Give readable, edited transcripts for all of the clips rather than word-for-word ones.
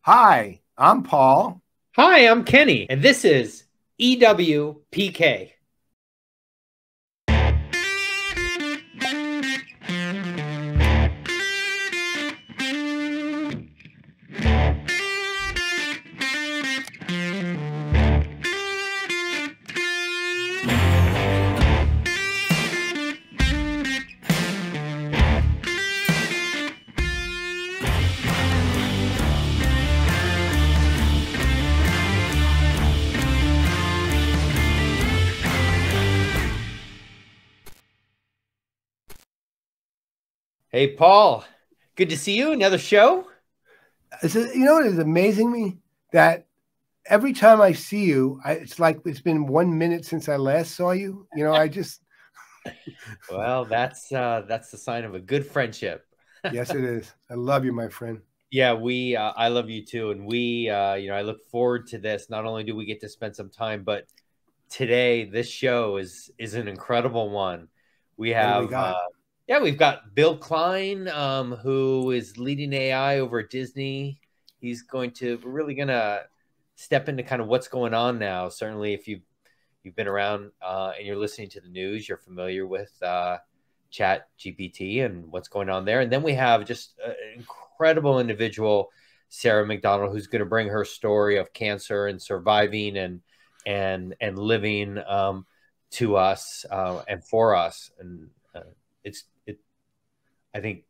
Hi, I'm Paul. Hi, I'm Kenny, and this is EWPK. Hey, Paul. Good to see you. Another show? You know what is amazing me? That every time I see you, it's like it's been 1 minute since I last saw you. I just Well, that's the sign of a good friendship. yes, it is. I love you, my friend. Yeah, I love you too, and I look forward to this. Not only do we get to spend some time, but today this show is an incredible one. We What do we have got? we've got Bill Klein, who is leading AI over at Disney. We're really gonna step into kind of what's going on now. Certainly, if you've been around and you're listening to the news, you're familiar with Chat GPT and what's going on there. And then we have just an incredible individual, Sarah McDonald, who's going to bring her story of cancer and surviving and living to us and for us. And I think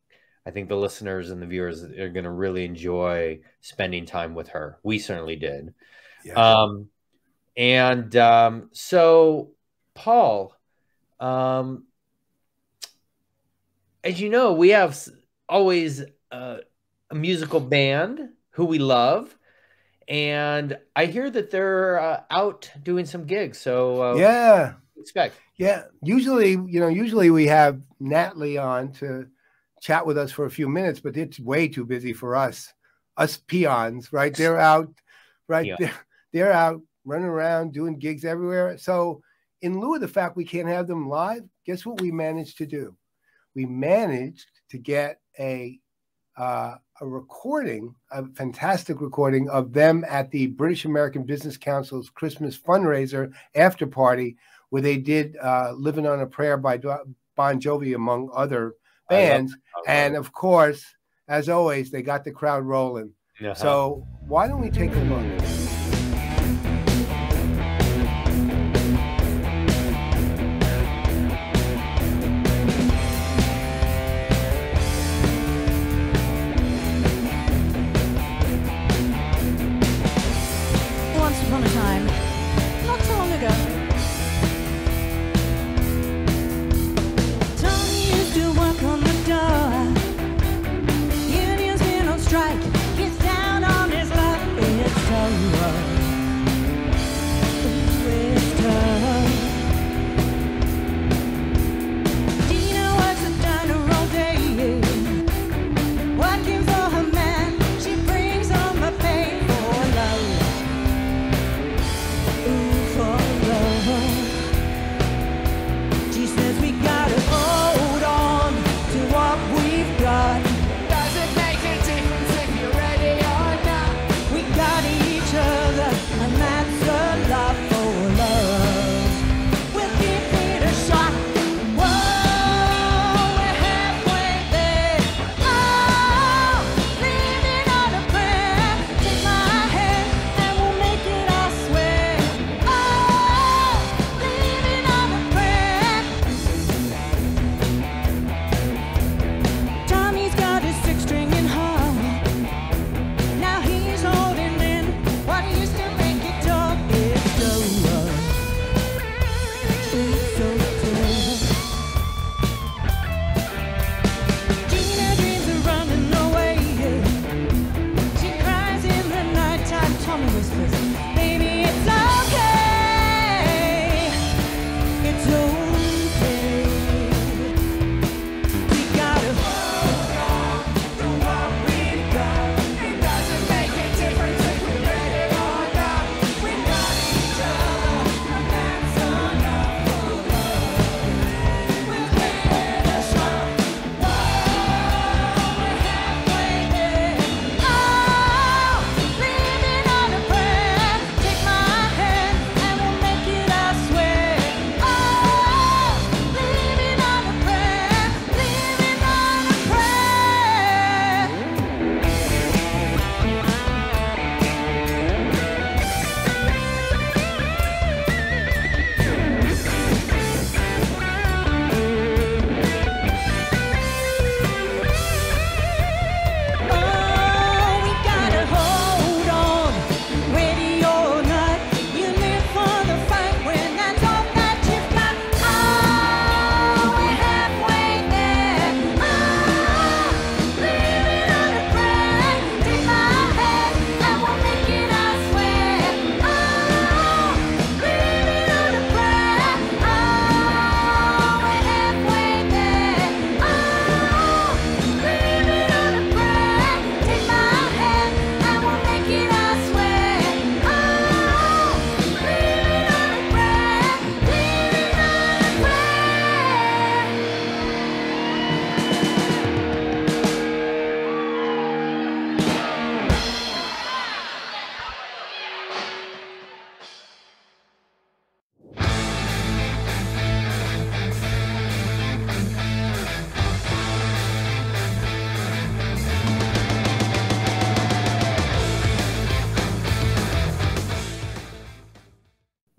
the listeners and the viewers are going to really enjoy spending time with her. We certainly did. Yeah. So, Paul, as you know, we have always a musical band who we love, and I hear that they're out doing some gigs. So, Yeah. expect. Yeah. Usually we have Natalie on to chat with us for a few minutes, but it's way too busy for us peons, right? They're out, right? Yeah. They're out running around doing gigs everywhere. So in lieu of the fact we can't have them live, guess what we managed to do? We managed to get a recording, a fantastic recording of them at the British American Business Council's Christmas fundraiser after party, where they did Living on a Prayer by Bon Jovi, among other bands. And of course, as always, they got the crowd rolling. So why don't we take a look? Once upon a time, not so long ago, Tony used to work on the door. Unions been on strike. He's down on his luck. It's so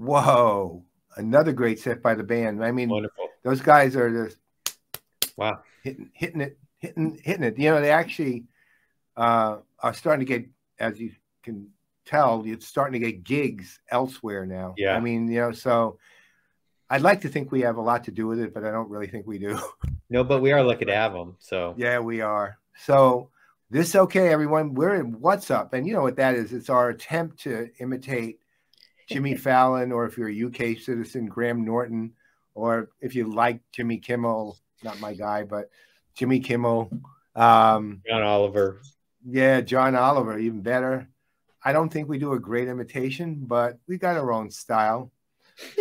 Whoa. Another great set by the band. I mean, Wonderful. those guys are just Wow. hitting it. You know, they actually are starting to get, as you can tell, it's starting to get gigs elsewhere now. Yeah. I mean, you know, so I'd like to think we have a lot to do with it, but I don't really think we do. No, but we are lucky to have them. So Yeah, we are. So this, okay, everyone, we're in What's Up. And you know what that is? It's our attempt to imitate Jimmy Fallon, or if you're a UK citizen, Graham Norton, or if you like Jimmy Kimmel, not my guy, but Jimmy Kimmel. John Oliver. Yeah, John Oliver, even better. I don't think we do a great imitation, but we got our own style.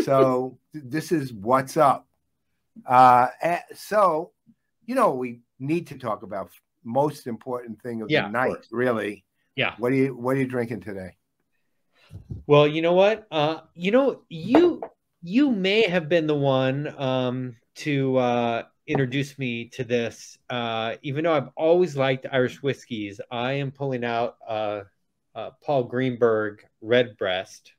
So this is What's Up. So, you know, we need to talk about most important thing of the night, really. Yeah. What are you drinking today? Well, you know what? You may have been the one to introduce me to this. Even though I've always liked Irish whiskeys, I am pulling out Paul Greenberg Redbreast.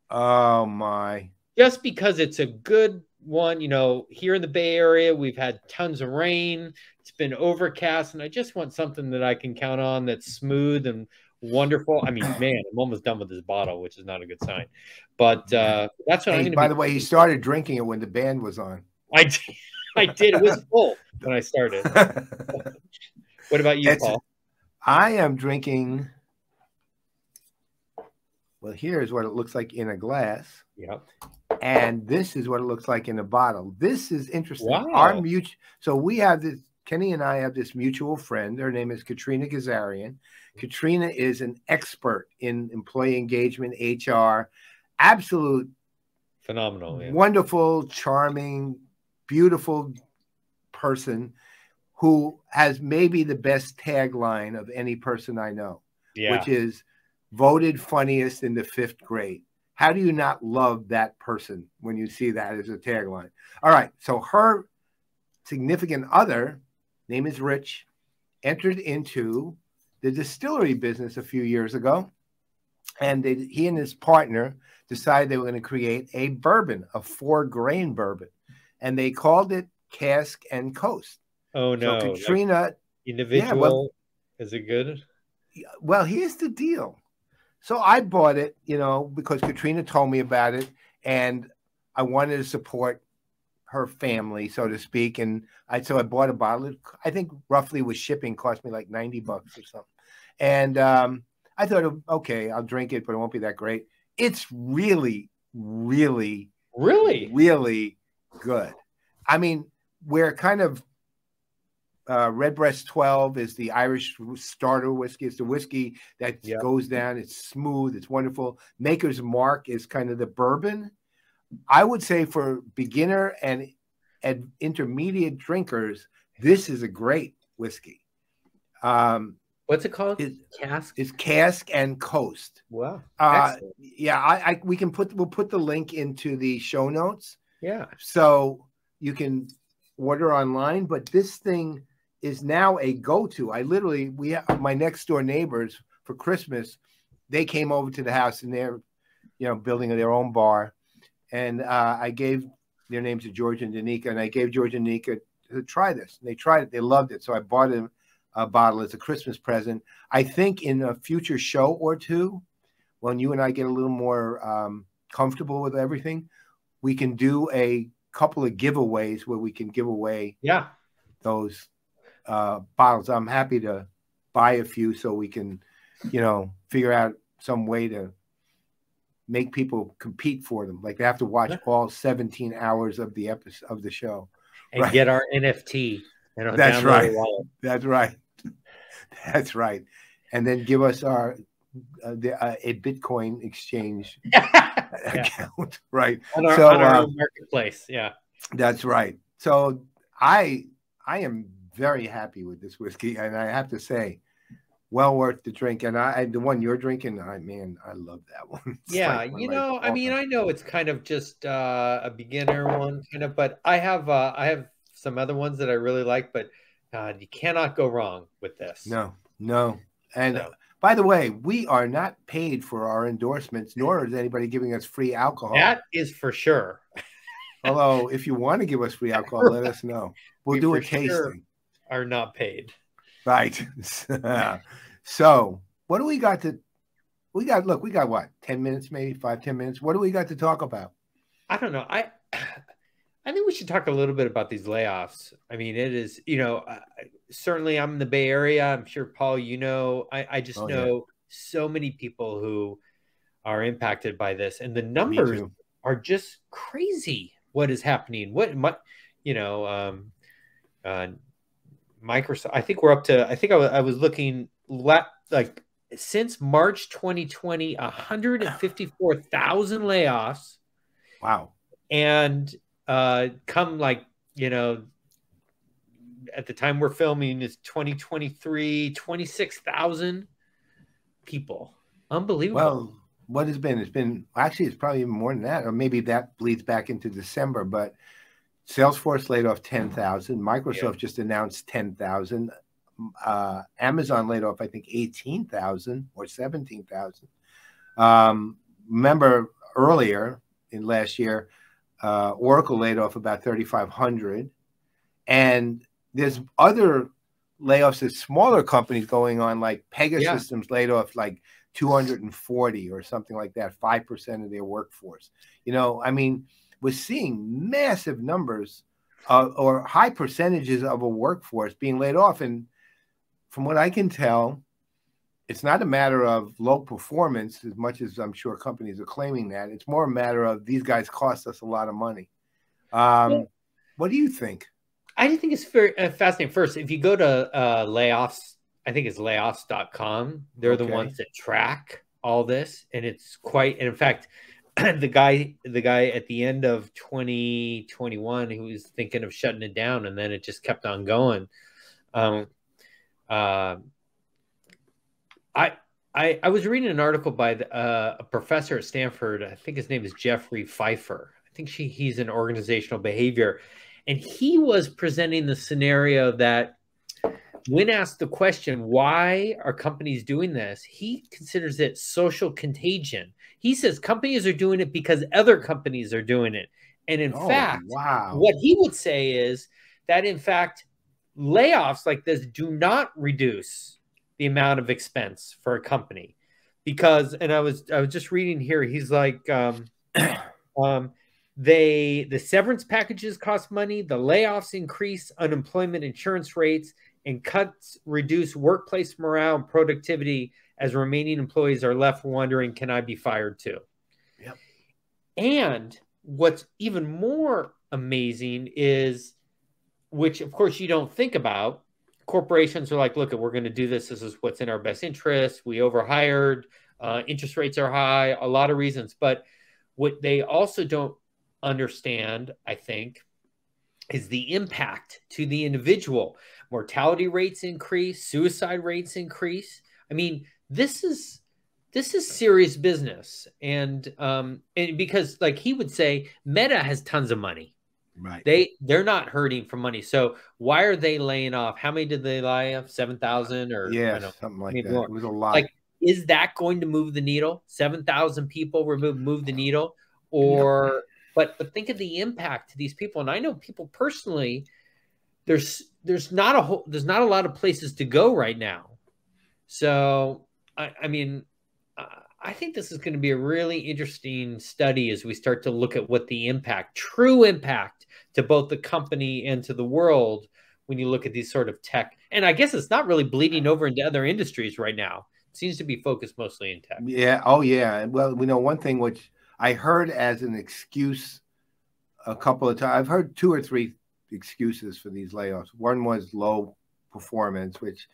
Oh my! Just because it's a good one. You know, here in the Bay Area, we've had tons of rain. It's been overcast, and I just want something that I can count on that's smooth and wonderful. I mean, man, I'm almost done with this bottle, which is not a good sign. But that's what I'm going to. By the way, he started drinking it when the band was on. I did. It was full when I started. What about you, Paul? I am drinking. Well, here's what it looks like in a glass. Yep. And this is what it looks like in a bottle. This is interesting. Wow. So we have this. Kenny and I have this mutual friend. Her name is Katrina Gazarian. Katrina is an expert in employee engagement, HR, absolute phenomenal, wonderful, charming, beautiful person who has maybe the best tagline of any person I know, which is voted funniest in the 5th grade. How do you not love that person when you see that as a tagline? All right. So her significant other, name is Rich, entered into the distillery business a few years ago. And he and his partner decided they were going to create a bourbon, a 4-grain bourbon. And they called it Cask and Coast. Oh, no. So Katrina. Like individual, is it good? Well, here's the deal. So I bought it, you know, because Katrina told me about it. And I wanted to support her family, so to speak. And so I bought a bottle. I think roughly with shipping cost me like $90 or something. And I thought, okay, I'll drink it, but it won't be that great. It's really, really, really good. I mean, we're kind of Redbreast 12 is the Irish starter whiskey. It's the whiskey that goes down. It's smooth. It's wonderful. Maker's Mark is kind of the bourbon. I would say for beginner and intermediate drinkers, this is a great whiskey. What's it called? Cask? It's Cask and Coast. Wow. Yeah, we'll put the link into the show notes. Yeah. So you can order online, but this thing is now a go-to. We have my next door neighbors for Christmas. They came over to the house and they're, you know, building their own bar. And I gave their names to George and Danica, and I gave George and Danica to try this. And they tried it. They loved it. So I bought them a bottle as a Christmas present. I think in a future show or two, when you and I get a little more comfortable with everything, we can do a couple of giveaways where we can give away those bottles. I'm happy to buy a few so we can, you know, figure out some way to make people compete for them. Like they have to watch all 17 hours of the episode of the show and get our NFT. That's right. That's right. That's right. And then give us our a Bitcoin exchange account, right? On our own marketplace. Yeah, that's right. So I am very happy with this whiskey, and I have to say, well worth the drink. And the one you're drinking, I love that one. It's you know, I mean, I know it's kind of just a beginner one, kind of, but I have some other ones that I really like, but you cannot go wrong with this. No. And By the way, we are not paid for our endorsements, nor is anybody giving us free alcohol. That is for sure. Although, if you want to give us free alcohol, let us know. We'll do a tasting. Sure are not paid. Right. So, what do we got to? Look, we got what? 10 minutes, maybe 5-10 minutes. What do we got to talk about? I don't know. I think we should talk a little bit about these layoffs. I mean, it is, certainly I'm in the Bay Area. I'm sure, Paul, I just know so many people who are impacted by this, and the numbers are just crazy. What is happening? Microsoft, I think we're up to, I was looking like since March 2020, 154,000 layoffs. Wow. And come like, at the time we're filming is 2023, 26,000 people. Unbelievable. Well, what has been? It's been, actually, it's probably even more than that, or maybe that bleeds back into December, but Salesforce laid off 10,000. Microsoft just announced 10,000. Amazon laid off, I think, 18,000 or 17,000. Remember earlier in last year, Oracle laid off about 3,500. And there's other layoffs at smaller companies going on, like Pegasystems laid off like 240 or something like that, 5% of their workforce. I mean, we're seeing massive numbers or high percentages of a workforce being laid off. And from what I can tell, it's not a matter of low performance as much as I'm sure companies are claiming that. It's more a matter of these guys cost us a lot of money. What do you think? I think it's very fascinating. First, if you go to layoffs, I think it's layoffs.com. They're the ones that track all this. And it's quite, and in fact, the guy at the end of 2021 who was thinking of shutting it down, and then it just kept on going. I was reading an article by a professor at Stanford. I think his name is Jeffrey Pfeiffer. I think he's in organizational behavior, and he was presenting the scenario that when asked the question, why are companies doing this? He considers it social contagion. He says companies are doing it because other companies are doing it. And in fact, what he would say is that, in fact, layoffs like this do not reduce the amount of expense for a company. Because, and I was just reading here, he's like, the severance packages cost money, the layoffs increase unemployment insurance rates, and cuts reduce workplace morale and productivity as remaining employees are left wondering, can I be fired too? Yep. And what's even more amazing is, which of course you don't think about, corporations are like, look, we're going to do this. This is what's in our best interest. We overhired, interest rates are high, a lot of reasons. But what they also don't understand, I think, is the impact to the individual. Mortality rates increase, suicide rates increase. I mean, this is serious business. And because, like he would say, Meta has tons of money. Right. They're not hurting for money. So why are they laying off? How many did they lay off? 7,000 or something like that. More. It was a lot. Like, is that going to move the needle? 7,000 people move the needle, or but think of the impact to these people. And I know people personally. There's not a lot of places to go right now. So I mean, I think this is going to be a really interesting study as we start to look at what the true impact to both the company and to the world when you look at these sort of tech. And I guess it's not really bleeding over into other industries right now. It seems to be focused mostly in tech. Yeah. Oh, yeah. Well, we know one thing which I heard as an excuse a couple of times. I've heard 2 or 3 excuses for these layoffs. One was low performance, which,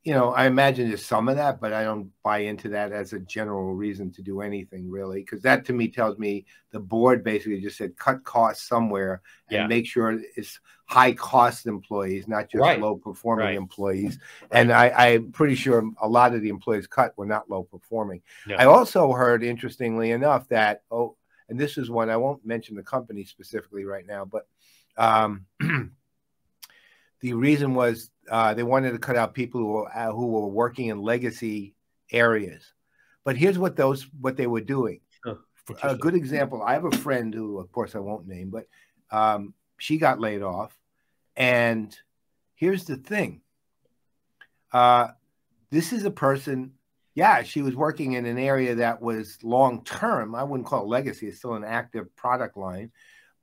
I imagine there's some of that, but I don't buy into that as a general reason to do anything really, because that to me tells me the board basically just said cut costs somewhere and make sure it's high cost employees, not just low performing employees. And I'm pretty sure a lot of the employees cut were not low performing. I also heard, interestingly enough, that, and this is one, I won't mention the company specifically right now, but the reason was they wanted to cut out people who were working in legacy areas. But here's what they were doing. Oh, A good example. I have a friend who, of course, I won't name, but she got laid off. And here's the thing. This is a person, yeah, she was working in an area that was long-term. I wouldn't call it legacy. It's still an active product line.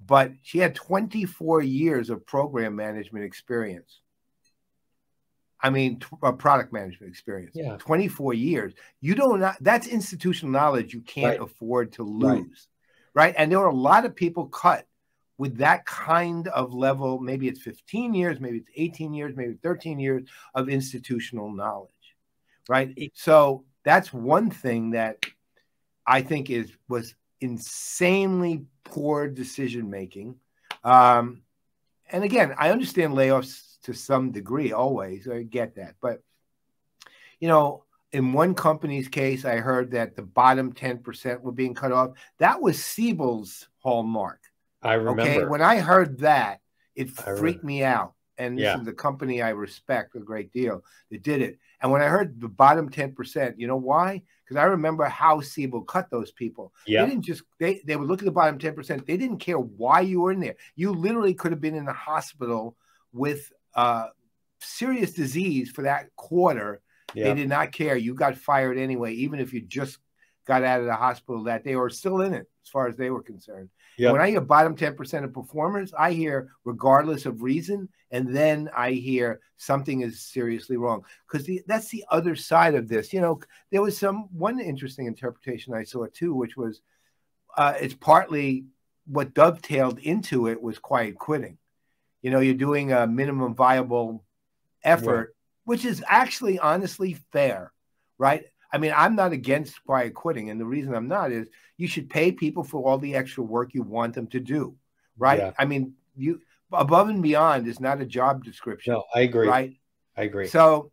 But she had 24 years of program management experience. I mean, product management experience. Yeah. 24 years. You don't, that's institutional knowledge you can't afford to lose. Right. And there were a lot of people cut with that kind of level. Maybe it's 15 years, maybe it's 18 years, maybe 13 years of institutional knowledge. Right. So that's one thing that I think was insanely poor decision making. And again, I understand layoffs to some degree, always. I get that. But, you know, in one company's case, I heard that the bottom 10% were being cut off. That was Siebel's hallmark. I remember. Okay, when I heard that, it freaked me out. And this is the company I respect a great deal that did it. And when I heard the bottom 10%, you know why? Because I remember how Siebel cut those people. Yeah. They didn't just, they would look at the bottom 10%. They didn't care why you were in there. You literally could have been in the hospital with serious disease for that quarter. Yeah. They did not care. You got fired anyway, even if you just got out of the hospital that day or still in it, as far as they were concerned. Yep. When I hear bottom 10% of performers, I hear regardless of reason, and then I hear something is seriously wrong. Because that's the other side of this. You know, there was one interesting interpretation I saw too, which was it's partly what dovetailed into it was quiet quitting. You know, you're doing a minimum viable effort, which is actually honestly fair, right? I mean, I'm not against quiet quitting. And the reason I'm not is you should pay people for all the extra work you want them to do, right? Yeah. I mean, you above and beyond is not a job description. No, I agree. Right? I agree. So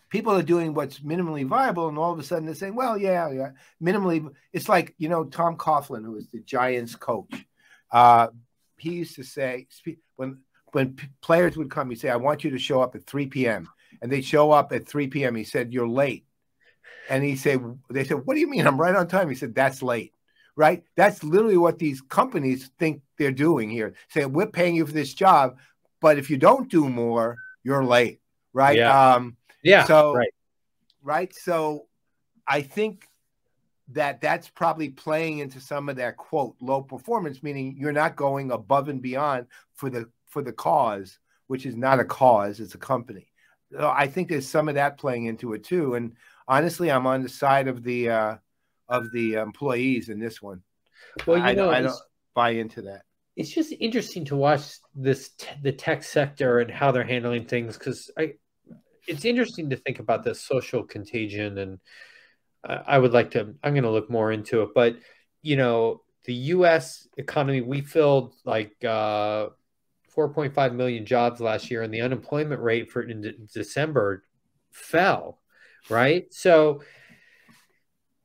people are doing what's minimally viable, and all of a sudden they're saying, well, yeah, minimally. It's like, you know, Tom Coughlin, who is the Giants coach. He used to say, when players would come, he'd say, I want you to show up at 3 p.m. And they show up at 3 p.m. He said, you're late. And they said, what do you mean? I'm right on time. He said, that's late, right? That's literally what these companies think they're doing here. Say, we're paying you for this job, but if you don't do more, you're late, right? Yeah. So, right. So I think that's probably playing into some of that, quote, low performance, meaning you're not going above and beyond for the cause, which is not a cause, it's a company. So I think there's some of that playing into it too. And honestly, I'm on the side of the employees in this one. Well, I don't buy into that. It's just interesting to watch the tech sector and how they're handling things, because it's interesting to think about the social contagion, and I'm going to look more into it. But, you know, the U.S. economy, we filled like 4.5 million jobs last year, and the unemployment rate in December fell, right? So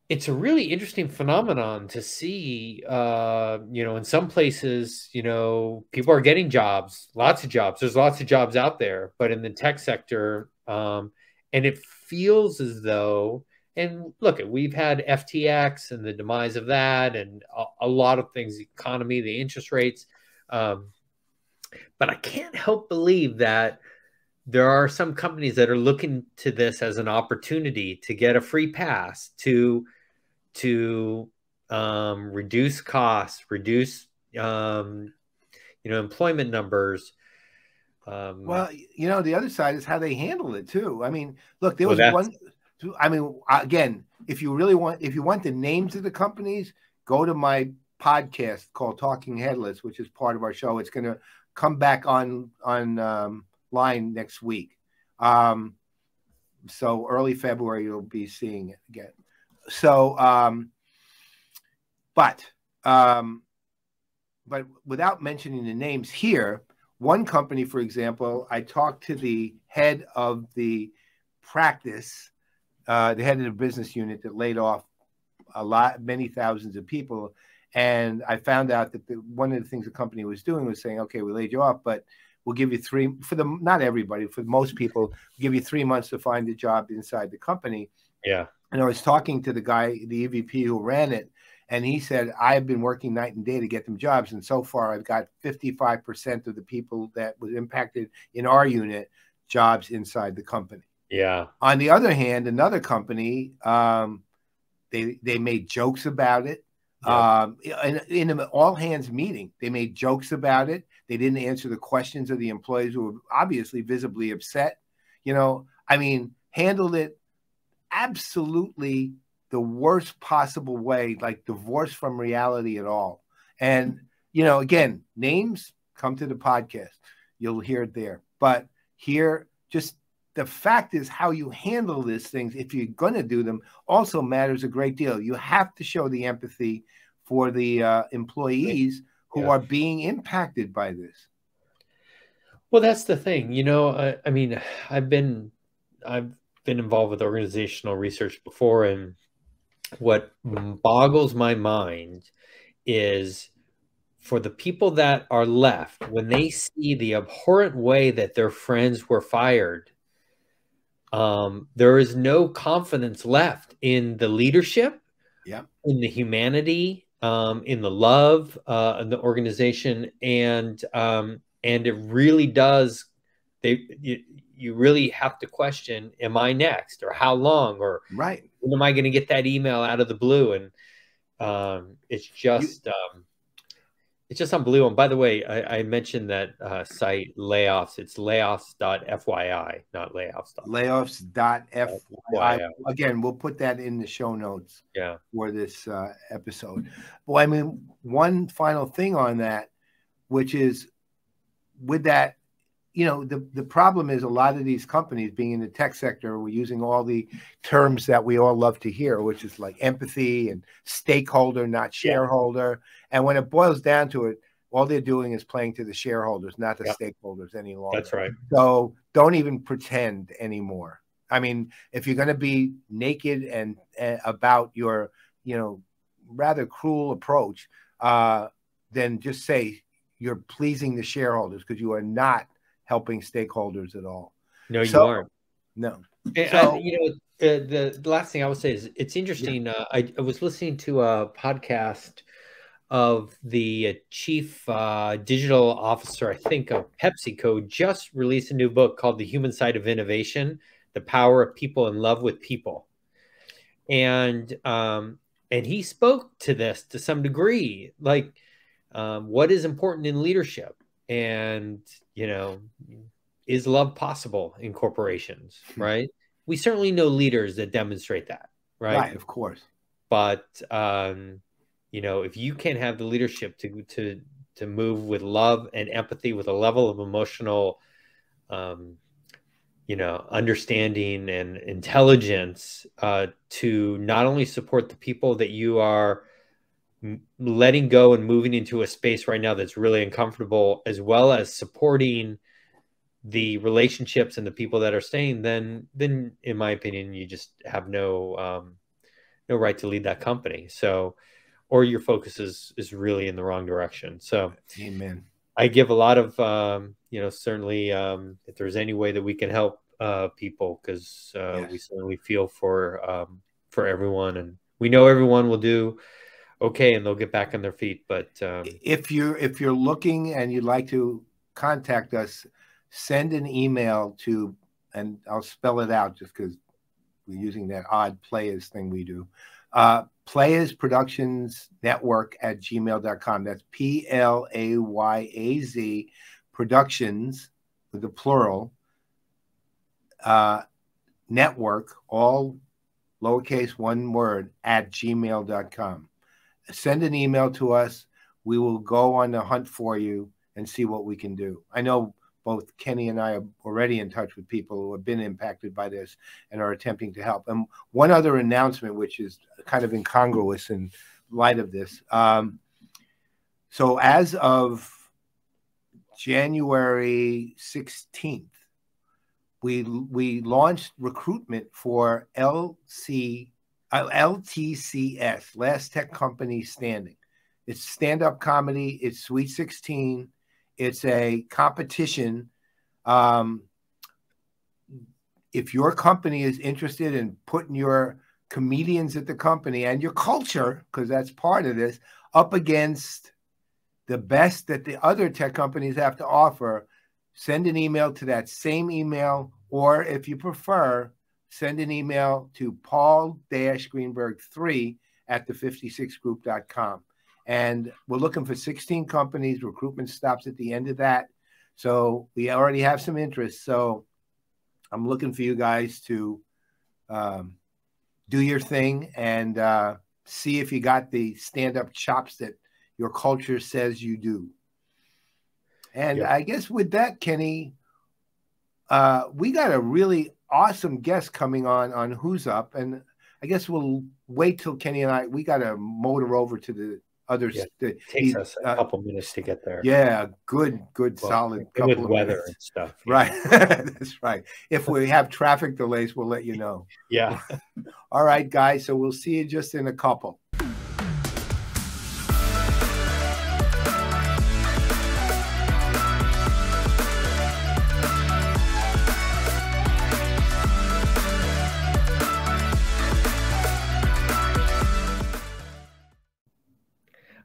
it's a really interesting phenomenon to see, you know, in some places, you know, people are getting jobs, lots of jobs. There's lots of jobs out there, but in the tech sector, and it feels as though, and look, we've had FTX and the demise of that, and a lot of things, the economy, the interest rates. But I can't help believe that there are some companies that are looking to this as an opportunity to get a free pass to reduce costs, reduce you know, employment numbers. Well, you know, the other side is how they handle it too. I mean, look, there was one. I mean, again, if you want the names of the companies, go to my podcast called Talking Headless, which is part of our show. It's going to come back on line next week. So early February, you'll be seeing it again. So, but without mentioning the names here, one company, for example, I talked to the head of the practice, the head of the business unit that laid off many thousands of people. And I found out that one of the things the company was doing was saying, okay, we laid you off, but we'll give you not everybody, for most people, we'll give you 3 months to find a job inside the company. Yeah. And I was talking to the guy, the EVP who ran it, and he said, I've been working night and day to get them jobs. And so far, I've got 55% of the people that was impacted in our unit jobs inside the company. Yeah. On the other hand, another company, they made jokes about it. In an all hands meeting, they made jokes about it. They didn't answer the questions of the employees who were obviously visibly upset. I mean, handled it absolutely the worst possible way, like divorced from reality at all. And, again, names, come to the podcast. You'll hear it there. But here, just the fact is how you handle these things, if you're going to do them, also matters a great deal. You have to show the empathy for the employees who are being impacted by this. Well, that's the thing. I mean, I've been involved with organizational research before, and what boggles my mind is for the people that are left, when they see the abhorrent way that their friends were fired, there is no confidence left in the leadership, in the humanity, in the love, in the organization, and it really does. You really have to question: am I next, or how long, or when am I going to get that email out of the blue? And it's just unbelievable. And by the way, I mentioned that site Layoffs. It's layoffs.fyi, not layoffs. Layoffs.fyi. Again, we'll put that in the show notes for this episode. Well, I mean, one final thing on that, which is with that, the problem is a lot of these companies, being in the tech sector, we're using all the terms that we all love to hear, which is like empathy and stakeholder, not shareholder. And when it boils down to it, all they're doing is playing to the shareholders, not the stakeholders any longer. That's right. So don't even pretend anymore. I mean, if you're going to be naked and about your, rather cruel approach, then just say you're pleasing the shareholders, because you are not helping stakeholders at all. No, you aren't. No. So, the last thing I would say is it's interesting. I was listening to a podcast of the chief digital officer, I think, of PepsiCo, just released a new book called The Human Side of Innovation: The Power of People in Love with People. And he spoke to this to some degree, like what is important in leadership. And, is love possible in corporations, right? We certainly know leaders that demonstrate that, right? Right, of course. But, if you can have the leadership to move with love and empathy, with a level of emotional, understanding and intelligence, to not only support the people that you are letting go and moving into a space right now that's really uncomfortable, as well as supporting the relationships and the people that are staying, then in my opinion, you just have no right to lead that company. So, or your focus is really in the wrong direction. So, amen. I give a lot of, certainly if there's any way that we can help people, because we certainly feel for everyone, and we know everyone will do okay and they'll get back on their feet. But if you're looking and you'd like to contact us, send an email to, and I'll spell it out just because we're using that odd Playaz thing we do, Playaz Productions Network @gmail.com. That's PLAYAZ Productions with the plural, network, all lowercase, one word, @gmail.com. Send an email to us. We will go on the hunt for you and see what we can do. I know both Kenny and I are already in touch with people who have been impacted by this and are attempting to help. And one other announcement, which is kind of incongruous in light of this. So as of January 16th, we launched recruitment for LTCS, Last Tech Company Standing. It's stand-up comedy. It's Sweet 16. It's a competition. If your company is interested in putting your comedians at the company and your culture, because that's part of this, up against the best that the other tech companies have to offer, send an email to that same email, or if you prefer, send an email to paul-greenberg3@the56group.com. And we're looking for 16 companies. Recruitment stops at the end of that. So we already have some interest. So I'm looking for you guys to do your thing and see if you got the stand-up chops that your culture says you do. And I guess with that, Kenny, we got a really awesome guest coming on Who's Up. And I guess we'll wait till Kenny and we got to motor over to the others. Yeah, it takes us a couple minutes to get there. Yeah, good, solid couple with of weather minutes. And stuff. Yeah. Right. That's right. If we have traffic delays, we'll let you know. Yeah. All right, guys. So we'll see you just in a couple.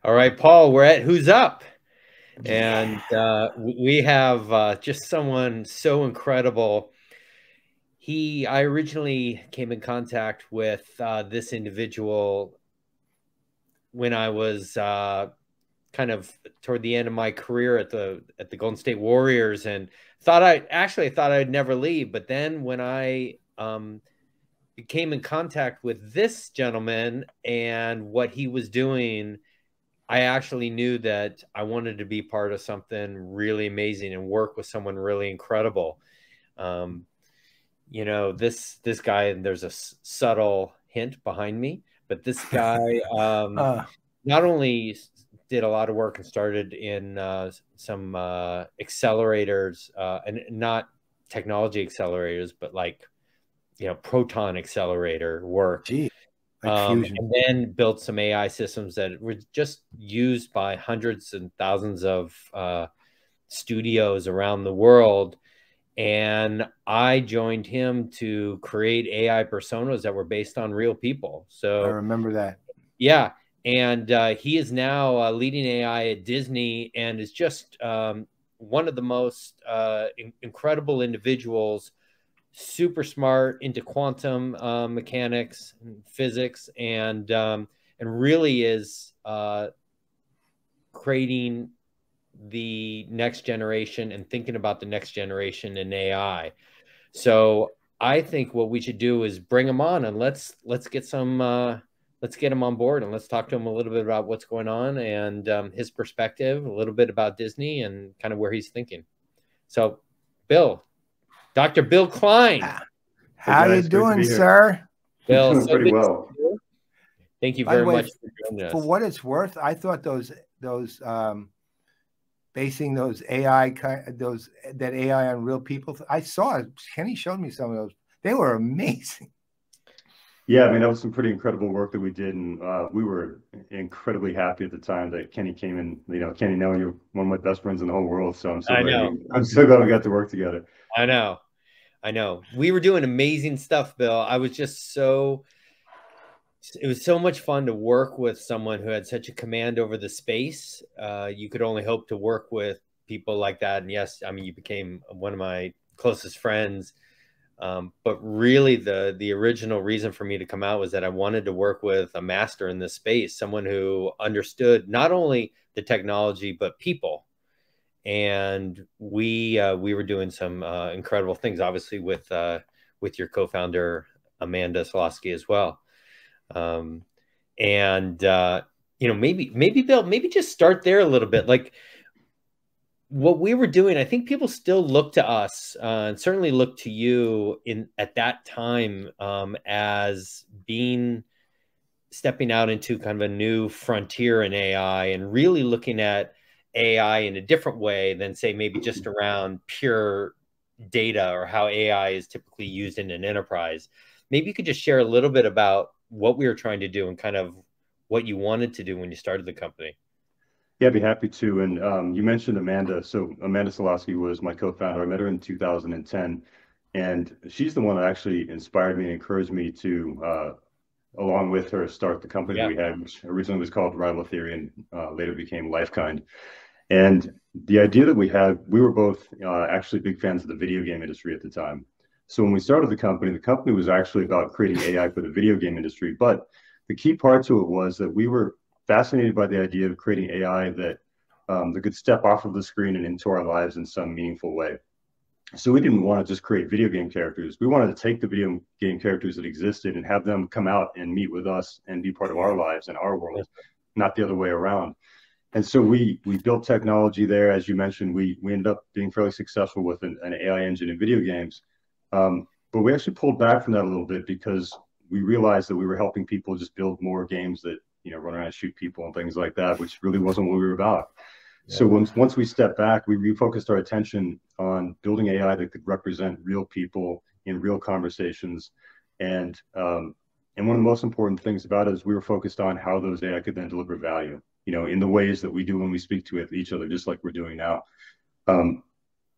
All right, Paul, we're at Who's Up. And we have just someone so incredible. I originally came in contact with this individual when I was kind of toward the end of my career at the Golden State Warriors, and thought I'd never leave. But then when I came in contact with this gentleman and what he was doing, I actually knew that I wanted to be part of something really amazing and work with someone really incredible. You know, this guy, and there's a subtle hint behind me, but this guy not only did a lot of work and started in some accelerators, and not technology accelerators, but like, you know, proton accelerator work. Gee. And then built some AI systems that were just used by hundreds and thousands of studios around the world. And I joined him to create AI personas that were based on real people. So I remember that. Yeah. And he is now leading AI at Disney, and is just one of the most incredible individuals. Super smart, into quantum mechanics and physics, and really is creating the next generation and thinking about the next generation in AI. So I think what we should do is bring him on, and let's get him on board, and let's talk to him a little bit about what's going on, and his perspective, a little bit about Disney and kind of where he's thinking. So, Bill. Dr. Bill Klein. How you doing, sir? Bill, doing pretty well. Thank you very much for joining us. For what it's worth, I thought those basing those AI that AI on real people. I saw it. Kenny showed me some of those. They were amazing. Yeah, I mean, that was some pretty incredible work that we did, and we were incredibly happy at the time that Kenny came in. You know, Kenny, now you're one of my best friends in the whole world, so I'm so glad we got to work together. I know. We were doing amazing stuff, Bill. It was so much fun to work with someone who had such a command over the space. You could only hope to work with people like that. And yes, I mean, you became one of my closest friends. But really the original reason for me to come out was that I wanted to work with a master in this space, someone who understood not only the technology, but people. And we were doing some incredible things, obviously with your co-founder Amanda Solosky as well. You know, maybe Bill, maybe just start there a little bit. Like what we were doing, I think people still look to us and certainly look to you at that time as stepping out into kind of a new frontier in AI, and really looking at AI in a different way than, say, maybe just around pure data or how AI is typically used in an enterprise. Maybe you could just share a little bit about what we were trying to do and kind of what you wanted to do when you started the company. Yeah, I'd be happy to. And you mentioned Amanda. So Amanda Solosky was my co-founder. I met her in 2010, and she's the one that actually inspired me and encouraged me to along with her, start the company we had, which originally was called Rival Theory and later became Lifekind. And the idea that we had, we were both actually big fans of the video game industry at the time. So when we started the company was actually about creating AI for the video game industry. But the key part to it was that we were fascinated by the idea of creating AI that could step off of the screen and into our lives in some meaningful way. So we didn't want to just create video game characters. We wanted to take the video game characters that existed and have them come out and meet with us and be part of our lives and our world, not the other way around. And so we built technology there. As you mentioned, we ended up being fairly successful with an AI engine in video games. But we actually pulled back from that a little bit because we realized that we were helping people just build more games that, you know, run around and shoot people and things like that, which really wasn't what we were about. Yeah. So once we stepped back, we refocused our attention on building AI that could represent real people in real conversations. And one of the most important things about it is we were focused on how those AI could then deliver value, you know, in the ways that we do when we speak to each other, just like we're doing now. And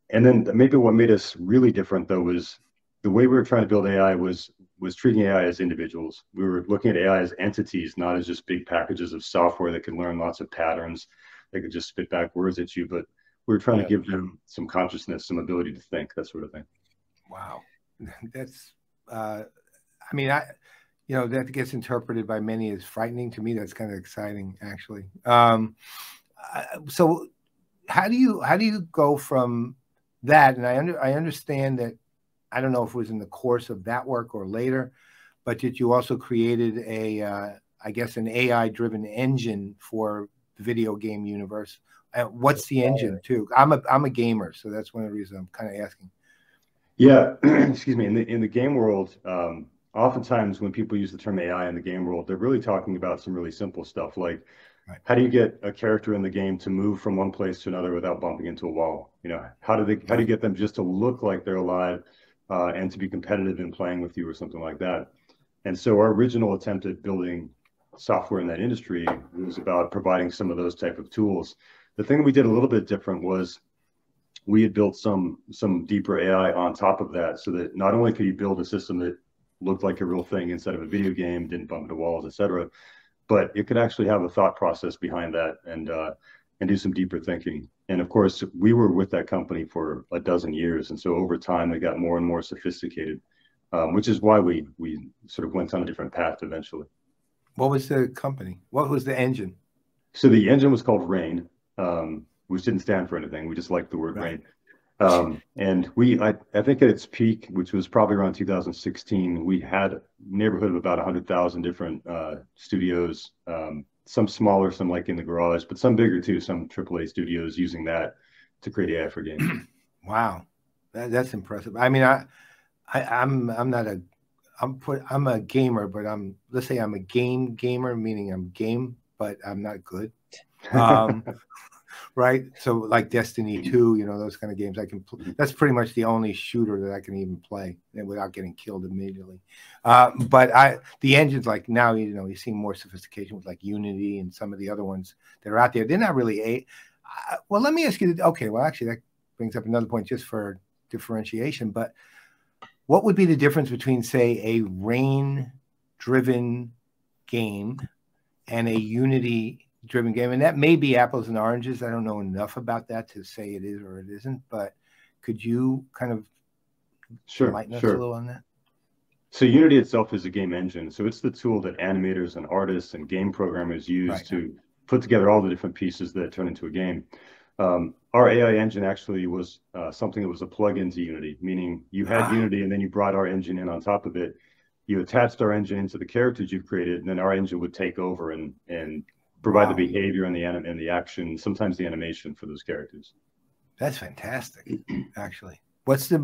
then maybe what made us really different, though, was the way we were trying to build AI was treating AI as individuals. We were looking at AI as entities, not as just big packages of software that could learn lots of patterns, that could just spit back words at you. But we were trying to give them some consciousness, some ability to think, that sort of thing. Wow. That's, I mean, you know, that gets interpreted by many as frightening. To me, that's kind of exciting, actually. So how do you go from that? And I understand that, I don't know if it was in the course of that work or later, but that you also created I guess, an AI-driven engine for the video game universe. What's the engine too? I'm a gamer, so that's one of the reasons I'm kind of asking. Yeah, excuse me. In the game world, oftentimes when people use the term AI in the game world, they're really talking about some really simple stuff like, how do you get a character in the game to move from one place to another without bumping into a wall? You know, how do you get them just to look like they're alive and to be competitive in playing with you or something like that? And so our original attempt at building software in that industry was about providing some of those type of tools. The thing that we did a little bit different was we had built some deeper AI on top of that, so that not only could you build a system that looked like a real thing instead of a video game, didn't bump into walls, etc., but it could actually have a thought process behind that and do some deeper thinking. And of course, we were with that company for a dozen years, and so over time, it got more and more sophisticated, which is why we sort of went on a different path eventually. What was the company? What was the engine? So the engine was called Rain, which didn't stand for anything. We just liked the word Rain. And I think at its peak, which was probably around 2016, we had a neighborhood of about 100,000 different studios, some smaller, some like in the garage, but some bigger too, some AAA studios using that to create AI for games. Wow, that's impressive. I mean, I'm a gamer, but let's say I'm a game gamer, meaning I'm game, but I'm not good. Right, so like Destiny 2, you know, those kind of games I can play. That's pretty much the only shooter that I can even play without getting killed immediately. But the engines, like now, you know, you see more sophistication with like Unity and some of the other ones that are out there. They're not really well, let me ask you, okay, well, actually that brings up another point just for differentiation, but what would be the difference between, say, a Rain-driven game and a Unity-driven game? And that may be apples and oranges. I don't know enough about that to say it is or it isn't, but could you kind of enlighten us a little on that? So Unity itself is a game engine. So it's the tool that animators and artists and game programmers use to put together all the different pieces that turn into a game. Our AI engine actually was something that was a plug-in to Unity, meaning you had Unity and then you brought our engine in on top of it. You attached our engine into the characters you've created, and then our engine would take over and provide the behavior and the action, sometimes the animation for those characters. That's fantastic, actually. What's the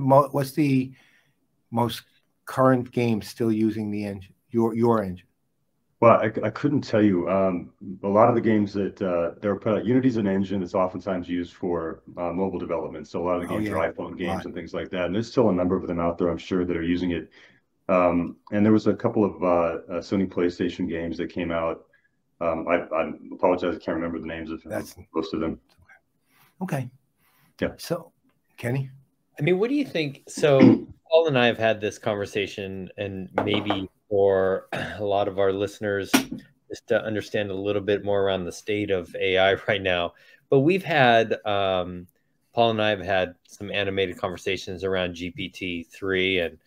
most current game still using the engine, your engine? Well, I couldn't tell you. A lot of the games that they're put out, Unity's an engine that's oftentimes used for mobile development. So a lot of the games are iPhone games and things like that. And there's still a number of them out there, I'm sure, that are using it. And there was a couple of Sony PlayStation games that came out. I apologize, I can't remember the names of most of them. Okay. Yeah. So, Kenny? I mean, what do you think? So Paul and I have had this conversation, and maybe for a lot of our listeners just to understand a little bit more around the state of AI right now. But we've had, Paul and I have had some animated conversations around GPT-3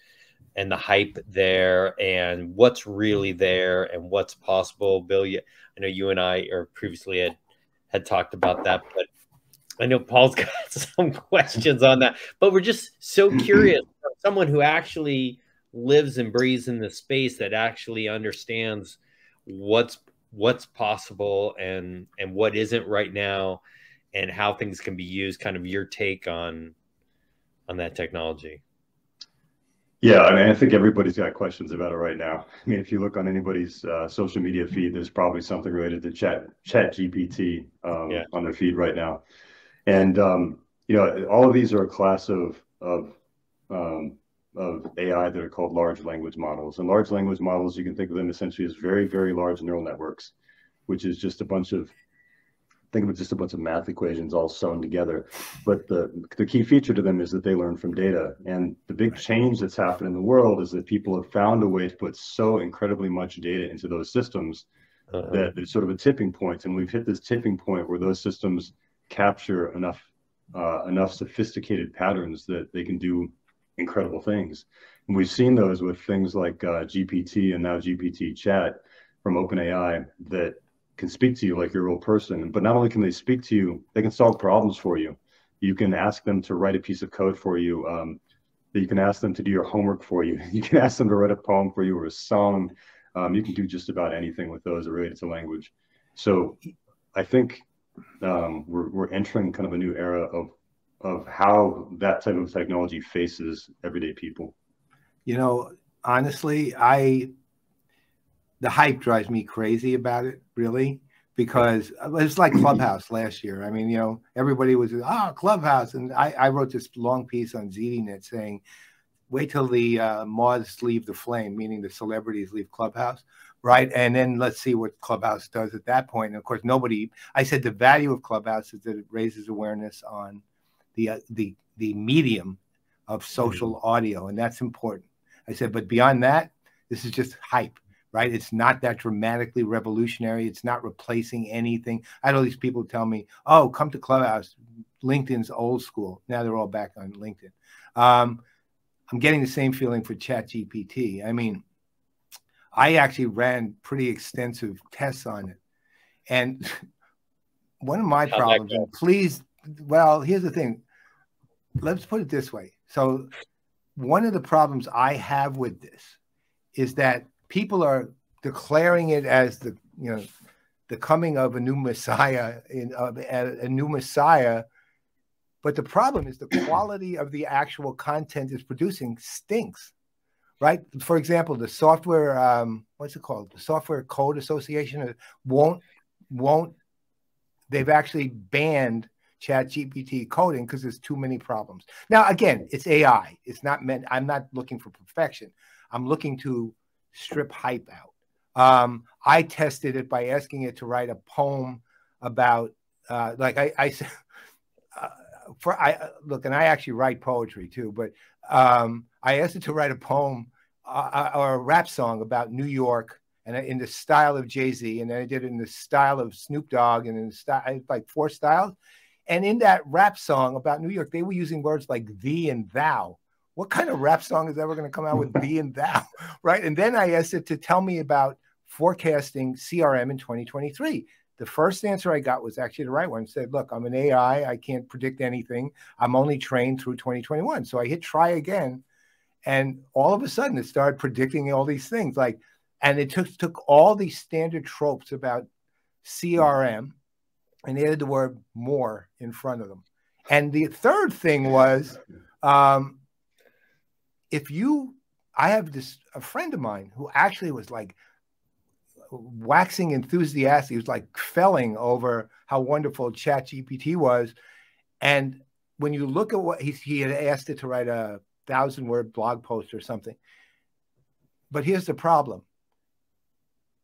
and the hype there and what's really there and what's possible. Bill, I know you and I previously had talked about that, but I know Paul's got some questions on that. But we're just so curious from someone who actually lives and breathes in the space, that actually understands what's possible and what isn't right now, and how things can be used. Kind of your take on that technology. Yeah, I mean, I think everybody's got questions about it right now. I mean, if you look on anybody's social media feed, there's probably something related to Chat GPT on their feed right now. And you know, all of these are a class of AI that are called large language models. And large language models, you can think of them essentially as very, very large neural networks, which is just a bunch of, think of it just a bunch of math equations all sewn together. But the key feature to them is that they learn from data. And the big change that's happened in the world is that people have found a way to put so incredibly much data into those systems that there's sort of a tipping point. And we've hit this tipping point where those systems capture enough sophisticated patterns that they can do incredible things. And we've seen those with things like GPT and now GPT Chat from OpenAI that can speak to you like you're a real person. But not only can they speak to you, they can solve problems for you. You can ask them to write a piece of code for you. You can ask them to do your homework for you. You can ask them to write a poem for you or a song. You can do just about anything with those related to language. So I think we're entering kind of a new era of how that type of technology faces everyday people. You know, honestly, the hype drives me crazy about it, really, because it's like Clubhouse last year. I mean, you know, everybody was, Clubhouse. And I wrote this long piece on ZDNet saying, wait till the moths leave the flame, meaning the celebrities leave Clubhouse, right? And then let's see what Clubhouse does at that point. And of course, I said the value of Clubhouse is that it raises awareness on the medium of social audio, and that's important. I said, but beyond that, this is just hype, right? It's not that dramatically revolutionary. It's not replacing anything. I had all these people tell me, oh, come to Clubhouse. LinkedIn's old school. Now they're all back on LinkedIn. I'm getting the same feeling for ChatGPT. I mean, I actually ran pretty extensive tests on it. And one of my problems, and please, well, here's the thing. Let's put it this way. So one of the problems I have with this is that people are declaring it as the coming of a new Messiah, a new Messiah. But the problem is the quality of the actual content it's producing stinks, right? For example, the software, what's it called? The Software Code Association they've actually banned ChatGPT coding because there's too many problems. Now, again, it's AI. It's not meant, I'm not looking for perfection. I'm looking to strip hype out. I tested it by asking it to write a poem about, look, and I actually write poetry too, but I asked it to write a poem or a rap song about New York and in the style of Jay-Z, and then I did it in the style of Snoop Dogg and in the style, like 4 styles. And in that rap song about New York, they were using words like thee and thou. What kind of rap song is ever going to come out with thee and thou, right? And then I asked it to tell me about forecasting CRM in 2023. The first answer I got was actually the right one. It said, look, I'm an AI. I can't predict anything. I'm only trained through 2021. So I hit try again. And all of a sudden, it started predicting all these things. And it took all these standard tropes about CRM and added the word more in front of them. And the third thing was, I have a friend of mine who actually was like waxing enthusiastic. He was like felling over how wonderful ChatGPT was. And when you look at what he had asked it to write a 1,000-word blog post or something. But here's the problem.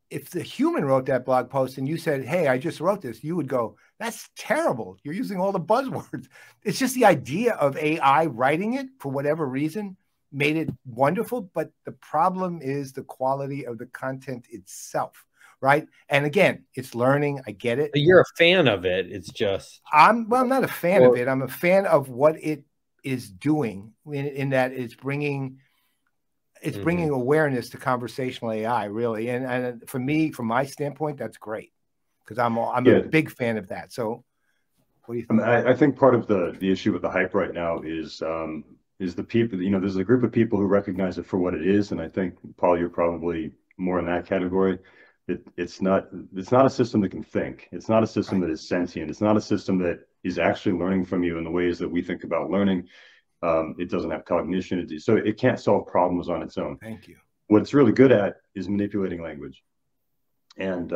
If the human wrote that blog post and you said, hey, I just wrote this, you would go, that's terrible. You're using all the buzzwords. It's just the idea of AI writing it for whatever reason made it wonderful, but the problem is the quality of the content itself, right? And again, it's learning. I get it. But you're a fan of it. It's just I'm not a fan of it. I'm a fan of what it is doing in that it's bringing awareness to conversational AI, really. And for me, from my standpoint, that's great because I'm a big fan of that. So what do you think? I think part of the issue with the hype right now is the people, there's a group of people who recognize it for what it is. And I think, Paul, you're probably more in that category. It's not a system that can think. It's not a system that is sentient. It's not a system that is actually learning from you in the ways that we think about learning. It doesn't have cognition. So it can't solve problems on its own. Thank you. What it's really good at is manipulating language. And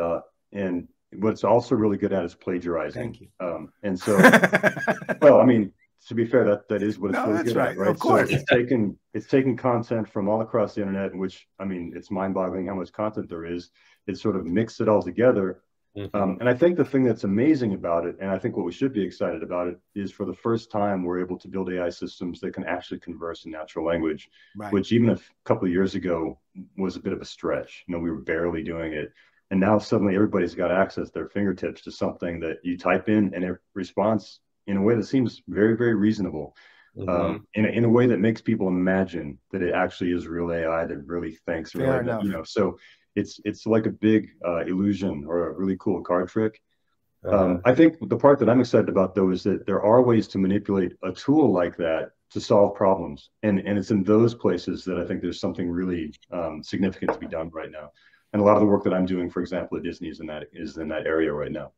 what it's also really good at is plagiarizing. Thank you. And so, well, I mean, to be fair, that is what it's really good at, right? Of course. So it's taking content from all across the internet, which, I mean, it's mind-boggling how much content there is. It's sort of mixed it all together. And I think the thing that's amazing about it, and I think what we should be excited about it, is for the first time we're able to build AI systems that can actually converse in natural language, which even a couple of years ago was a bit of a stretch. We were barely doing it. And now suddenly everybody's got access at their fingertips to something that you type in and it responds in a way that seems very, very reasonable, in a way that makes people imagine that it actually is real AI that really thinks. Fair enough. So it's like a big illusion or a really cool card trick. I think the part that I'm excited about, though, is that there are ways to manipulate a tool like that to solve problems. And it's in those places that I think there's something really significant to be done right now. And a lot of the work that I'm doing, for example, at Disney is in that area right now.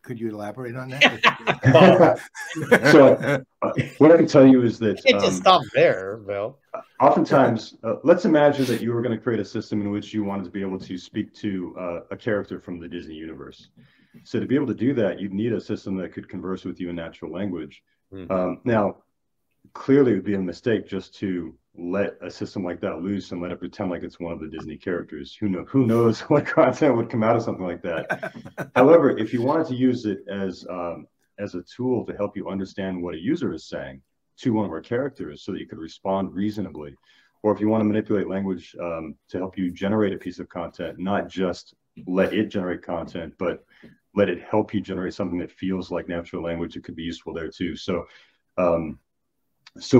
Could you elaborate on that? So what I can tell you is that you can't just stop there, Bill. Oftentimes, let's imagine that you were going to create a system in which you wanted to be able to speak to a character from the Disney universe. So to be able to do that, you'd need a system that could converse with you in natural language. Now, clearly it would be a mistake just to let a system like that loose and let it pretend like it's one of the Disney characters. Who knows what content would come out of something like that. However, if you wanted to use it as a tool to help you understand what a user is saying to one of our characters so that you could respond reasonably, or if you want to manipulate language to help you generate a piece of content, not just let it generate content, but let it help you generate something that feels like natural language, it could be useful there too. So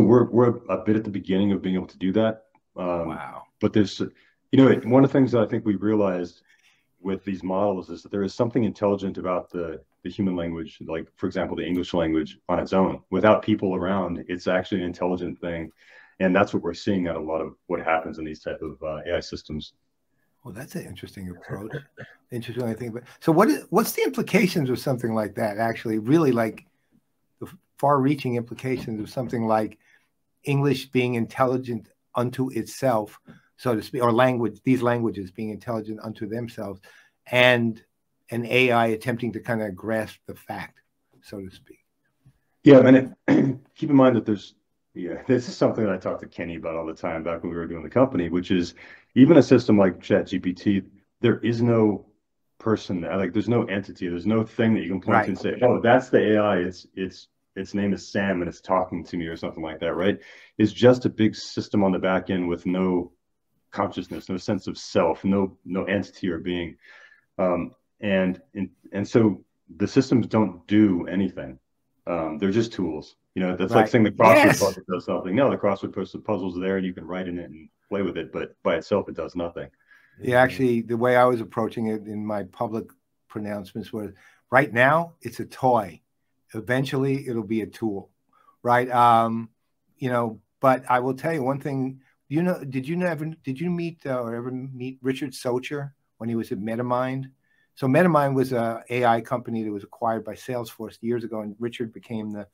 we're a bit at the beginning of being able to do that. Wow. But there's, one of the things that I think we realized with these models is that there is something intelligent about the human language, like, for example, the English language on its own. Without people around, it's actually an intelligent thing. And that's what we're seeing at a lot of what happens in these type of AI systems. Well, that's an interesting approach. Interesting, I think. But so what's the implications of something like that, actually, really, like the far-reaching implications of something like English being intelligent unto itself, so to speak, or these languages being intelligent unto themselves, and an AI attempting to kind of grasp the fact, so to speak? Yeah, and keep in mind that this is something that I talk to Kenny about all the time back when we were doing the company, which is even a system like ChatGPT, there is no person, like there's no entity, there's no thing that you can point to and say, oh, that's the AI, its name is Sam and it's talking to me or something like that, right? It's just a big system on the back end with no consciousness, no sense of self, no entity or being. And so the systems don't do anything. They're just tools. That's like saying the crossword puzzle does something. No, the crossword puzzle's there and you can write in it and play with it, but by itself, it does nothing. Yeah, actually, the way I was approaching it in my public pronouncements was, right now, it's a toy. Eventually, it'll be a tool, right? But I will tell you one thing. Did you meet or ever meet Richard Socher when he was at MetaMind? So MetaMind was an AI company that was acquired by Salesforce years ago, and Richard became the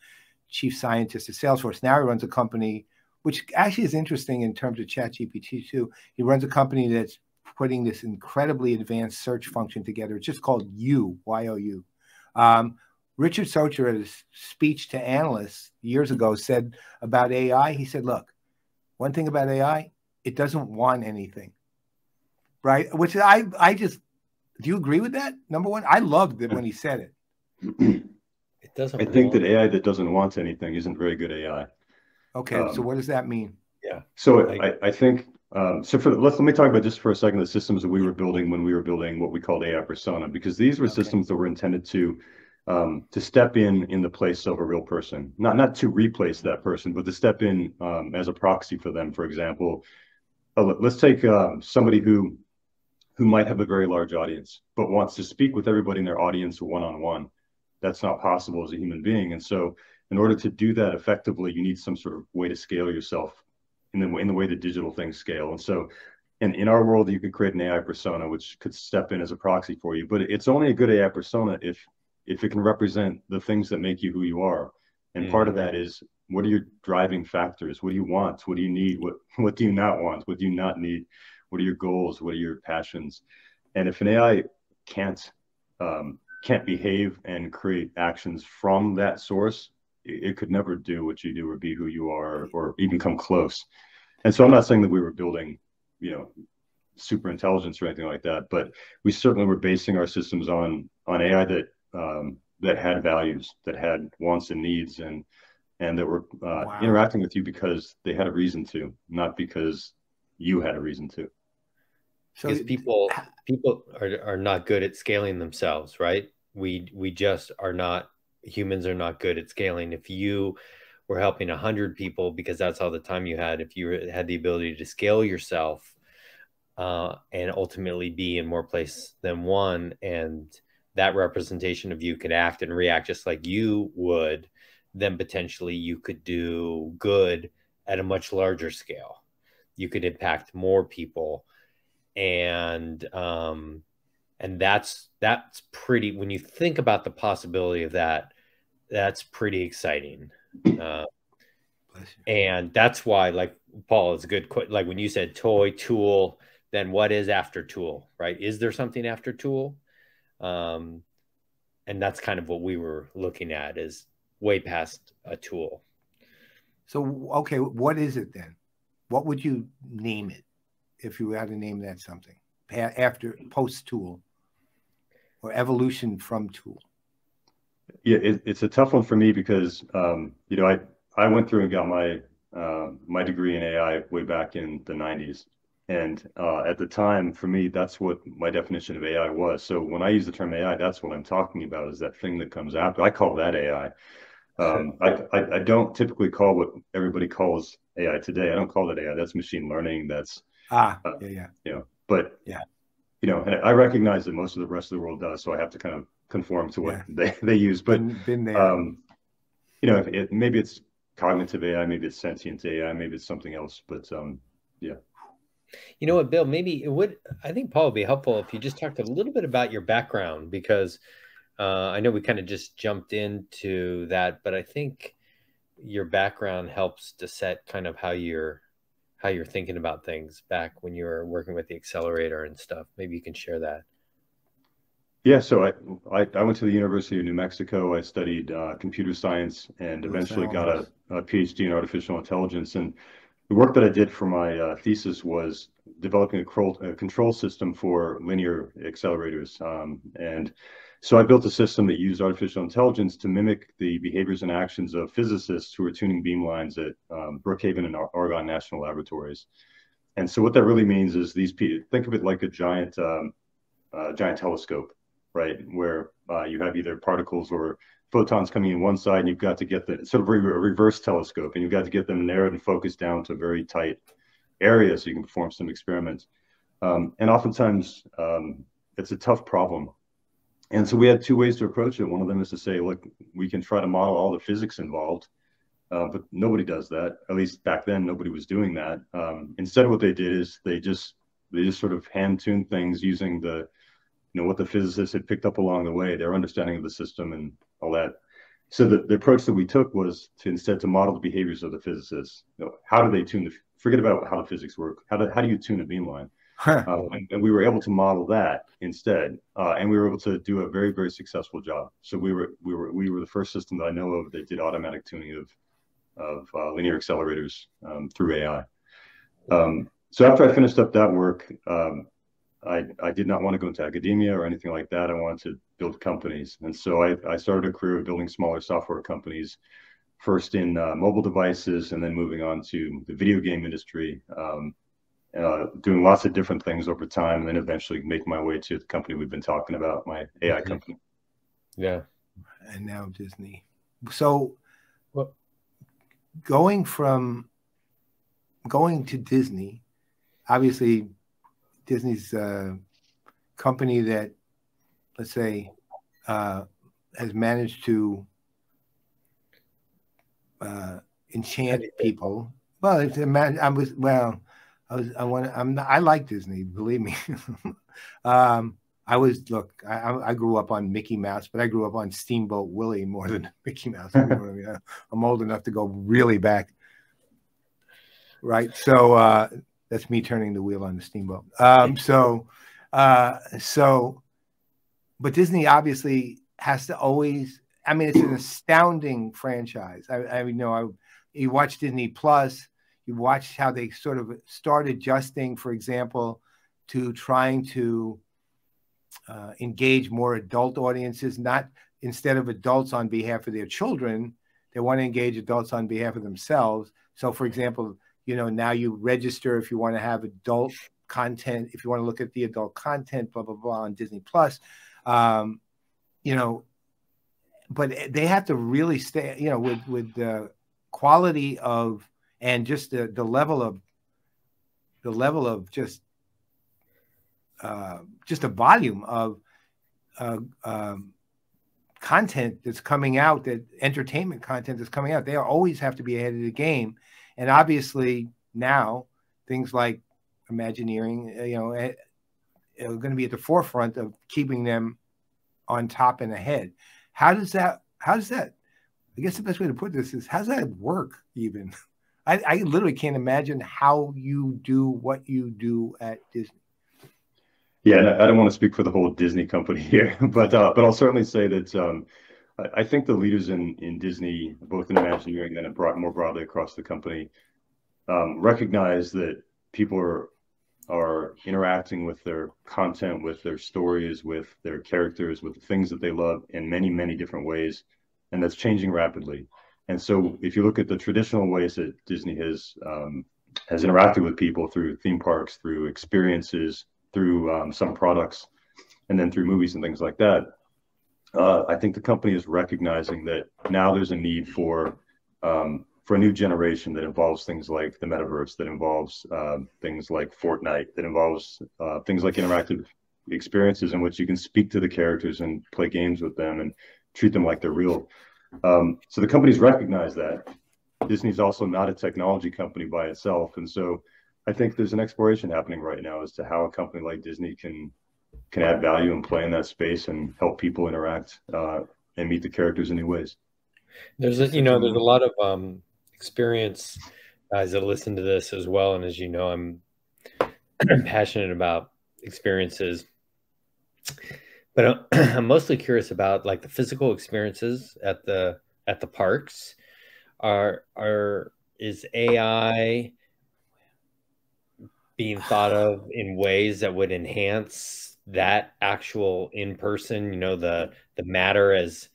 chief scientist at Salesforce. Now he runs a company, which actually is interesting in terms of ChatGPT too. He runs a company that's putting this incredibly advanced search function together. It's just called Y-O-U. Richard Socher, at his speech to analysts years ago, said about AI, he said, look, one thing about AI, it doesn't want anything, right? Which I just, do you agree with that? Number one, I loved it when he said it. It doesn't. I think that AI that doesn't want anything isn't very good AI. Okay, so what does that mean? Yeah. So I think let me talk about just for a second the systems that we were building when we were building what we called AI Persona, because these were systems that were intended to step in the place of a real person, not to replace that person, but to step in as a proxy for them. For example, let's take somebody who might have a very large audience but wants to speak with everybody in their audience one-on-one. That's not possible as a human being, and so in order to do that effectively, you need some sort of way to scale yourself in the way that digital things scale. And so in our world, you could create an AI persona, which could step in as a proxy for you, but it's only a good AI persona if it can represent the things that make you who you are. And part of that is, what are your driving factors? What do you want? What do you need? What do you not want? What do you not need? What are your goals? What are your passions? And if an AI can't behave and create actions from that source, it could never do what you do or be who you are or even come close. And so I'm not saying that we were building, super intelligence or anything like that, but we certainly were basing our systems on AI that had values, that had wants and needs, and that were interacting with you because they had a reason to, not because you had a reason to. So because people are not good at scaling themselves, right? We just are not. Humans are not good at scaling. If you were helping 100 people because that's all the time you had, if you had the ability to scale yourself and ultimately be in more places than one, and that representation of you could act and react just like you would, then potentially you could do good at a much larger scale. You could impact more people. And that's pretty, when you think about the possibility of that, that's pretty exciting. And that's why, like, Paul, it's a good, like when you said toy, tool, then what is after tool, right? Is there something after tool? And that's kind of what we were looking at, is way past a tool. So, okay, what is it then? What would you name it if you had to name that something after post-tool or evolution from tool? Yeah, it's a tough one for me because, I went through and got my degree in AI way back in the 90s. And at the time, for me, that's what my definition of AI was. So when I use the term AI, that's what I'm talking about, is that thing that comes after. I call that AI. I don't typically call what everybody calls AI today. I don't call it AI. That's machine learning. That's But and I recognize that most of the rest of the world does, so I have to kind of conform to what they use. But been there. Maybe it's cognitive AI, maybe it's sentient AI, maybe it's something else. But yeah. You know what, Bill? Maybe I think Paul would be helpful if you just talked a little bit about your background, because I know we kind of just jumped into that, but I think your background helps to set kind of how you're thinking about things back when you were working with the accelerator and stuff. Maybe you can share that. Yeah, so I went to the University of New Mexico. I studied computer science and eventually got a PhD in artificial intelligence. And the work that I did for my thesis was developing a control system for linear accelerators. And so I built a system that used artificial intelligence to mimic the behaviors and actions of physicists who were tuning beamlines at Brookhaven and Argonne National Laboratories. And so what that really means is think of it like a giant telescope, right? Where you have either particles or photons coming in one side, and you've got to get the sort of a reverse telescope, and you've got to get them narrowed and focused down to a very tight area so you can perform some experiments. And oftentimes it's a tough problem. And so we had two ways to approach it. One of them is to say, look, we can try to model all the physics involved, but nobody does that. At least back then, nobody was doing that. Instead, what they did is they just sort of hand-tuned things using what the physicists had picked up along the way, their understanding of the system and all that. So the approach that we took was instead to model the behaviors of the physicists. How do they tune forget about how the physics work. How do you tune a beamline? And we were able to model that instead, and we were able to do a very, very successful job. So we were the first system that I know of that did automatic tuning of linear accelerators through AI. So after I finished up that work, I did not want to go into academia or anything like that. I wanted to build companies, and so I started a career of building smaller software companies first in mobile devices, and then moving on to the video game industry, doing lots of different things over time, and then eventually making my way to the company we've been talking about, my AI company. Yeah. And now Disney. So well, going to Disney, obviously Disney's a company that, let's say, has managed to enchant people. Well, I like Disney, believe me. I grew up on Mickey Mouse, but I grew up on Steamboat Willie more than Mickey Mouse. You know what I mean? I'm old enough to go really back. Right. So that's me turning the wheel on the steamboat. But Disney obviously has to always, I mean, it's an astounding franchise. You watch Disney Plus, you watch how they sort of start adjusting, for example, to trying to engage more adult audiences, not instead of adults on behalf of their children, they want to engage adults on behalf of themselves. So, for example, now you register if you want to have adult content, if you want to look at the adult content, blah, blah, blah, on Disney Plus, but they have to really stay, with the quality of, and just the level of just a volume of content that's coming out, that entertainment content that's coming out. They always have to be ahead of the game. And obviously now things like Imagineering, are going to be at the forefront of keeping them on top and ahead. How does that, I guess the best way to put this is, how does that work even? I literally can't imagine how you do what you do at Disney. Yeah, I don't want to speak for the whole Disney company here, but I'll certainly say that I think the leaders in Disney, both in Imagineering and more broadly across the company, recognize that people are interacting with their content, with their stories, with their characters, with the things that they love in many, many different ways, and that's changing rapidly. And so, if you look at the traditional ways that Disney has interacted with people through theme parks, through experiences, through some products, and then through movies and things like that, I think the company is recognizing that now there's a need for a new generation that involves things like the metaverse, that involves things like Fortnite, that involves things like interactive experiences in which you can speak to the characters and play games with them and treat them like they're real. So the company's recognized that. Disney's also not a technology company by itself, and so I think there's an exploration happening right now as to how a company like Disney can add value and play in that space and help people interact and meet the characters in new ways. There's a lot of experience guys that listen to this as well, and as you know, I'm passionate about experiences, but I'm mostly curious about like the physical experiences at the parks. Is AI being thought of in ways that would enhance that actual in-person, the matter as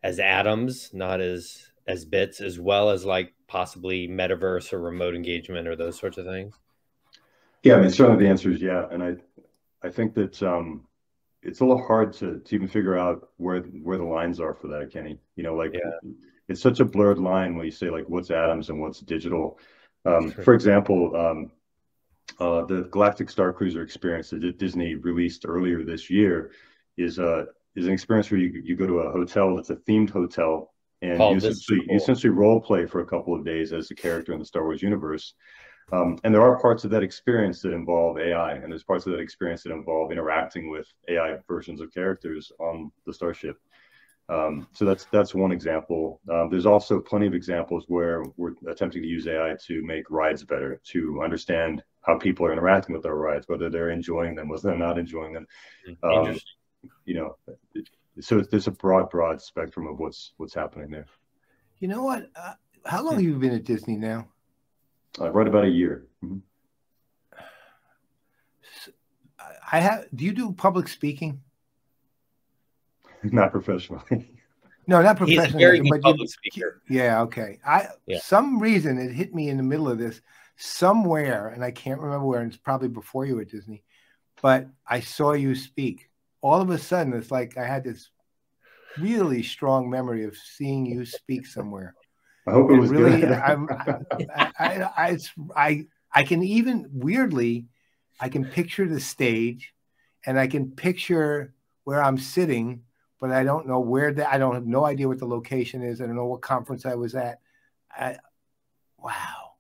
atoms, not as bits, as well as like possibly metaverse or remote engagement or those sorts of things? Yeah, I mean, certainly the answer is yeah. And I think that it's a little hard to even figure out where the lines are for that, Kenny. It's such a blurred line when you say like what's atoms and what's digital. For example, the Galactic Star Cruiser experience that Disney released earlier this year is an experience where you go to a hotel that's a themed hotel, and you essentially role play for a couple of days as a character in the Star Wars universe. And there are parts of that experience that involve AI, and there's parts of that experience that involve interacting with AI versions of characters on the starship. So that's one example. There's also plenty of examples where we're attempting to use AI to make rides better, to understand how people are interacting with our rides, whether they're enjoying them, whether they're not enjoying them. So there's a broad spectrum of what's happening there. You know what? How long have you been at Disney now? Right about a year. Mm-hmm. Do you do public speaking? Not professionally. No, not He's a professionally, very good but public speaker. yeah, okay. Some reason it hit me in the middle of this somewhere, and I can't remember where, and it's probably before you were at Disney, but I saw you speak. All of a sudden, it's like I had this really strong memory of seeing you speak somewhere. I hope it was really good. I can even weirdly, I can picture the stage, and I can picture where I'm sitting, but I don't know where I don't have no idea what the location is. I don't know what conference I was at. Wow.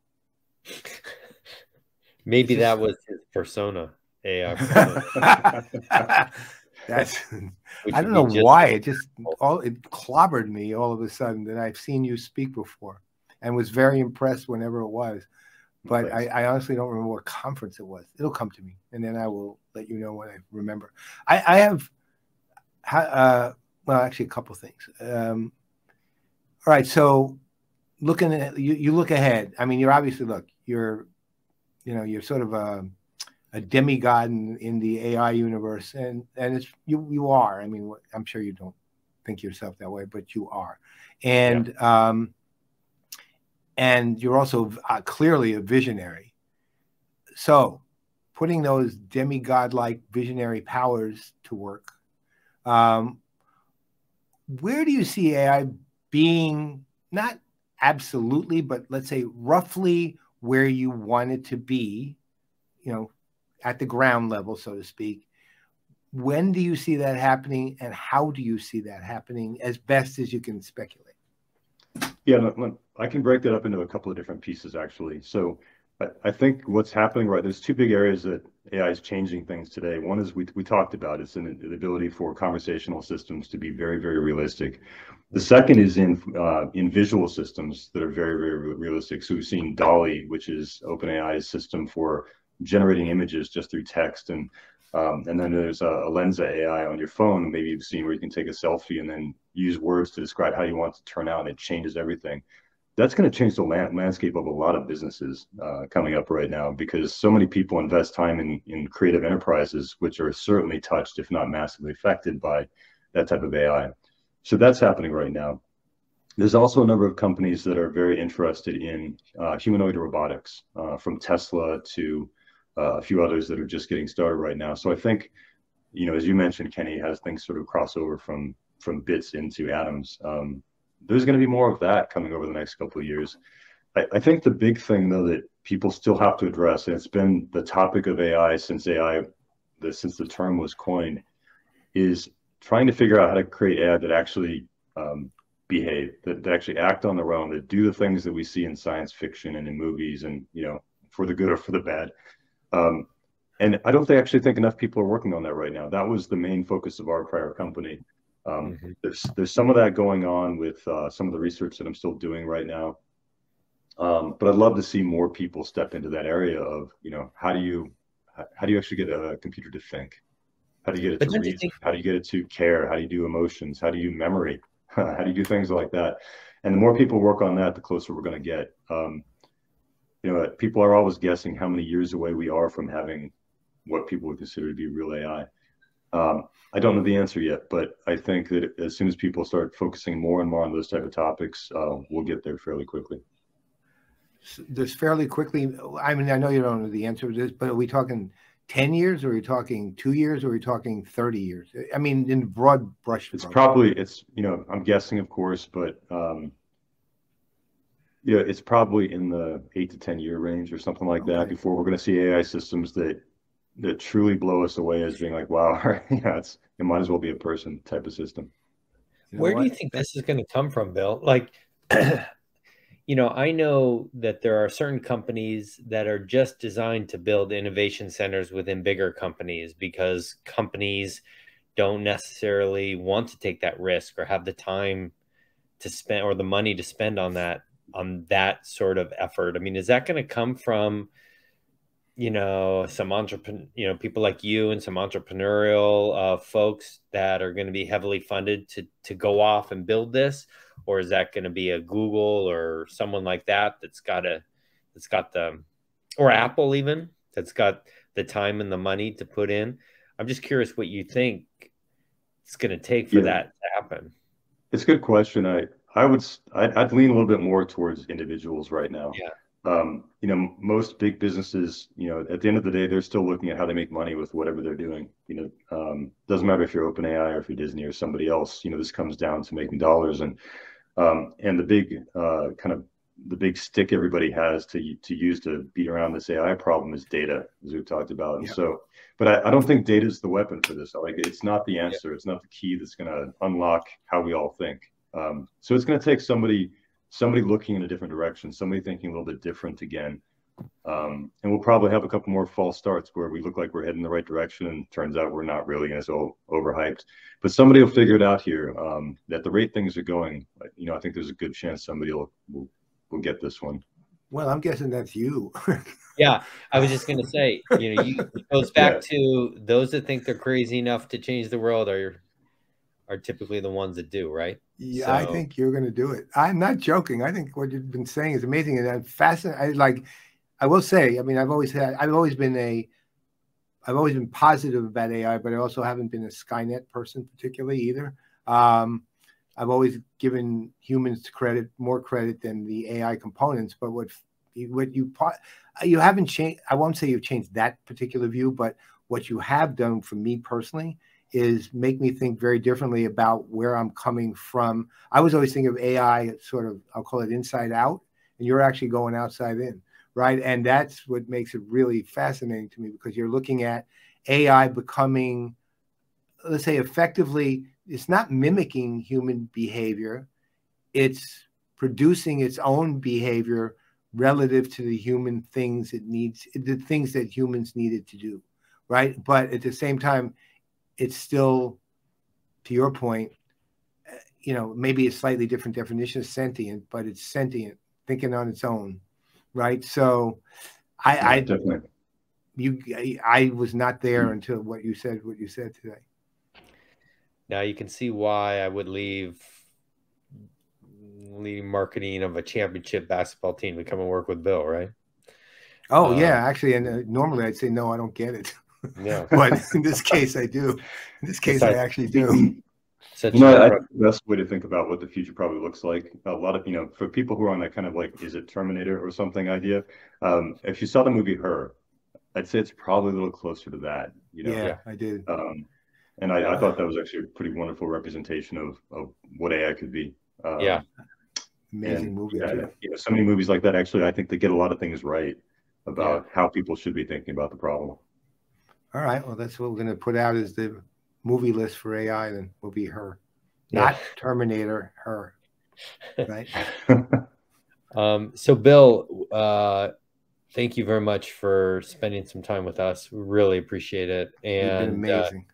Maybe that was his persona, AI persona. That's I don't know why it clobbered me all of a sudden that I've seen you speak before and was very impressed whenever it was. But I honestly don't remember what conference it was. It'll come to me, and then I will let you know when I remember. I have well, actually a couple of things. All right, so looking at you look ahead. I mean, you're obviously you're sort of a demigod in the AI universe, and it's you are. I mean, I'm sure you don't think yourself that way, but you are, and and you're also clearly a visionary. So, putting those demigod-like visionary powers to work, where do you see AI being, not absolutely, but let's say roughly where you want it to be, at the ground level, so to speak? When do you see that happening, and how do you see that happening as best as you can speculate? Yeah, I can break that up into a couple of different pieces, actually. So I think what's happening, right, there's two big areas that AI is changing things today. One is we talked about, it's in the ability for conversational systems to be very, very realistic. The second is in visual systems that are very, very realistic. So we've seen DALL-E, which is OpenAI's system for generating images just through text, and then there's a Lensa AI on your phone. Maybe you've seen where you can take a selfie and then use words to describe how you want it to turn out, and it changes everything. That's going to change the landscape of a lot of businesses coming up right now, because so many people invest time in creative enterprises, which are certainly touched, if not massively affected, by that type of AI. So that's happening right now. There's also a number of companies that are very interested in humanoid robotics, from Tesla to a few others that are just getting started right now. So I think, as you mentioned, Kenny, has things sort of cross over from bits into atoms. There's going to be more of that coming over the next couple of years. I think the big thing, though, that people still have to address, and it's been the topic of AI since the term was coined, is trying to figure out how to create AI that actually behave, that actually act on their own, that do the things that we see in science fiction and in movies, and for the good or for the bad. And I don't actually think enough people are working on that right now. That was the main focus of our prior company. There's some of that going on with some of the research that I'm still doing right now. But I'd love to see more people step into that area of, how do you actually get a computer to think? How do you get it to reason? How do you get it to care? How do you do emotions? How do you memory? How do you do things like that? And the more people work on that, the closer we're going to get. People are always guessing how many years away we are from having what people would consider to be real AI. I don't know the answer yet, but I think that as soon as people start focusing more and more on those type of topics, we'll get there fairly quickly. There's fairly quickly. I mean, I know you don't know the answer to this, but are we talking 10 years, or are we talking 2 years, or are we talking 30 years? I mean, in broad brush. I'm guessing, of course, but it's probably in the 8 to 10 year range or something like that before we're going to see AI systems that truly blow us away as being like, wow, it might as well be a person type of system. Where do you think this is going to come from, Bill? Like, I know that there are certain companies that are just designed to build innovation centers within bigger companies, because companies don't necessarily want to take that risk or have the time to spend or the money to spend on that sort of effort. I mean, is that going to come from, some people like you and some entrepreneurial folks that are going to be heavily funded to go off and build this? Or is that going to be a Google or someone like that's got or Apple even, that's got the time and the money to put in? I'm just curious what you think it's going to take for that to happen. It's a good question. I'd lean a little bit more towards individuals right now. Yeah. You know, most big businesses, you know, at the end of the day, they're still looking at how they make money with whatever they're doing. You know, doesn't matter if you're OpenAI or if you're Disney or somebody else. You know, this comes down to making dollars, and the big kind of the big stick everybody has to use to beat around this AI problem is data, as we've talked about. And so, but I don't think data is the weapon for this. Like, it's not the answer. It's not the key that's going to unlock how we all think. So it's going to take somebody looking in a different direction, somebody thinking a little bit different again. And we'll probably have a couple more false starts where we look like we're heading in the right direction, and turns out we're not really, and it's all overhyped. But somebody will figure it out here. At the rate things are going, you know, I think there's a good chance somebody will get this one. Well, I'm guessing that's you. Yeah, I was just going to say, you know, it goes back to those that think they're crazy enough to change the world are typically the ones that do, right? Yeah, so, I think you're going to do it. I'm not joking. I think what you've been saying is amazing, and I'm fascinated. I will say, I mean, I've always been positive about AI, but I also haven't been a Skynet person particularly either. I've always given humans more credit than the AI components. But what you haven't changed. I won't say you've changed that particular view, but what you have done for me personally is make me think very differently about where I'm coming from. I was always thinking of AI sort of, I'll call it inside out, and you're actually going outside in, right? And that's what makes it really fascinating to me, because you're looking at AI becoming, let's say, effectively, it's not mimicking human behavior. It's producing its own behavior relative to the human things the things that humans needed to do, right? But at the same time, it's still, to your point, you know, maybe a slightly different definition of sentient, but it's sentient, thinking on its own, right? So I was not there until what you said today. Now you can see why I would leave leading marketing of a championship basketball team to come and work with Bill, right? Oh, yeah, actually, and normally I'd say, no, I don't get it. Yeah. But in this case, I do. In this case, I actually do. I think the best way to think about what the future probably looks like, a lot of, you know, for people who are on that kind of like, is it Terminator or something idea? If you saw the movie Her, I'd say it's probably a little closer to that, you know? Yeah, I did. And I thought that was actually a pretty wonderful representation of what AI could be. Yeah. Amazing movie. Yeah, you know, so many movies like that, actually, I think they get a lot of things right about how people should be thinking about the problem. All right. Well, that's what we're going to put out as the movie list for AI. Then will be Her, not Terminator. Her, right? So, Bill, thank you very much for spending some time with us. We really appreciate it. And you've been amazing.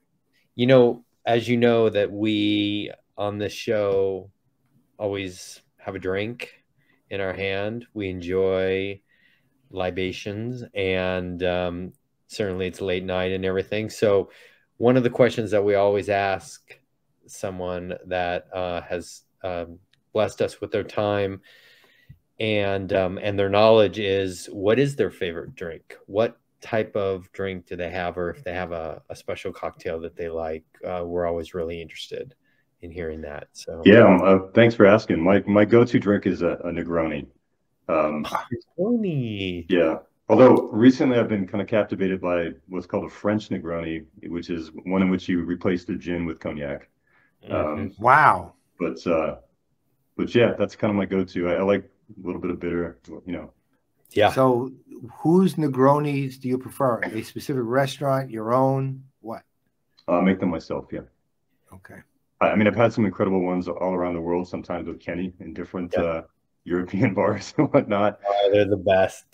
You know, as you know, that we on this show always have a drink in our hand. We enjoy libations, and certainly it's late night and everything. So one of the questions that we always ask someone that has blessed us with their time and their knowledge is, what is their favorite drink? What type of drink do they have? Or if they have a special cocktail that they like, we're always really interested in hearing that. So yeah, thanks for asking. My go-to drink is a Negroni. Negroni. Yeah. Although recently I've been kind of captivated by what's called a French Negroni, which is one in which you replace the gin with cognac. Wow. But yeah, that's kind of my go-to. I like a little bit of bitter, you know. Yeah. So whose Negronis do you prefer? A specific restaurant, your own? What? Make them myself, yeah. Okay. I mean, I've had some incredible ones all around the world, sometimes with Kenny in different European bars and whatnot. Oh, they're the best.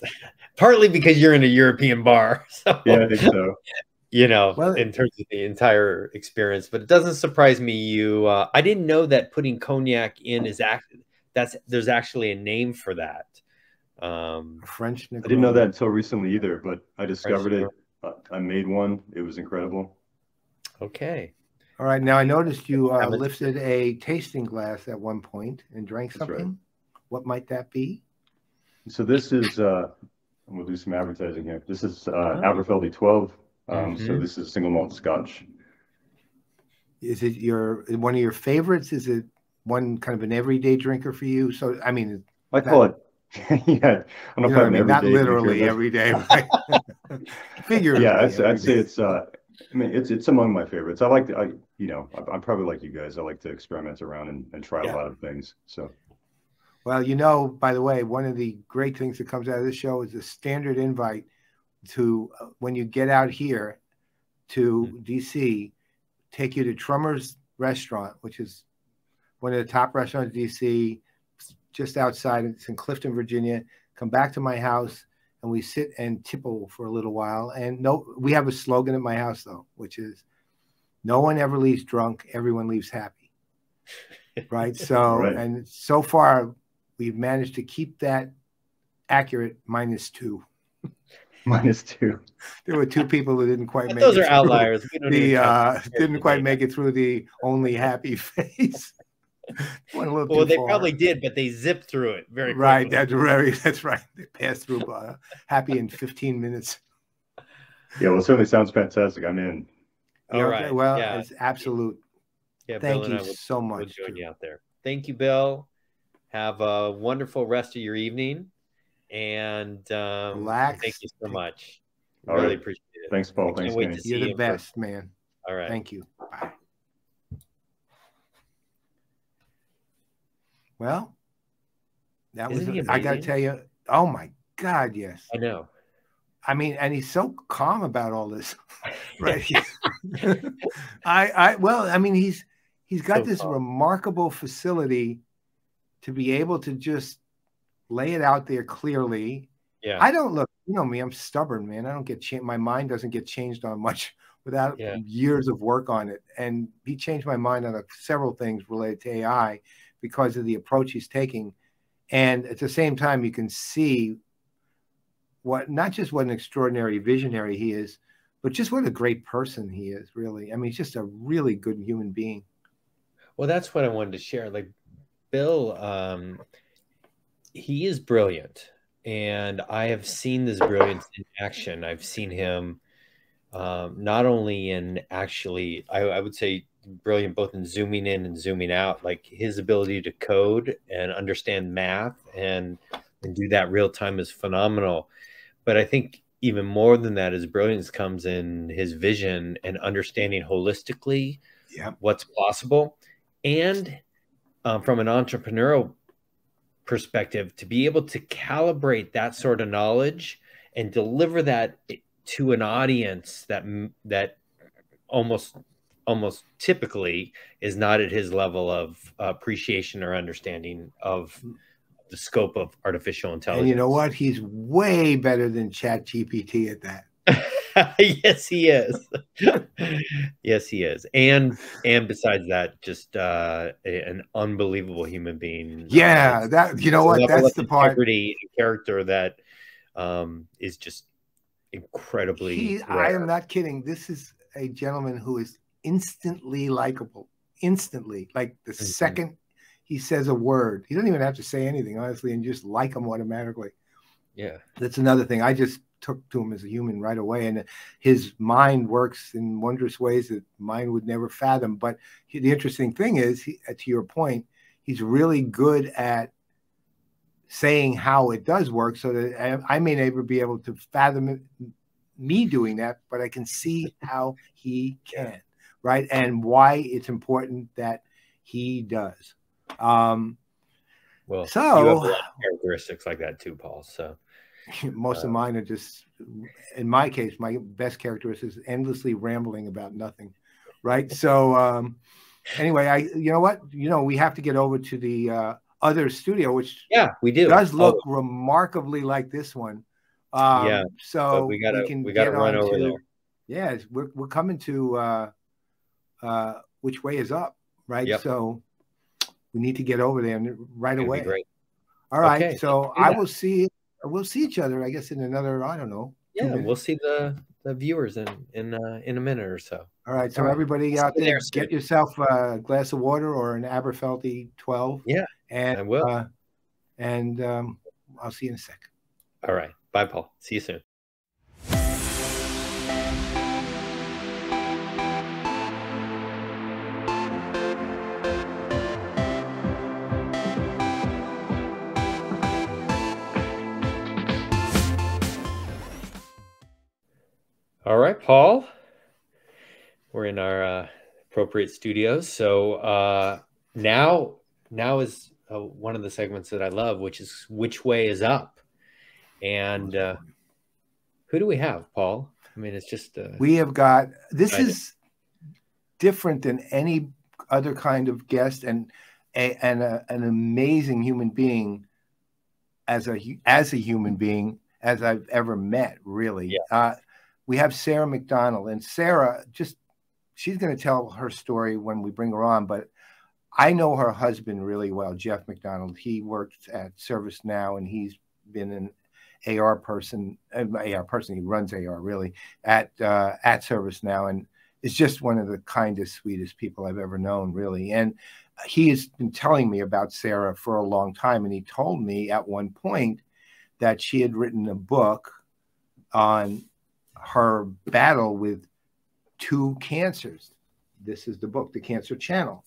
Partly because you're in a European bar. So, yeah, I think so. You know, in terms of the entire experience. But it doesn't surprise me I didn't know that putting cognac in there's actually a name for that. French Negroni. I didn't know that until recently either, but I discovered it. I made one. It was incredible. Okay. All right. Now I noticed you lifted a tasting glass at one point and drank something. Right. What might that be? So this is, we'll do some advertising here. This is Aberfeldy 12. So this is single malt Scotch. Is it one of your favorites? Is it one kind of an everyday drinker for you? So, I mean, I call it, yeah. I don't know if I'm not literally drinker, every day, right? Figuratively. Yeah, I'd say it's, I mean, it's among my favorites. I'm probably like you guys. I like to experiment around and try a lot of things. So, well, by the way, one of the great things that comes out of this show is a standard invite to when you get out here to DC, take you to Trummer's Restaurant, which is one of the top restaurants in DC, just outside. It's in Clifton, Virginia. Come back to my house and we sit and tipple for a little while. And we have a slogan at my house though, which is no one ever leaves drunk. Everyone leaves happy. Right. So, and so far we've managed to keep that accurate -2. -2. There were 2 people who didn't quite make those it. Those are outliers. Didn't quite make it through the only happy phase. Well, they probably did, but they zipped through it very quickly. Right. That's right. They passed through happy in 15 minutes. Yeah, well, it certainly sounds fantastic. I'm in. All right. Well, it's absolute. Yeah, thank you so much. We'll join you out there. Thank you, Bill. Have a wonderful rest of your evening. And relax. Thank you so much. All really right. appreciate it. Thanks, Paul. Thanks, You're the best, man. All right. Thank you. Bye. Well, that was, I got to tell you, oh my God, yes. I know. I mean, and he's so calm about all this, right? Well, I mean, he's got this remarkable facility to be able to just lay it out there clearly. Yeah. I don't look, you know me, I'm stubborn, man. I don't get changed. My mind doesn't get changed on much without years of work on it. And he changed my mind on several things related to AI because of the approach he's taking. And at the same time, you can see not just what an extraordinary visionary he is, but just what a great person he is, really. I mean, he's just a really good human being. Well, that's what I wanted to share. Like Bill, he is brilliant. And I have seen this brilliance in action. I've seen him not only in actually, I would say brilliant both in zooming in and zooming out. Like his ability to code and understand math and do that real time is phenomenal. But I think even more than that, his brilliance comes in his vision and understanding holistically what's possible. And from an entrepreneurial perspective, to be able to calibrate that sort of knowledge and deliver that to an audience that almost typically is not at his level of appreciation or understanding of the scope of artificial intelligence. And you know what? He's way better than ChatGPT at that. Yes, he is. Yes, he is. And besides that, just an unbelievable human being. Yeah, that, you know what? That's the part. Integrity and character that is just incredibly rare. I am not kidding. This is a gentleman who is instantly likable. Instantly. Like the second he says a word, he doesn't even have to say anything, honestly, and just like him automatically. Yeah. That's another thing. I just took to him as a human right away, and his mind works in wondrous ways that mine would never fathom. But the interesting thing is, to your point, he's really good at saying how it does work, so that I may never be able to fathom me doing that, but I can see how he can, right? And why it's important that he does. Well, so you have a lot of characteristics like that too, Paul. So most of mine are just, in my case, my best characteristic is endlessly rambling about nothing, right? So anyway, you know what? You know, we have to get over to the other studio, which we do does look remarkably like this one. So we gotta run over there. Yeah, we're coming to Which Way Is Up, right? Yep. So we need to get over there right away. Great. All right. Okay, so we'll see each other, I guess, in another, I don't know. Yeah, we'll see the viewers in a minute or so. All right. So everybody out there, get yourself a glass of water or an Aberfeldy 12. Yeah. And I will. I'll see you in a sec. All right. Bye, Paul. See you soon. All right, Paul. We're in our appropriate studios. So now is one of the segments that I love, which is Which Way is Up? And who do we have, Paul? I mean, it's just we have got, this is different than any other kind of guest, and an amazing human being as a human being as I've ever met, really. Yeah. We have Sarah McDonald, and Sarah, she's going to tell her story when we bring her on, but I know her husband really well, Jeff McDonald. He worked at ServiceNow, and he's been an AR person. He runs AR really at ServiceNow, and is just one of the kindest, sweetest people I've ever known, really. And he has been telling me about Sarah for a long time, and he told me at one point that she had written a book on her battle with 2 cancers. This is the book, The Cancer Channel.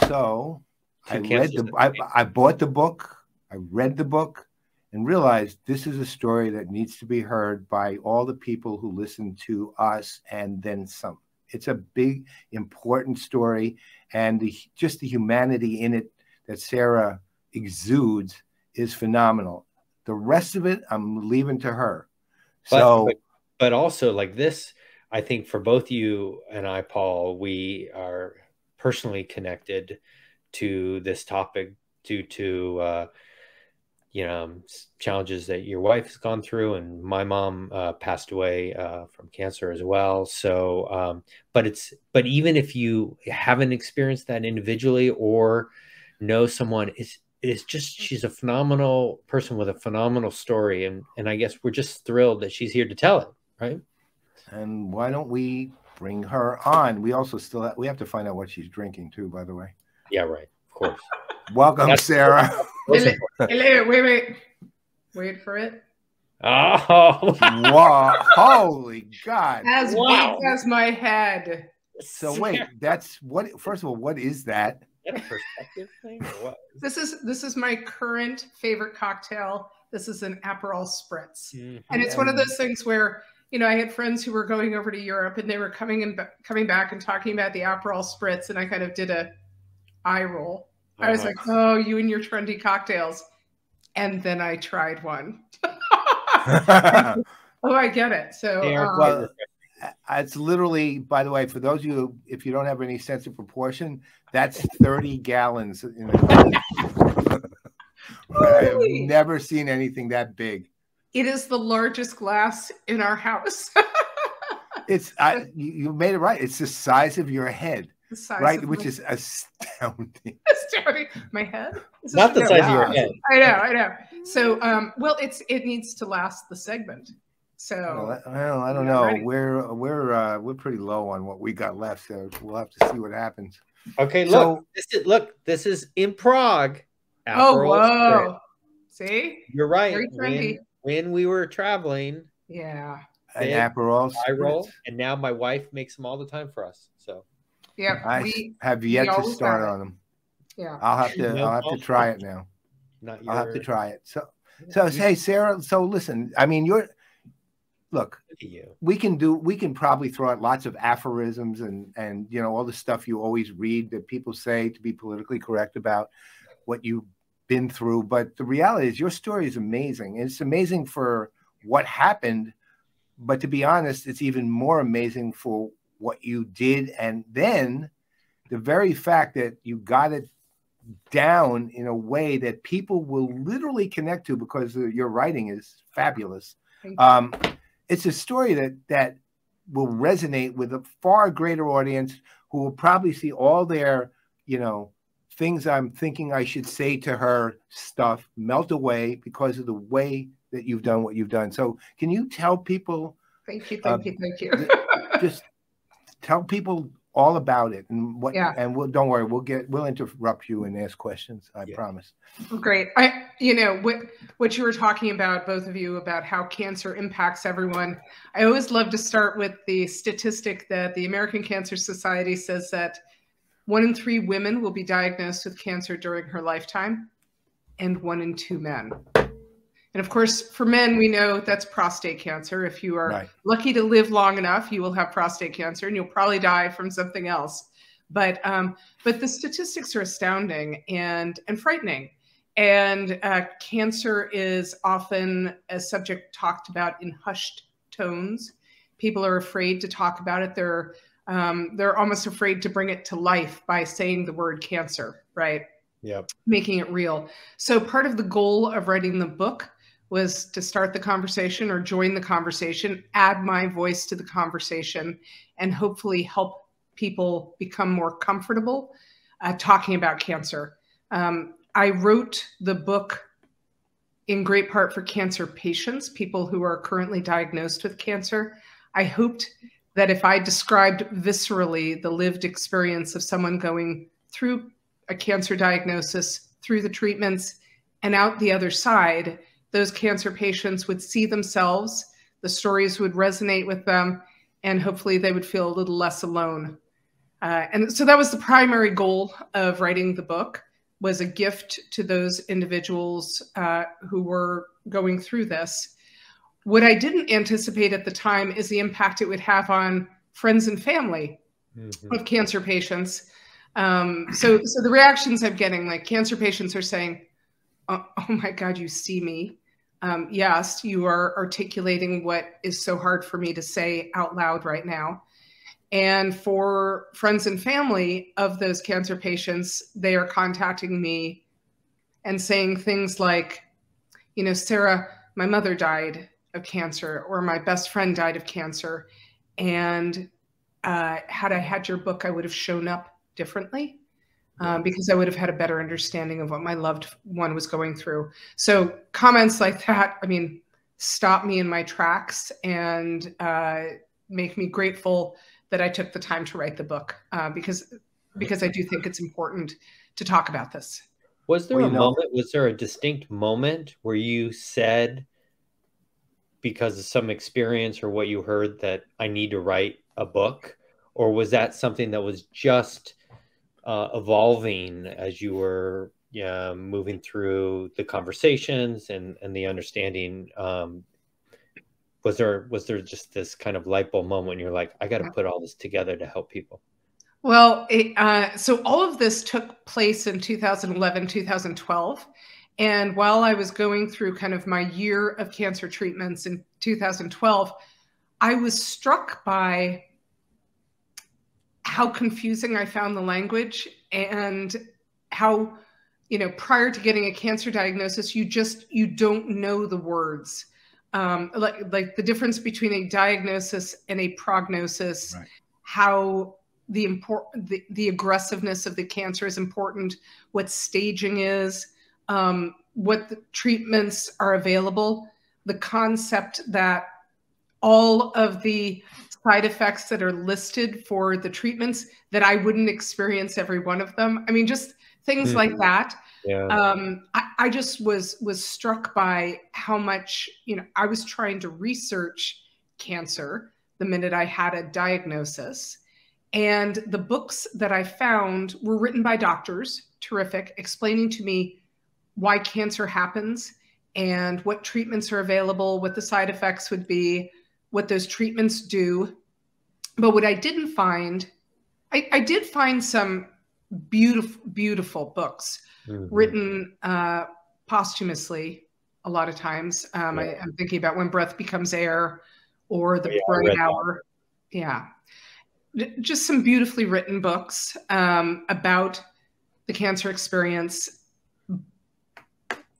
So I bought the book, I read the book, and realized this is a story that needs to be heard by all the people who listen to us and then some. It's a big, important story, and just the humanity in it that Sarah exudes is phenomenal. The rest of it, I'm leaving to her. But also, like this, I think for both you and I, Paul, we are personally connected to this topic due to challenges that your wife has gone through, and my mom passed away from cancer as well. So but even if you haven't experienced that individually or know someone, it's just, she's a phenomenal person with a phenomenal story, and I guess we're just thrilled that she's here to tell it, right? And why don't we bring her on? We also we have to find out what she's drinking too, by the way. Yeah, right. Of course. Welcome, Sarah. Hello, wait for it. Oh, wow. Holy God. As big as my head. So wait, first of all, what is that? Is that a perspective thing or what? This is my current favorite cocktail. This is an Aperol Spritz. And it's one of those things where, I had friends who were going over to Europe, and they were coming back and talking about the Aperol Spritz, and I kind of did a eye roll. I was like, oh, you and your trendy cocktails. And then I tried one. Oh, I get it. So it's literally, by the way, for those of you, if you don't have any sense of proportion, that's 30 gallons in the glass. I have never seen anything that big. It is the largest glass in our house. You made it right. It's the size of your head. Right, which is astounding. Astounding. My head? Not the size of your head. I know. So, it needs to last the segment. So, well, I don't know. Ready? We're pretty low on what we got left, so we'll have to see what happens. Okay, this is in Prague. Oh, whoa! See, you're right. When we were traveling, yeah, an Aperol roll, and now my wife makes them all the time for us. So. Yeah, I have yet to start on them. Yeah, I'll have to try it now. I'll have to try it. So hey, Sarah. So listen, I mean, we can probably throw out lots of aphorisms and all the stuff you always read that people say to be politically correct about what you've been through. But the reality is, your story is amazing. And it's amazing for what happened, but to be honest, it's even more amazing for what you did, and then the very fact that you got it down in a way that people will literally connect to because your writing is fabulous. It's a story that will resonate with a far greater audience who will probably see all their, things I'm thinking I should say to her stuff melt away because of the way that you've done what you've done. So can you tell people? Thank you. Just tell people all about it and what. Yeah. And don't worry, we'll interrupt you and ask questions. I promise. Great. What you were talking about, both of you, about how cancer impacts everyone. I always love to start with the statistic that the American Cancer Society says that 1 in 3 women will be diagnosed with cancer during her lifetime, and 1 in 2 men. And of course, for men, we know that's prostate cancer. If you are Right. lucky to live long enough, you will have prostate cancer, and you'll probably die from something else. But the statistics are astounding and frightening. And cancer is often a subject talked about in hushed tones. People are afraid to talk about it. They're almost afraid to bring it to life by saying the word cancer, right? Yep. Making it real. So part of the goal of writing the book was to start the conversation or join the conversation, add my voice to the conversation, and hopefully help people become more comfortable talking about cancer. I wrote the book in great part for cancer patients, people who are currently diagnosed with cancer. I hoped that if I described viscerally the lived experience of someone going through a cancer diagnosis, through the treatments, and out the other side, those cancer patients would see themselves, the stories would resonate with them, and hopefully they would feel a little less alone. And so that was the primary goal of writing the book, was a gift to those individuals who were going through this. What I didn't anticipate at the time is the impact it would have on friends and family of cancer patients. So the reactions I'm getting, like cancer patients are saying, oh my God, you see me. Yes, you are articulating what is so hard for me to say out loud right now. And for friends and family of those cancer patients, they are contacting me and saying things like, you know, Sarah, my mother died of cancer, or my best friend died of cancer. And had I had your book, I would have shown up differently. Because I would have had a better understanding of what my loved one was going through. So comments like that, I mean, stop me in my tracks and make me grateful that I took the time to write the book, because I do think it's important to talk about this. Was there was there a distinct moment where you said, because of some experience or what you heard, that I need to write a book? Or was that something that was just evolving as you were moving through the conversations and the understanding? Was there just this kind of light bulb moment when you're like, I got to put all this together to help people? Well, so all of this took place in 2011, 2012. And while I was going through kind of my year of cancer treatments in 2012, I was struck by how confusing I found the language, and how, you know, prior to getting a cancer diagnosis, you don't know the words. Like the difference between a diagnosis and a prognosis, right. How the aggressiveness of the cancer is important, what staging is, what the treatments are available, the concept that all of the side effects that are listed for the treatments, that I wouldn't experience every one of them. I mean, just things like that. Yeah. I just was struck by how much, you know, I was trying to research cancer the minute I had a diagnosis. And the books that I found were written by doctors, terrific, explaining to me why cancer happens and what treatments are available, what the side effects would be, what those treatments do. But what I didn't find, I did find some beautiful, beautiful books written posthumously a lot of times. I'm thinking about When Breath Becomes Air, or The Bright Hour. Yeah. Just some beautifully written books about the cancer experience,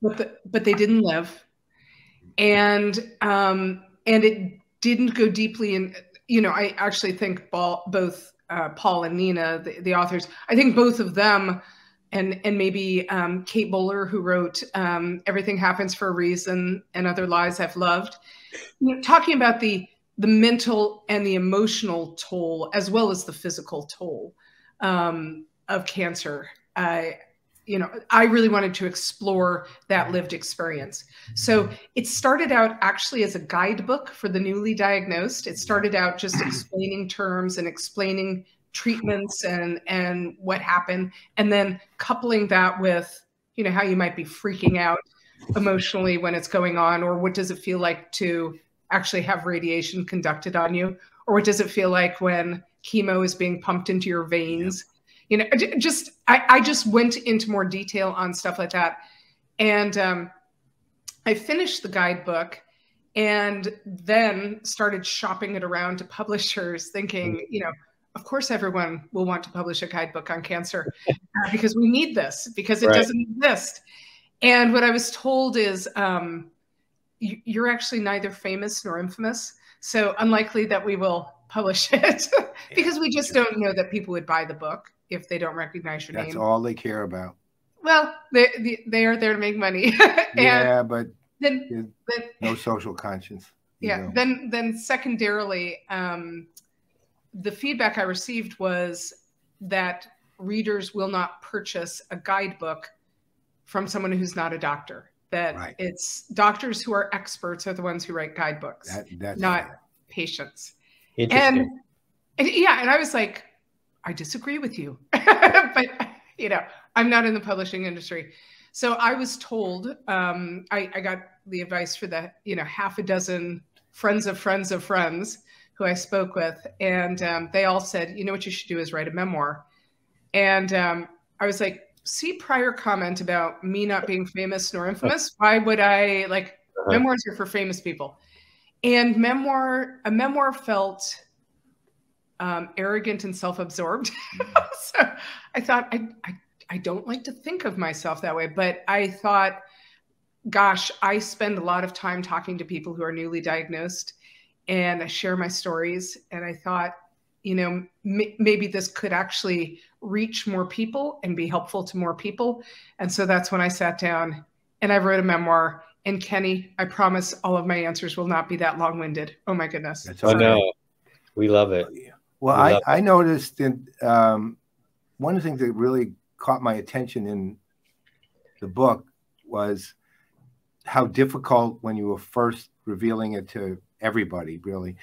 but they didn't live. And it didn't go deeply in, you know, I actually think both Paul and Nina, the authors, I think both of them, and maybe Kate Bowler, who wrote Everything Happens for a Reason and Other Lies I've Loved, you know, talking about the mental and the emotional toll, as well as the physical toll of cancer. You know, I really wanted to explore that lived experience. So it started out actually as a guidebook for the newly diagnosed. It started out just explaining terms and explaining treatments and what happened, and then coupling that with, you know, how you might be freaking out emotionally when it's going on? Or what does it feel like to actually have radiation conducted on you? Or what does it feel like when chemo is being pumped into your veins? You know, I just went into more detail on stuff like that. And I finished the guidebook and then started shopping it around to publishers thinking, you know, of course, everyone will want to publish a guidebook on cancer because we need this, because it doesn't exist. And what I was told is you're actually neither famous nor infamous. So unlikely that we will publish it because we just don't know that people would buy the book if they don't recognize your name. That's all they care about. Well, they are there to make money. Yeah, but then no social conscience. Yeah. Then secondarily, the feedback I received was that readers will not purchase a guidebook from someone who's not a doctor. That it's doctors who are experts are the ones who write guidebooks, that's not patients. Interesting. And yeah, and I was like, I disagree with you, but you know, I'm not in the publishing industry. So I was told, I got the advice for the, you know, half a dozen friends of friends of friends who I spoke with. And they all said, you know, what you should do is write a memoir. And I was like, see prior comment about me not being famous nor infamous. Why would I like memoirs are for famous people? And a memoir felt arrogant and self-absorbed. So I thought, I don't like to think of myself that way, but I thought, gosh, I spend a lot of time talking to people who are newly diagnosed and I share my stories. And I thought, you know, maybe this could actually reach more people and be helpful to more people. And so that's when I sat down and I wrote a memoir. And Kenny, I promise all of my answers will not be that long-winded. Oh my goodness. Oh no, we love it. Well, I noticed that one of the things that really caught my attention in the book was how difficult when you were first revealing it to everybody, really,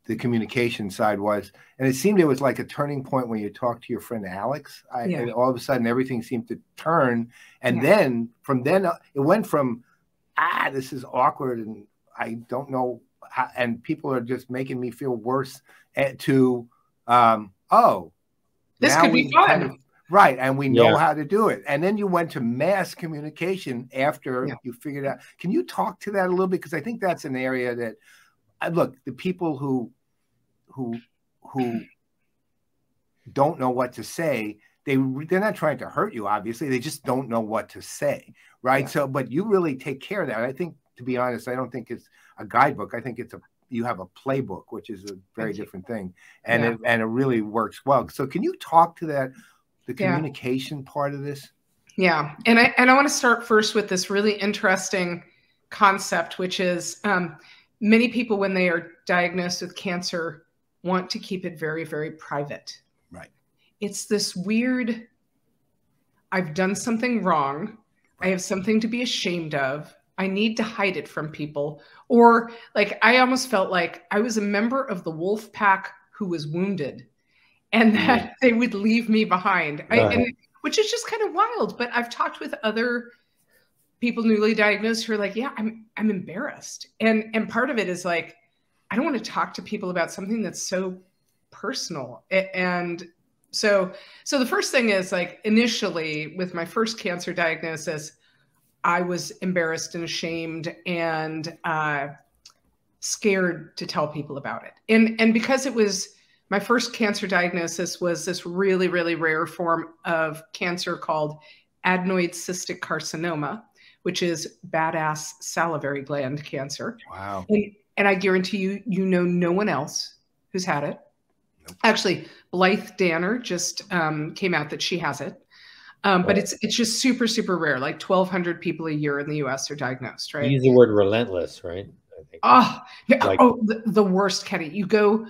the communication side was. And it seemed it was like a turning point when you talked to your friend Alex. And all of a sudden everything seemed to turn. And then from then it went from, this is awkward and I don't know how, and people are just making me feel worse, to, this could be fun. Right. And we know how to do it. And then you went to mass communication after you figured out. Can you talk to that a little bit? Because I think that's an area that, look, the people who don't know what to say, they're not trying to hurt you, obviously. They just don't know what to say. Right. So, but you really take care of that. I think, to be honest, I don't think it's a guidebook. I think it's you have a playbook, which is a very different thing. And it really works well. So can you talk to that? The communication part of this? Yeah. And I want to start first with this really interesting concept, which is many people, when they are diagnosed with cancer, want to keep it very, very private. Right. It's this weird, I've done something wrong. I have something to be ashamed of. I need to hide it from people. Or like, I almost felt like I was a member of the wolf pack who was wounded, and that they would leave me behind, which is just kind of wild. But I've talked with other people newly diagnosed who are like, yeah, I'm embarrassed. And part of it is like, I don't want to talk to people about something that's so personal. And so the first thing is, like, initially with my first cancer diagnosis, I was embarrassed and ashamed and scared to tell people about it. And because it was, my first cancer diagnosis was this really, really rare form of cancer called adenoid cystic carcinoma, which is badass salivary gland cancer. Wow. And I guarantee you, you know no one else who's had it. Nope. Actually, Blythe Danner just came out that she has it. But it's just super, super rare. Like 1,200 people a year in the US are diagnosed, right? You use the word relentless, right? I think. Oh, yeah. Like, the worst, Kenny. You go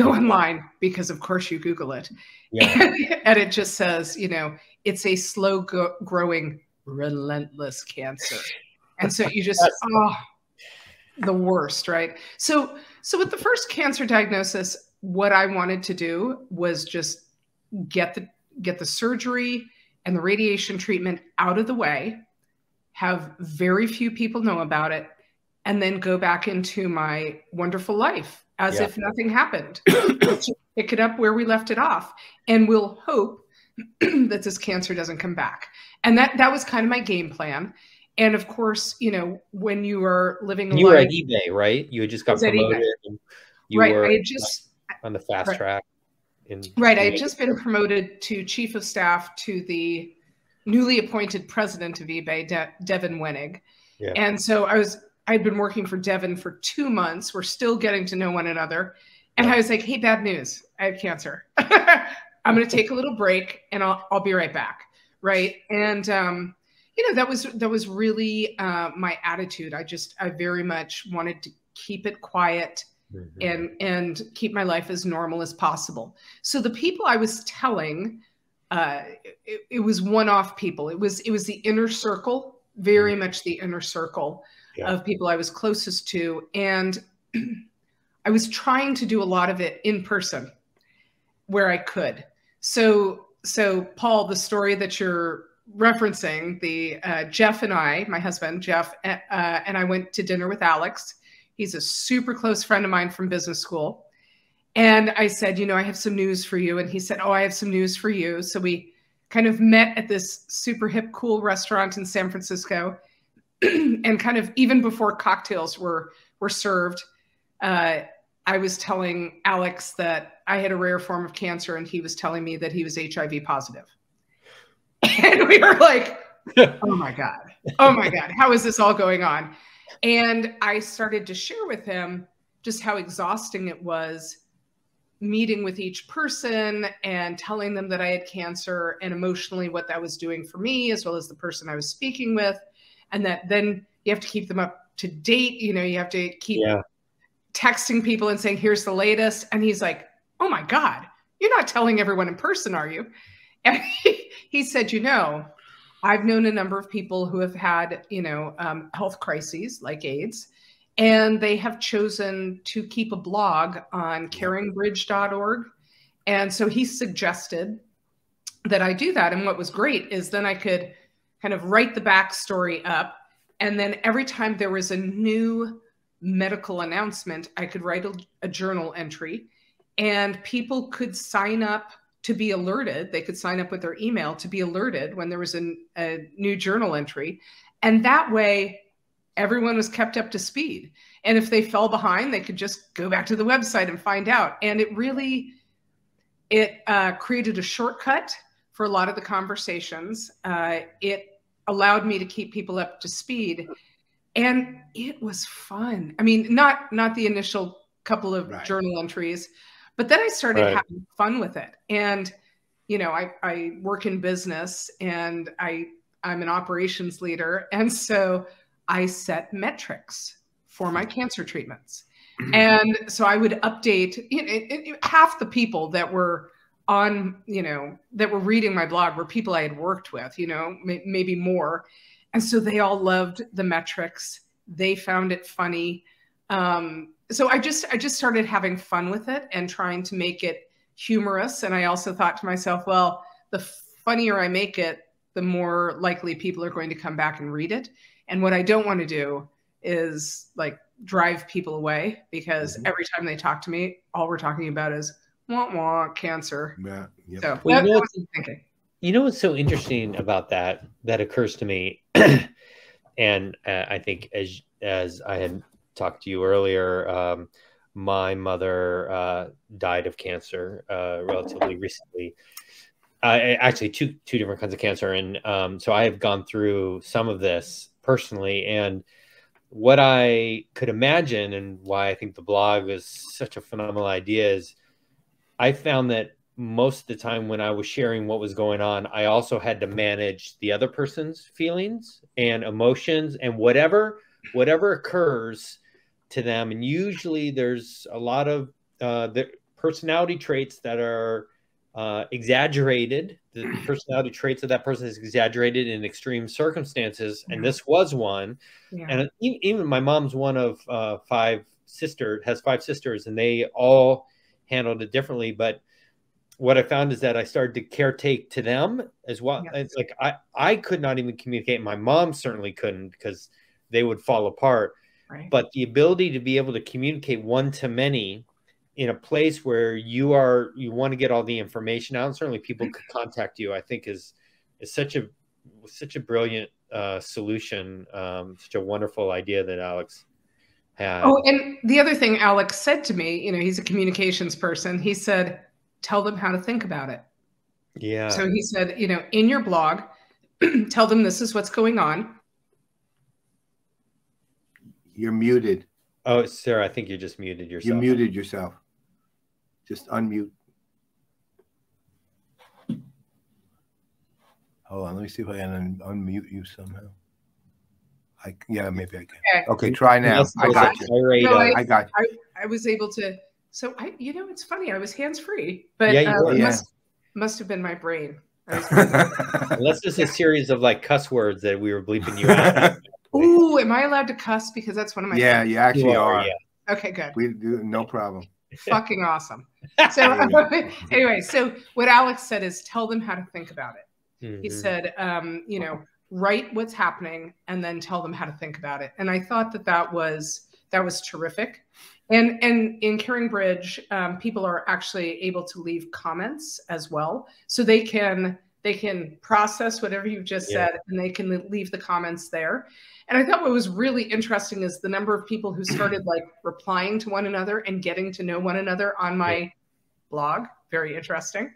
online, because of course you Google it. Yeah. And it just says, you know, it's a slow growing, relentless cancer. And so you just, the worst, right? So with the first cancer diagnosis, what I wanted to do was just get the surgery and the radiation treatment out of the way, have very few people know about it, and then go back into my wonderful life as if nothing happened. Pick it up where we left it off, and we'll hope that this cancer doesn't come back. And that was kind of my game plan. And of course, you know, when you are living a life, you were at eBay, right? You had just got promoted. And you were I had just on the fast track. I had just been promoted to chief of staff to the newly appointed president of eBay, Devin Wenig. Yeah. And so I'd been working for Devin for 2 months. We're still getting to know one another. And I was like, hey, bad news. I have cancer. I'm going to take a little break and I'll be right back. Right. And, you know, that was really my attitude. I very much wanted to keep it quiet and keep my life as normal as possible. So the people I was telling, it was one-off people. It was the inner circle, very much the inner circle of people I was closest to. And I was trying to do a lot of it in person where I could. So Paul, the story that you're referencing, the Jeff and I, my husband, Jeff, and I went to dinner with Alex. He's a super close friend of mine from business school. And I said, you know, I have some news for you. And he said, oh, I have some news for you. So we kind of met at this super hip, cool restaurant in San Francisco. And kind of even before cocktails were served, I was telling Alex that I had a rare form of cancer, and he was telling me that he was HIV positive. And we were like, oh my God, how is this all going on? And I started to share with him just how exhausting it was meeting with each person and telling them that I had cancer, and emotionally what that was doing for me, as well as the person I was speaking with. And that then you have to keep them up to date. You know, you have to keep texting people and saying, here's the latest. And he's like, oh my God, you're not telling everyone in person, are you? And he said, you know, I've known a number of people who have had, you know, health crises like AIDS, and they have chosen to keep a blog on caringbridge.org. And so he suggested that I do that. And what was great is then I could kind of write the backstory up. And then every time there was a new medical announcement, I could write a journal entry, and people could sign up to be alerted. They could sign up with their email to be alerted when there was a new journal entry. And that way, everyone was kept up to speed. And if they fell behind, they could just go back to the website and find out. And it really, created a shortcut for a lot of the conversations. It allowed me to keep people up to speed. And it was fun. I mean, not the initial couple of journal entries, but then I started having fun with it. And, you know, I work in business, and I'm an operations leader. And so I set metrics for my cancer treatments. And so I would update, half the people that were on, you know, that were reading my blog were people I had worked with, you know, maybe more. And so they all loved the metrics. They found it funny. So I just started having fun with it and trying to make it humorous. And I also thought to myself, well, the funnier I make it, the more likely people are going to come back and read it. And what I don't want to do is like drive people away, because every time they talk to me, all we're talking about is cancer. Yeah. Yep. So well, that's what I was thinking. You know what's so interesting about that occurs to me, and I think as I had talked to you earlier, my mother died of cancer relatively recently. Actually, two different kinds of cancer, and so I have gone through some of this personally. And what I could imagine, and why I think the blog is such a phenomenal idea, is I found that most of the time when I was sharing what was going on, I also had to manage the other person's feelings and emotions and whatever occurs to them. And usually there's a lot of the personality traits that are exaggerated. The personality traits of that person is exaggerated in extreme circumstances. And this was one. Yeah. And even my mom's one of has 5 sisters, and they all handled it differently. But what I found is that I started to caretake to them as well. Yes. Like I could not even communicate. My mom certainly couldn't, because they would fall apart. Right. But the ability to be able to communicate one to many in a place where you want to get all the information out, and certainly people could contact you, I think is such a brilliant solution, such a wonderful idea that Alex had. Oh, and the other thing Alex said to me, you know, he's a communications person. He said, tell them how to think about it. Yeah. So he said, you know, in your blog, tell them this is what's going on. You're muted. Oh, Sarah, I think you just muted yourself. You muted yourself. Just unmute. Hold on, let me see if I can unmute you somehow. Yeah, maybe I can. Okay, try now. Yes, I got you. No, I got you. I was able to. So you know, it's funny. I was hands-free, but Yeah, you were. it must have been my brain. That's just a series of like cuss words that we were bleeping you out. Ooh, am I allowed to cuss? Because that's one of my. Yeah, you actually are. Yeah. Okay, good. We do, no problem. Fucking awesome. So anyway, so what Alex said is tell them how to think about it. Mm-hmm. He said, you know, write what's happening and then tell them how to think about it. And I thought that was terrific. And in CaringBridge, people are actually able to leave comments as well, so they can process whatever you've just said, and they can leave the comments there. And I thought what was really interesting is the number of people who started like replying to one another and getting to know one another on my blog. Very interesting.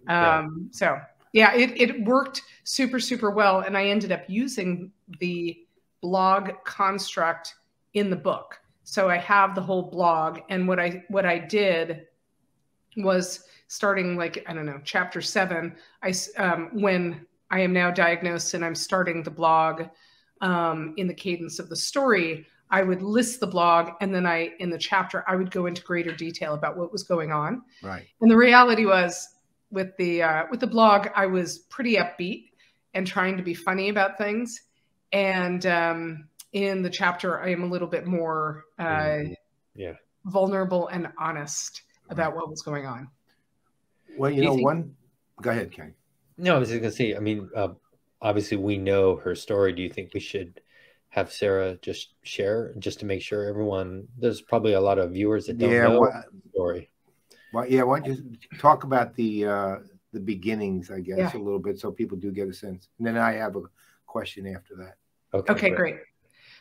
So yeah, it worked super, super well. And I ended up using the blog construct in the book. So I have the whole blog. And what I did was starting like, I don't know, chapter 7, when I am now diagnosed and I'm starting the blog in the cadence of the story, I would list the blog, and then in the chapter, I would go into greater detail about what was going on. Right. And the reality was with the blog, I was pretty upbeat and trying to be funny about things. And in the chapter, I am a little bit more vulnerable and honest about what was going on. Well, go ahead, Kenny. No, I was just going to say, I mean, obviously we know her story. Do you think we should have Sarah just share, just to make sure there's probably a lot of viewers that don't know the story. Well, yeah, why don't you talk about the beginnings, I guess, a little bit, so people do get a sense. And then I have a question after that. Okay, great.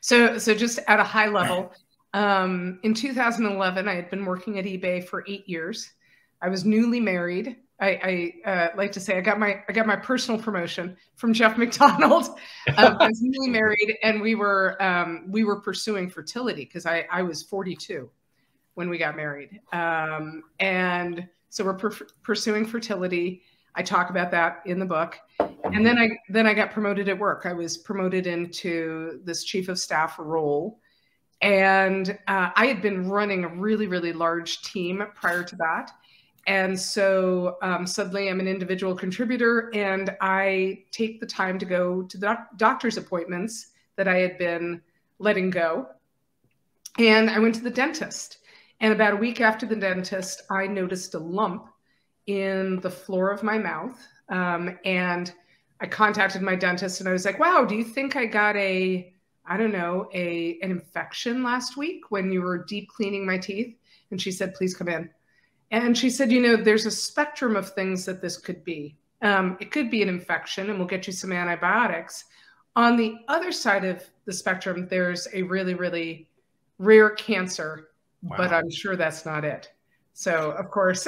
So just at a high level, in 2011, I had been working at eBay for 8 years. I was newly married. I like to say I got my personal promotion from Jeff McDonald. I was newly married, and we were pursuing fertility because I was 42 when we got married, and so we're pursuing fertility. I talk about that in the book, and then I got promoted at work. I was promoted into this chief of staff role, and I had been running a really, really large team prior to that. And so suddenly I'm an individual contributor, and I take the time to go to the doctor's appointments that I had been letting go. And I went to the dentist. And about a week after the dentist, I noticed a lump in the floor of my mouth. And I contacted my dentist, and I was like, wow, do you think I got an infection last week when you were deep cleaning my teeth? And she said, please come in. And she said, you know, there's a spectrum of things that this could be. It could be an infection, and we'll get you some antibiotics. On the other side of the spectrum, there's a really, really rare cancer, but I'm sure that's not it. So, of course,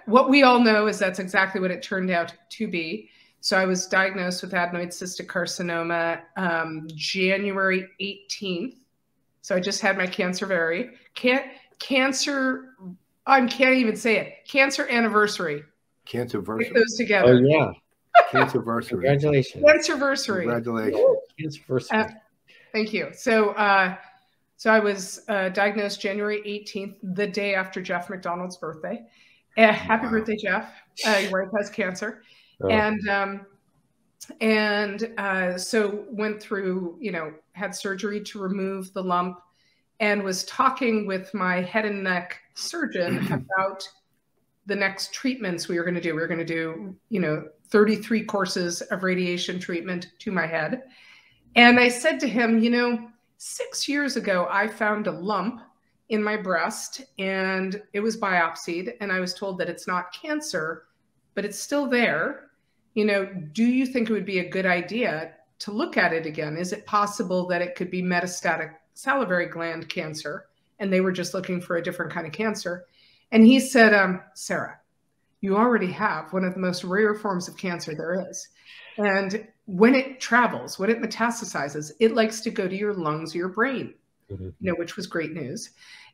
what we all know is that's exactly what it turned out to be. So I was diagnosed with adenoid cystic carcinoma January 18th. So I just had my cancer I can't even say it. Cancer anniversary. Cancerversary. Put those together. Oh, yeah. Cancerversary. Congratulations. Cancerversary. Congratulations. Cancerversary. Thank you. So I was diagnosed January 18th, the day after Jeff McDonald's birthday. Happy birthday, Jeff. Your wife has cancer. Oh. And so went through, had surgery to remove the lump, and was talking with my head and neck surgeon about the next treatments we were going to do. We were going to do, 33 courses of radiation treatment to my head. And I said to him, 6 years ago, I found a lump in my breast and it was biopsied. And I was told that it's not cancer, but it's still there. Do you think it would be a good idea to look at it again? Is it possible that it could be metastatic salivary gland cancer? And they were just looking for a different kind of cancer. And he said, Sarah, you already have one of the most rare forms of cancer there is. And when it travels, when it metastasizes, it likes to go to your lungs or your brain, which was great news.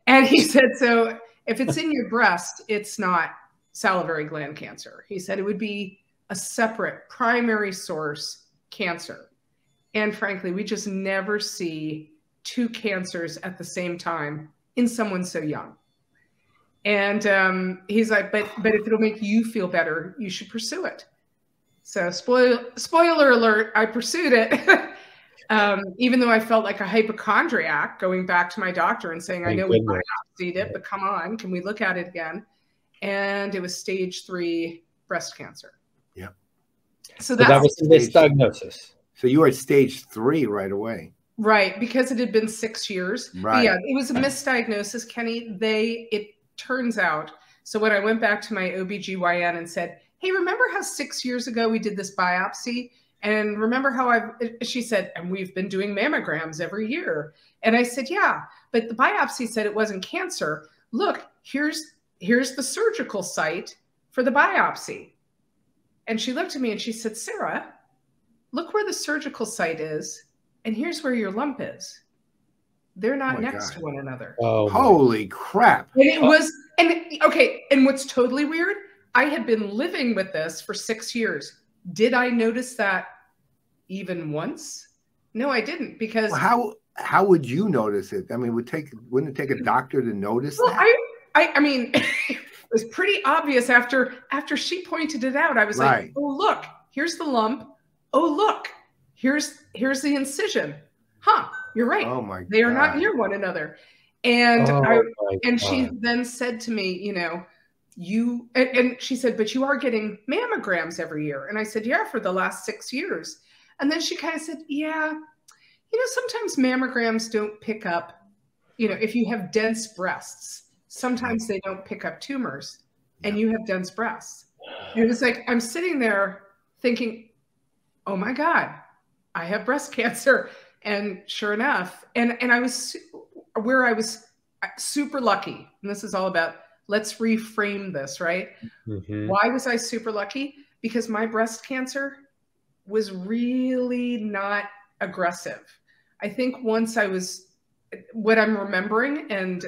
And he said, so if it's in your breast, it's not salivary gland cancer. He said it would be a separate primary source cancer. And frankly, we just never see two cancers at the same time in someone so young. And he's like, but if it'll make you feel better, you should pursue it. So spoiler alert, I pursued it. Even though I felt like a hypochondriac going back to my doctor and saying, I know we biopsied it, but come on, can we look at it again? And it was stage 3 breast cancer. Yeah. So that was the misdiagnosis. So you were at stage 3 right away. Right, because it had been 6 years. Right. But yeah, it was a misdiagnosis, Kenny. It turns out, so when I went back to my OBGYN and said, hey, remember how 6 years ago we did this biopsy? And remember how she said, and we've been doing mammograms every year. And I said, yeah, but the biopsy said it wasn't cancer. Look, here's the surgical site for the biopsy. And she looked at me and she said, Sarah, look where the surgical site is. And here's where your lump is. They're not next to one another. Oh, holy crap. And it was, and what's totally weird, I had been living with this for 6 years. Did I notice that even once? No, I didn't, because well, how would you notice it? I mean, wouldn't it take a doctor to notice that? I mean, it was pretty obvious after she pointed it out. I was like, oh, look, here's the lump. Oh, look, here's the incision. Huh, you're right. Oh my God. They are not near one another. And she then said to me, and she said, but you are getting mammograms every year. And I said, yeah, for the last 6 years. And then she kind of said, yeah, sometimes mammograms don't pick up, if you have dense breasts, sometimes they don't pick up tumors, and you have dense breasts. And it was like, I'm sitting there thinking, oh my God, I have breast cancer. And sure enough, and I was super lucky. And this is all about, let's reframe this, right? Mm-hmm. Why was I super lucky? Because my breast cancer was really not aggressive. I think once what I'm remembering, and,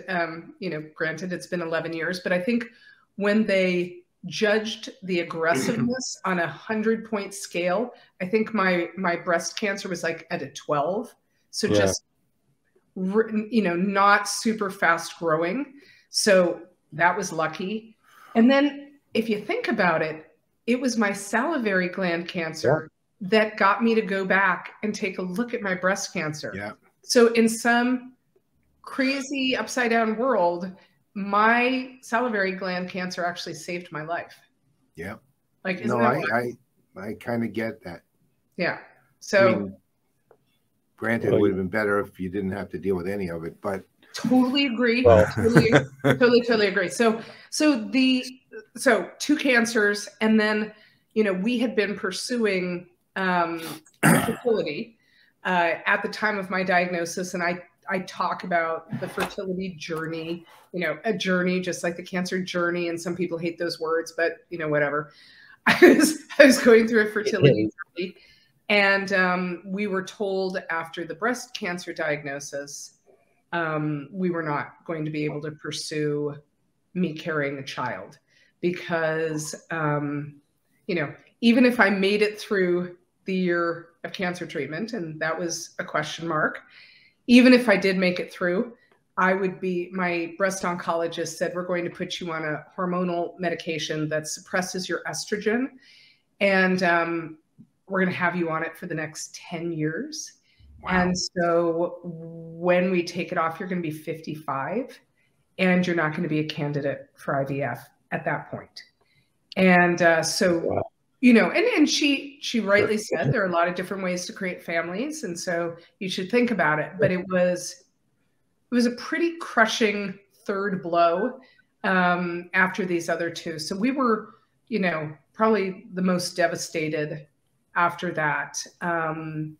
granted it's been 11 years, but I think when they judged the aggressiveness on a 100-point scale, I think my breast cancer was like at a 12. So just, not super fast growing. So that was lucky. And then if you think about it, it was my salivary gland cancer that got me to go back and take a look at my breast cancer. Yeah. So in some crazy upside down world, my salivary gland cancer actually saved my life. Yeah. Like, I kind of get that. Yeah. So granted, it would have been better if you didn't have to deal with any of it, but totally agree. Totally agree. So 2 cancers, and then we had been pursuing fertility at the time of my diagnosis, and I talk about the fertility journey, a journey just like the cancer journey, and some people hate those words, but whatever. I was going through a fertility journey, and we were told after the breast cancer diagnosis, we were not going to be able to pursue me carrying a child because, even if I made it through the year of cancer treatment, and that was a question mark, even if I did make it through, my breast oncologist said, we're going to put you on a hormonal medication that suppresses your estrogen. And we're going to have you on it for the next 10 years. Wow. And so when we take it off, you're going to be 55 and you're not going to be a candidate for IVF at that point. And so, you know, and she rightly said there are a lot of different ways to create families, and so you should think about it. But it was a pretty crushing third blow after these other two. So we were, you know, probably the most devastated after that. And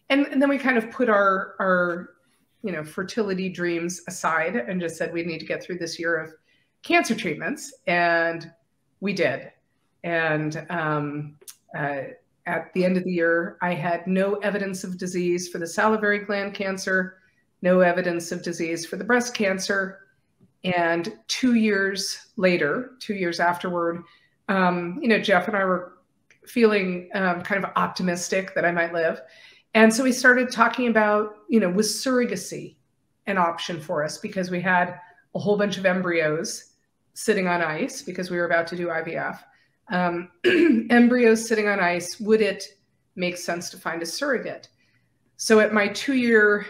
then we kind of put our you know, fertility dreams aside and just said we need to get through this year of cancer treatments, and we did. And at the end of the year, I had no evidence of disease for the salivary gland cancer, no evidence of disease for the breast cancer. And 2 years later, 2 years afterward, you know, Jeff and I were feeling kind of optimistic that I might live. And so we started talking about, you know, was surrogacy an option for us, because we had a whole bunch of embryos sitting on ice because we were about to do IVF. Embryos sitting on ice, would it make sense to find a surrogate? So at my two-year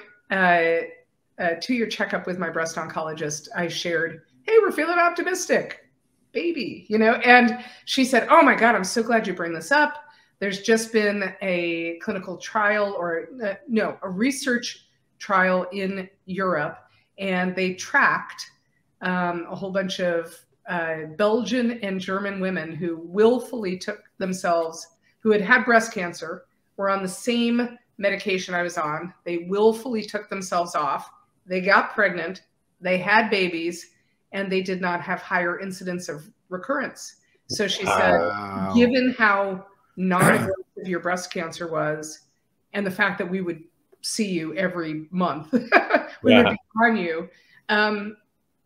checkup with my breast oncologist, I shared, hey, we're feeling optimistic, baby, you know, and she said, oh my God, I'm so glad you bring this up. There's just been a clinical trial, or a research trial in Europe, and they tracked a whole bunch of Belgian and German women who willfully took themselves, who had had breast cancer, were on the same medication I was on. They willfully took themselves off. They got pregnant. They had babies, and they did not have higher incidence of recurrence. So she said, given how non-aggressive your breast cancer was, and the fact that we would see you every month, we would be on you,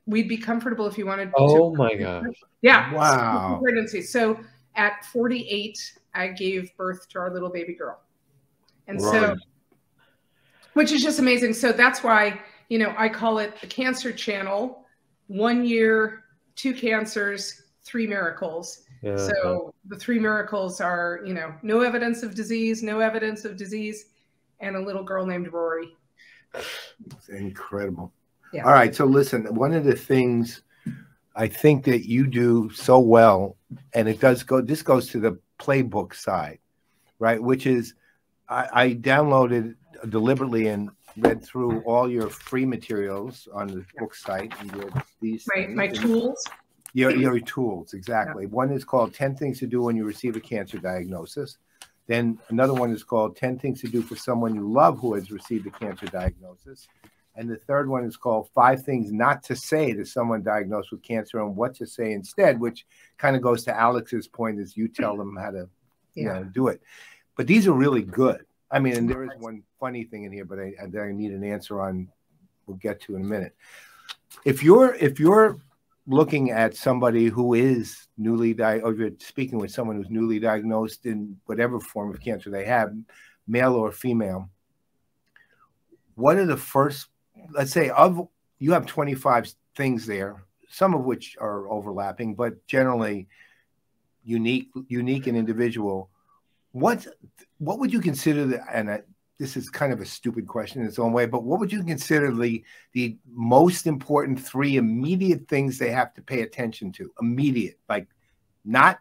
we'd be comfortable if you wanted to. Oh my gosh. Yeah. Wow. Pregnancy. So at 48, I gave birth to our little baby girl. And so, which is just amazing. So that's why, you know, I call it the Cancer Channel. 1 year, 2 cancers, 3 miracles. Yeah. So the 3 miracles are, you know, no evidence of disease, and a little girl named Rory. It's incredible. Yeah. All right. So listen, one of the things I think that you do so well, and this goes to the playbook side, right? Which is, I downloaded deliberately and read through all your free materials on the book site. And these my tools. Your tools, exactly. Yeah. One is called 10 Things to Do When You Receive a Cancer Diagnosis. Then another one is called 10 Things to Do for Someone You Love Who Has Received a Cancer Diagnosis. And the third one is called 5 Things Not to Say to Someone Diagnosed with Cancer and What to Say Instead, which kind of goes to Alex's point, is you tell them how to you know, do it. But these are really good. I mean, and there is one funny thing in here, but I need an answer on, we'll get to in a minute. If you're looking at somebody who is newly diagnosed, or you're speaking with someone who's newly diagnosed in whatever form of cancer they have, male or female, what are the first, let's say, you have 25 things there, some of which are overlapping, but generally unique and individual. What would you consider this is kind of a stupid question in its own way, but what would you consider the most important 3 immediate things they have to pay attention to? Immediate, like not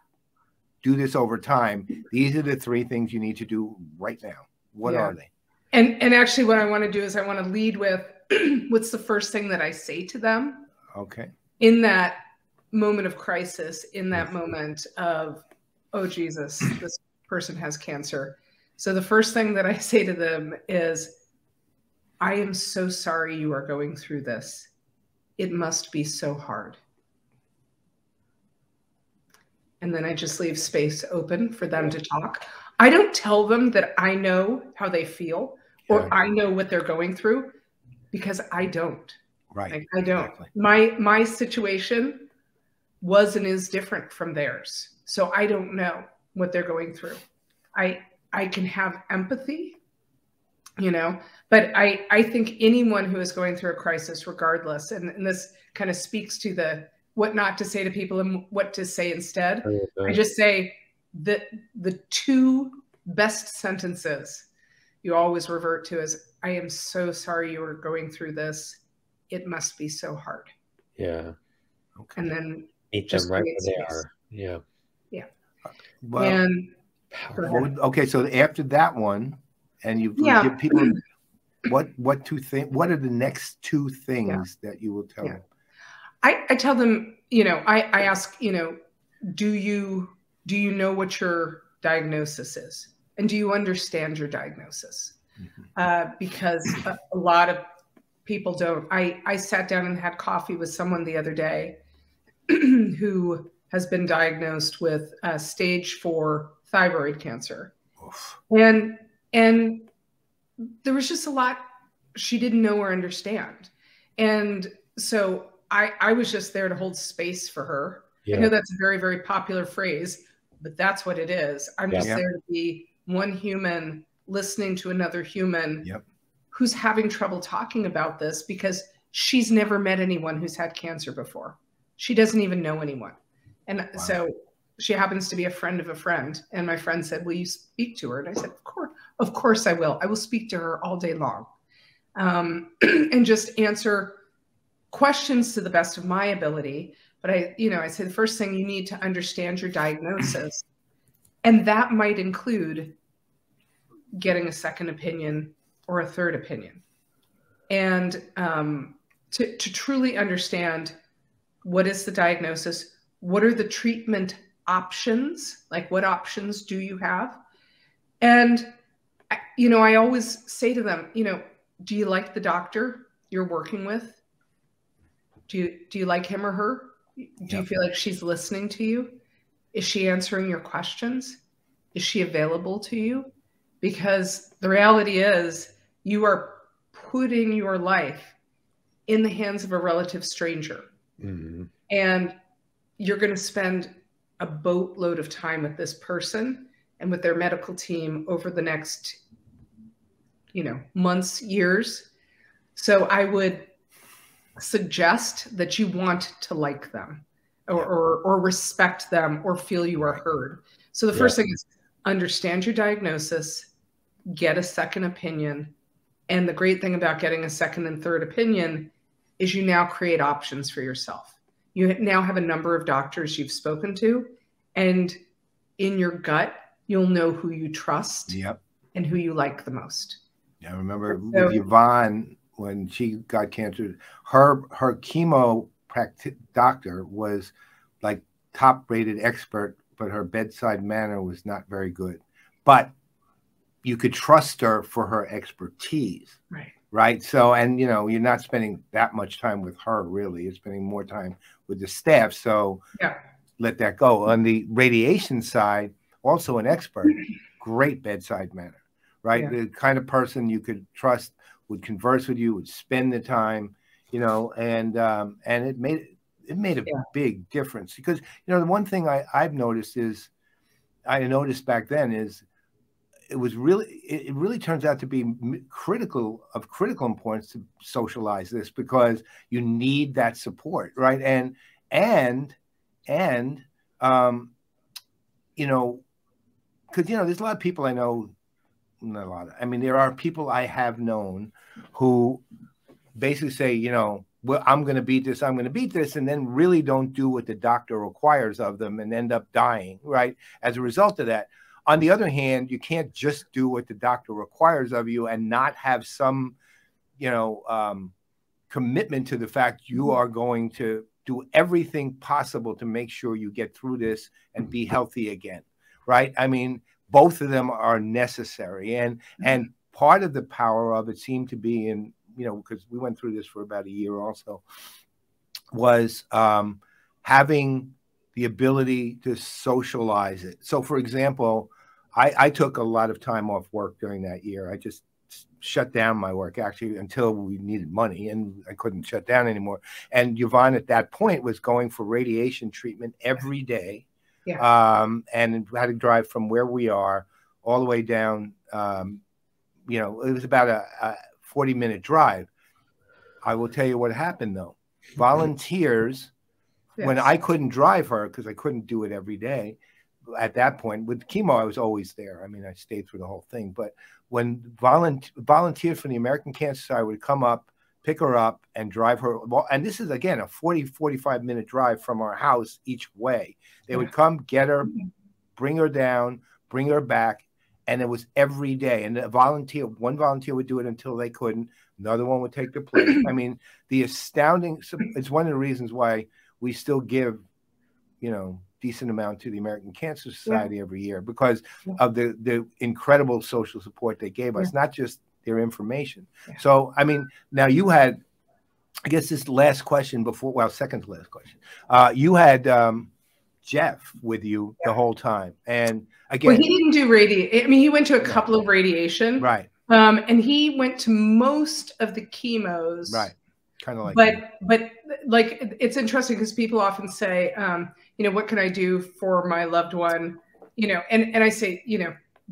do this over time. These are the 3 things you need to do right now. What are they? And actually what I want to do is I want to lead with what's the first thing that I say to them? Okay. In that moment of crisis, in that moment of, oh, Jesus, this person has cancer. So the first thing that I say to them is, I am so sorry you are going through this. It must be so hard. And then I just leave space open for them to talk. I don't tell them that I know how they feel or I know what they're going through, because I don't. Right. Like, I don't. Exactly. My situation was and is different from theirs. So I don't know what they're going through. I can have empathy, you know, but I think anyone who is going through a crisis, regardless, and this kind of speaks to the what not to say to people and what to say instead. I just say that the 2 best sentences you always revert to is, I am so sorry you are going through this. It must be so hard. Yeah. Okay. And then Meet them right where they are. Yeah. Yeah. Well, And okay, so after that one, and you give people what to think. What are the next two things that you will tell them? I tell them, you know, I ask, you know, do you know what your diagnosis is, and do you understand your diagnosis? Because a lot of people don't. I sat down and had coffee with someone the other day who has been diagnosed with stage 4 thyroid cancer. Oof. And there was just a lot she didn't know or understand. And so I was just there to hold space for her. Yeah. I know that's a very, very popular phrase, but that's what it is. I'm just there to be one human listening to another human who's having trouble talking about this because she's never met anyone who's had cancer before. She doesn't even know anyone. And so she happens to be a friend of a friend. And my friend said, will you speak to her? And I said, of course I will. I will speak to her all day long. And just answer questions to the best of my ability. But I say the first thing, you need to understand your diagnosis. And that might include getting a second opinion or a third opinion. And to truly understand what is the diagnosis, what are the treatment options, like what options do you have? And, I always say to them, do you like the doctor you're working with? Do you like him or her? Do you feel like she's listening to you? Is she answering your questions? Is she available to you? Because the reality is you are putting your life in the hands of a relative stranger. Mm-hmm. And you're going to spend a boatload of time with this person and with their medical team over the next, months, years. So I would suggest that you want to like them or respect them or feel you are heard. So the first thing is understand your diagnosis, get a second opinion. And the great thing about getting a second and third opinion is you now create options for yourself. You now have a number of doctors you've spoken to, and in your gut, you'll know who you trust and who you like the most. Yeah, I remember with Yvonne, when she got cancer, her chemo doctor was like top-rated expert, but her bedside manner was not very good. But you could trust her for her expertise. Right. So, and, you're not spending that much time with her, really. You're spending more time with the staff. So let that go. On the radiation side, also an expert, great bedside manner, right? The kind of person you could trust, would converse with you, would spend the time, and it made a big difference. Because, the one thing I've noticed is, I noticed back then is, it really turns out to be of critical importance to socialize this, because you need that support, right? And because there's a lot of people I know, not a lot. There are people I have known who basically say, well, I'm going to beat this, and then really don't do what the doctor requires of them and end up dying, right? As a result of that. On the other hand, you can't just do what the doctor requires of you and not have some, commitment to the fact you are going to do everything possible to make sure you get through this and be healthy again, right? Both of them are necessary. And part of the power of it seemed to be in, because we went through this for about a year also, was having the ability to socialize it. So, for example, I took a lot of time off work during that year. I just shut down my work, actually, until we needed money, and I couldn't shut down anymore. And Yvonne, at that point, was going for radiation treatment every day, and had to drive from where we are all the way down. It was about a 40-minute drive. I will tell you what happened, though. Volunteers, when I couldn't drive her because I couldn't do it every day, at that point with chemo, I was always there. I stayed through the whole thing. But when volunteers from the American Cancer Society would come up pick her up and drive her. Well, and this is, again, a 45-minute drive from our house each way. They would come, get her, bring her down, bring her back. And it was every day. And one volunteer would do it until they couldn't. Another one would take their place. I mean, the astounding, it's one of the reasons why we still give, decent amount to the American Cancer Society every year, because of the incredible social support they gave us, not just their information. So, I mean, now you had, I guess this last question before, well, second to last question. You had Jeff with you the whole time. And again, well, he didn't do radiation. I mean, he went to a couple of radiation. Right. And he went to most of the chemos. Right. Kind of like but like, it's interesting because people often say, what can I do for my loved one? And I say,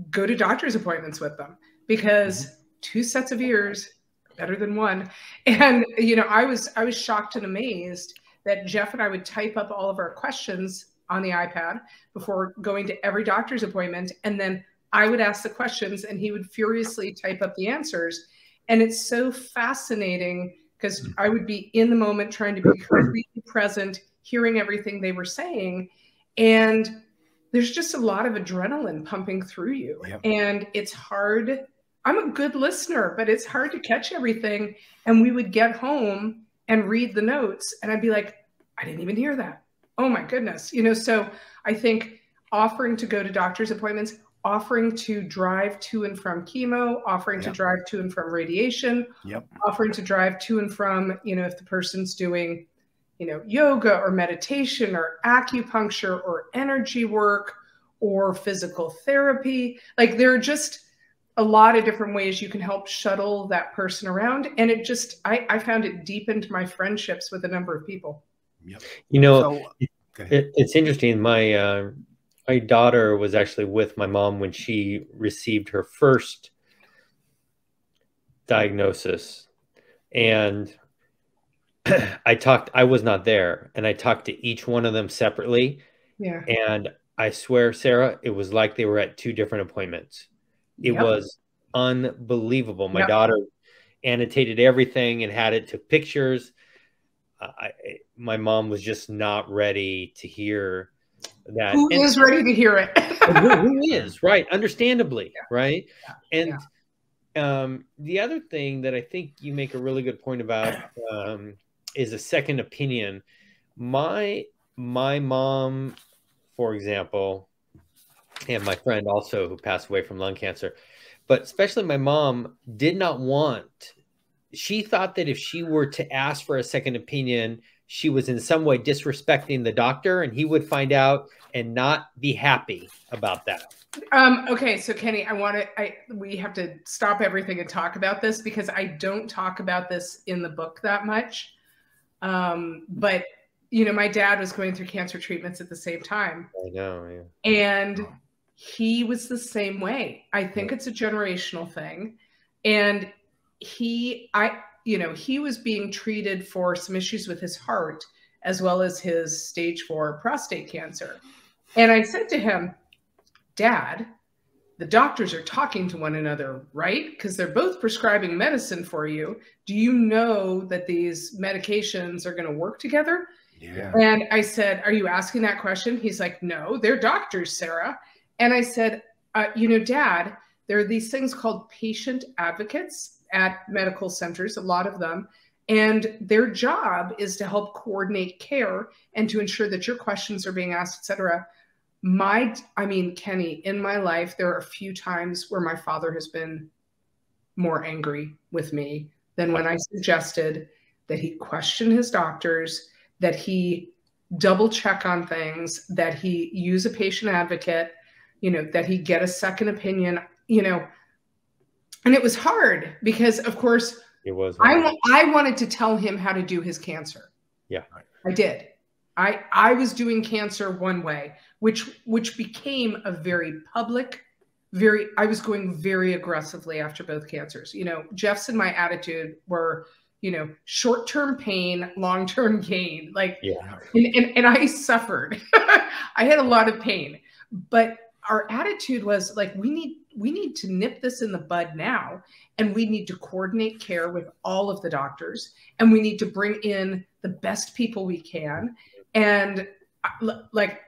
go to doctor's appointments with them, because 2 sets of ears better than one. And, I was shocked and amazed that Jeff and I would type up all of our questions on the iPad before going to every doctor's appointment. And then I would ask the questions and he would furiously type up the answers. And it's so fascinating because I would be in the moment trying to be completely present, hearing everything they were saying. And there's just a lot of adrenaline pumping through you. Yep. And it's hard. I'm a good listener, but it's hard to catch everything. And we would get home and read the notes and I'd be like, I didn't even hear that. Oh my goodness. So I think offering to go to doctor's appointments, offering to drive to and from chemo, offering to drive to and from radiation, offering to drive to and from, if the person's doing, yoga or meditation or acupuncture or energy work or physical therapy. Like, there are just a lot of different ways you can help shuttle that person around. And it just, I found it deepened my friendships with a number of people. Yep. It's interesting. My daughter was actually with my mom when she received her first diagnosis. And I was not there, and I talked to each one of them separately. Yeah. And I swear, Sarah, it was like they were at 2 different appointments. It was unbelievable. My daughter annotated everything and had it, took pictures. My mom was just not ready to hear that. Who is ready to hear it? who is, right? Understandably, right? And the other thing that I think you make a really good point about is a second opinion. My mom, for example, and my friend also who passed away from lung cancer, but especially my mom did not want, she thought that if she were to ask for a second opinion, she was in some way disrespecting the doctor and he would find out and not be happy about that. Okay. So Kenny, we have to stop everything and talk about this because I don't talk about this in the book that much. But my dad was going through cancer treatments at the same time. I know. Yeah. And he was the same way. I think it's a generational thing. And he was being treated for some issues with his heart as well as his stage 4 prostate cancer. And I said to him, Dad, the doctors are talking to one another, right? Because they're both prescribing medicine for you. Do you know that these medications are going to work together? Yeah. And I said, are you asking that question? He's like, no, they're doctors, Sarah. And I said, Dad, there are these things called patient advocates at medical centers, a lot of them. And their job is to help coordinate care and to ensure that your questions are being asked, et cetera. Kenny, in my life, there are a few times where my father has been more angry with me than when I suggested that he question his doctors, that he double check on things, that he use a patient advocate, that he get a second opinion, and it was hard because, of course, it was. I wanted to tell him how to do his cancer. Yeah, I did. I was doing cancer one way, which became a very public, I was going very aggressively after both cancers. Jeff's and my attitude were, short-term pain, long-term gain. And I suffered. I had a lot of pain, but our attitude was like, we need to nip this in the bud now, and we need to coordinate care with all of the doctors, and we need to bring in the best people we can. And like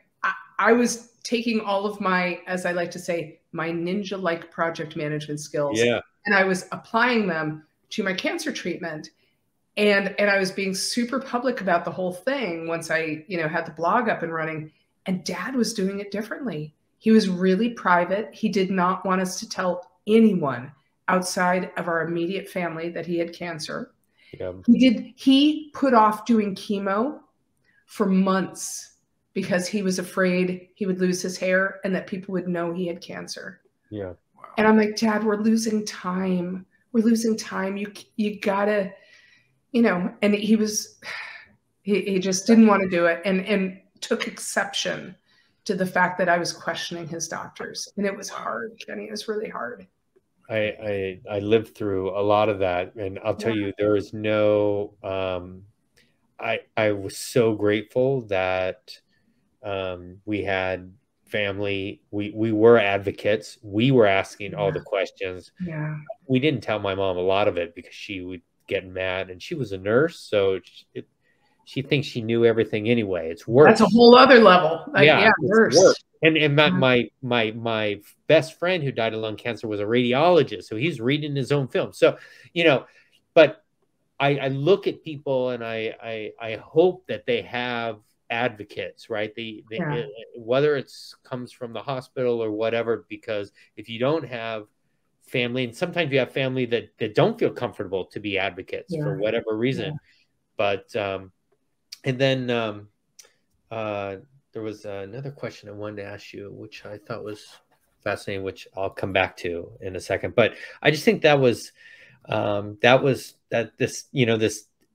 I was taking all of my, as I like to say, my ninja-like project management skills, and I was applying them to my cancer treatment. And I was being super public about the whole thing once I, had the blog up and running, and Dad was doing it differently. He was really private. He did not want us to tell anyone outside of our immediate family that he had cancer. Yeah. He put off doing chemo for months because he was afraid he would lose his hair and that people would know he had cancer. Yeah. Wow. And I'm like, Dad, we're losing time. We're losing time. You gotta, and he just didn't want to do it, and took exception to the fact that I was questioning his doctors. And it was hard, Kenny. It was really hard. I lived through a lot of that, and I'll tell you, there is no, I was so grateful that we had family. We were advocates. We were asking all the questions. Yeah. We didn't tell my mom a lot of it because she would get mad, and she was a nurse, so she thinks she knew everything anyway. It's worse. That's a whole other level. Nurse. And my best friend who died of lung cancer was a radiologist, so he's reading his own film. So, but I look at people and I hope that they have advocates, right? Whether it's comes from the hospital or whatever, because if you don't have family, and sometimes you have family that don't feel comfortable to be advocates for whatever reason. But and then there was another question I wanted to ask you, which I thought was fascinating, which I'll come back to in a second. But I just think this,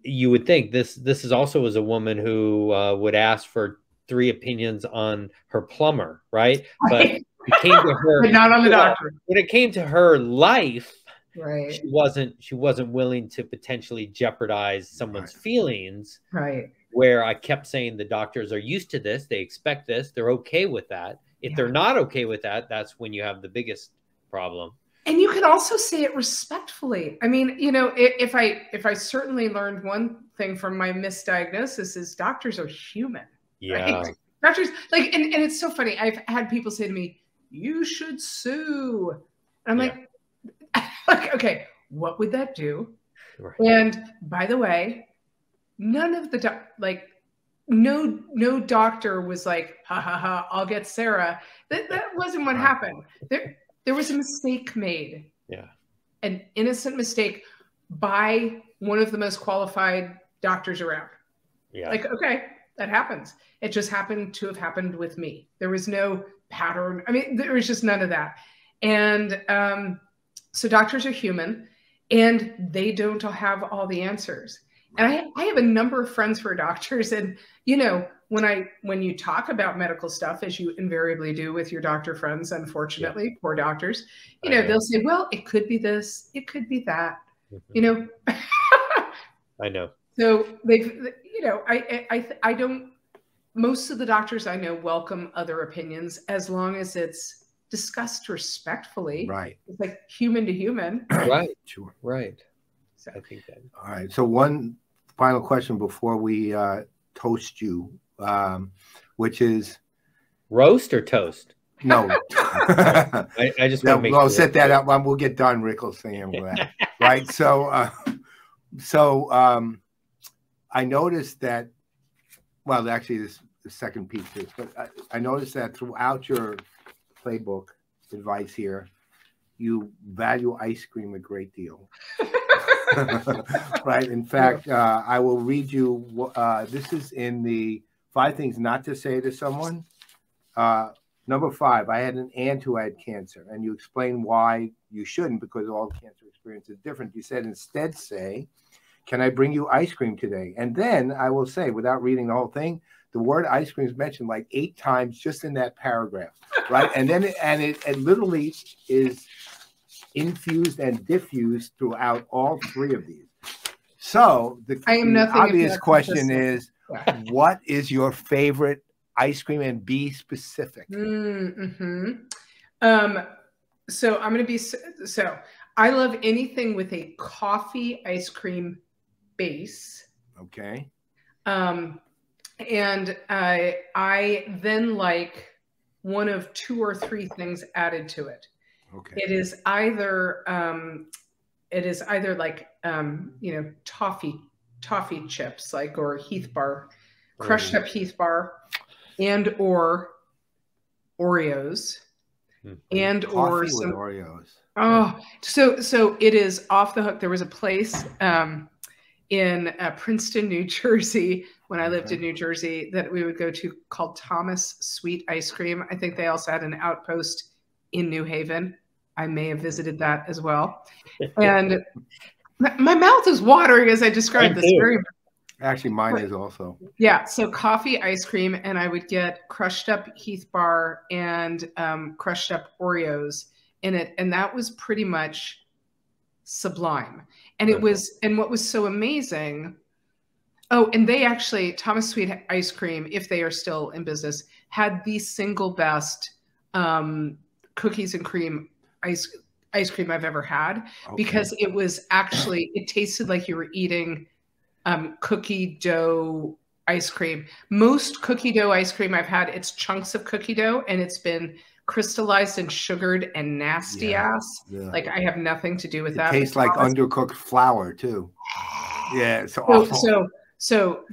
you would think this is also as a woman who would ask for 3 opinions on her plumber, right? But it came to her, but not on the doctor. When it came to her life, right, she wasn't willing to potentially jeopardize someone's feelings, right? Where I kept saying the doctors are used to this, they expect this, they're okay with that. If they're not okay with that, that's when you have the biggest problem. And you can also say it respectfully. I mean, if I certainly learned one thing from my misdiagnosis is doctors are human. Yeah. Right? Doctors, and it's so funny. I've had people say to me, "You should sue." And I'm like, okay, what would that do? Right. And by the way, none of the no doctor was like, ha ha ha, I'll get Sarah. That wasn't what happened. There was a mistake made. Yeah. An innocent mistake by one of the most qualified doctors around. Yeah. Okay, that happens. It just happened to have happened with me. There was no pattern. I mean, there was just none of that. And so doctors are human, and they don't have all the answers. And I have a number of friends who are doctors, and when you talk about medical stuff, as you invariably do with your doctor friends, unfortunately, poor doctors, they'll say, well, it could be this, it could be that, I know. So they've, I don't, most of the doctors I know welcome other opinions as long as it's discussed respectfully. Right. It's like human to human. Right. Sure. Right. So. I think that. All right. So one final question before we toast you, which is roast or toast? No. I just want to make sure. Set that up. We'll get Don Rickles saying that. Right. So I noticed that, well, actually this the second piece is, but I noticed that throughout your playbook advice here, you value ice cream a great deal. Right. In fact, I will read you. This is in the 5 things not to say to someone. Number 5, I had an aunt who had cancer, and you explained why you shouldn't, because all cancer experience is different. You said instead say, can I bring you ice cream today? And then I will say, without reading the whole thing, the word ice cream is mentioned like 8 times just in that paragraph, right? And then it literally is infused and diffused throughout all 3 of these. So the obvious question is, what is your favorite ice cream, and be specific? So I'm going to be, so I love anything with a coffee ice cream base. Okay. And I then like one of 2 or 3 things added to it. Okay. It is either like you know, toffee chips, like, or Heath bar, crushed up Heath bar, and or Oreos, and or some Oreos. Oh, so it is off the hook. There was a place in Princeton, New Jersey, when I lived in New Jersey, that we would go to called Thomas Sweet Ice Cream. I think they also had an outpost in New Haven. I may have visited that as well. And my mouth is watering as I describe this. Actually, mine is also. Yeah, so coffee ice cream, and I would get crushed up Heath bar and crushed up Oreos in it, and that was pretty much sublime. And it was, and what was so amazing, oh, and they actually, Thomas Sweet Ice Cream, if they are still in business, had the single best cookies and cream ice cream I've ever had, because it was actually, it tasted like you were eating cookie dough ice cream. Most cookie dough ice cream I've had, it's chunks of cookie dough and it's been crystallized and sugared and nasty ass. Yeah. Like I have nothing to do with that. It tastes like undercooked flour too. Yeah, it's awful. So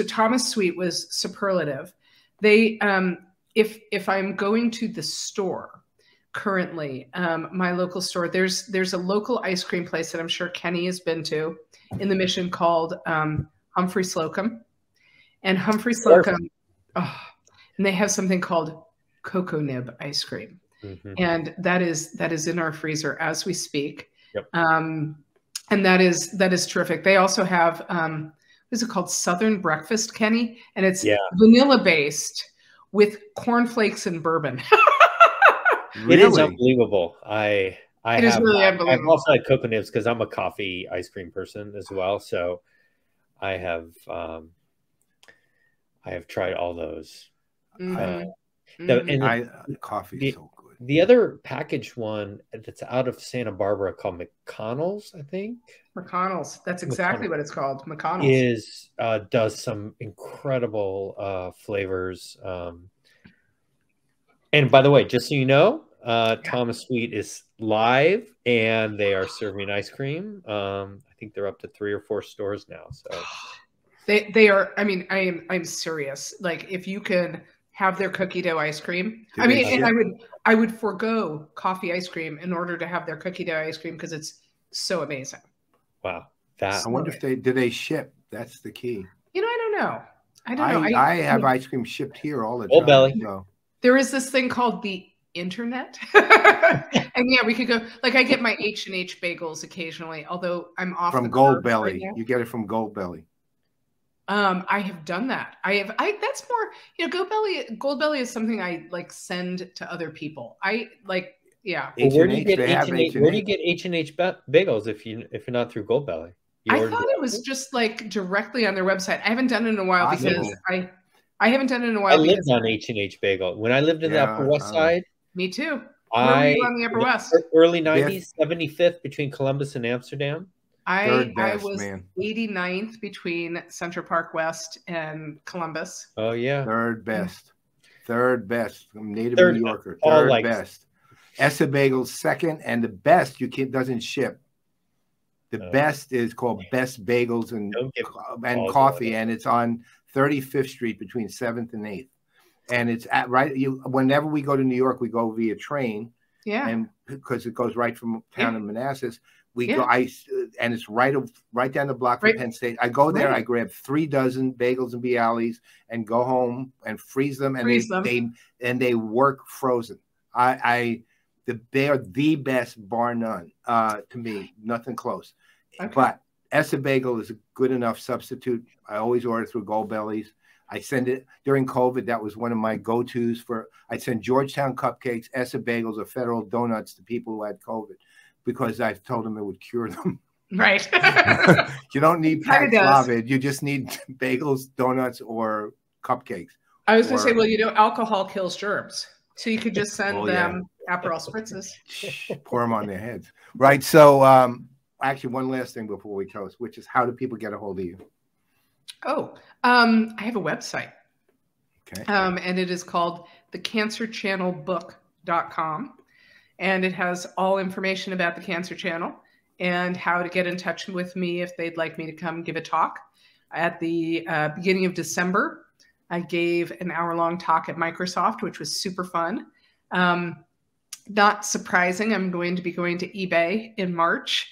Thomas Sweet was superlative. They if I'm going to the store currently, my local store, there's a local ice cream place that I'm sure Kenny has been to in the Mission called Humphrey Slocum. And Humphrey Slocum, and they have something called Cocoa Nib ice cream. And that is in our freezer as we speak. Yep. And that is terrific. They also have what is it called? Southern Breakfast, Kenny, and it's vanilla based with cornflakes and bourbon. It is unbelievable. It is really unbelievable. I've also had Cocoa Nibs because I'm a coffee ice cream person as well. So I have tried all those. Coffee is so good. The other packaged one that's out of Santa Barbara called McConnell's, I think. McConnell's. That's exactly what it's called. McConnell's does some incredible flavors. And by the way, just so you know, Thomas Sweet is live and they are serving ice cream. I think they're up to 3 or 4 stores now. So they are. I mean, I'm serious. Like if you can have their cookie dough ice cream. I mean, and I would forego coffee ice cream in order to have their cookie dough ice cream because it's so amazing. Wow. I wonder if do they ship? That's the key. You know, I don't know. I don't know. I have ice cream shipped here all the time. Belly. So. There is this thing called the internet. And yeah, we could go, like I get my H&H bagels occasionally, although I'm off from Goldbelly. Right, you get it from Goldbelly. I have done that. That's more, you know, Goldbelly is something I like send to other people. I like, yeah. Well, where do you get H&H bagels if you're not through Goldbelly? I thought it was just like directly on their website. I haven't done it in a while because I haven't done it in a while. I lived on H&H Bagel when I lived in the Upper West Side. Me too. Where were you on the Upper West? Early 90s, 75th between Columbus and Amsterdam. I was 89th between Central Park West and Columbus. Oh yeah, third best. I'm native New Yorker. Third best. Essa Bagel's second, and the best doesn't ship. The best is called Best Bagels and Coffee, and it's on 35th Street between 7th and 8th, and it's at whenever we go to New York, we go via train. Yeah, and because it goes right from town of Manassas. We go, and it's right down the block from Penn State. I go there, I grab 3 dozen bagels and Bialys and go home and freeze them, and they work frozen. They are the best, bar none, to me, nothing close. Okay. But Essa Bagel is a good enough substitute. I always order through Goldbelly's. I send it during COVID. That was one of my go-tos I send Georgetown cupcakes, Essa Bagels, or Federal Donuts to people who had COVID, because I told them it would cure them. Right. You don't need Paxlovid. You just need bagels, donuts, or cupcakes. I was going to say, well, you know, alcohol kills germs. So you could just send them Aperol spritzes. Pour them on their heads. Right. So actually, one last thing before we toast, which is how do people get a hold of you? Oh, I have a website. Okay. And it is called thecancerchannelbook.com. And it has all information about the Cancer Channel and how to get in touch with me if they'd like me to come give a talk. At the beginning of December, I gave an hour-long talk at Microsoft, which was super fun. Not surprising, I'm going to be going to eBay in March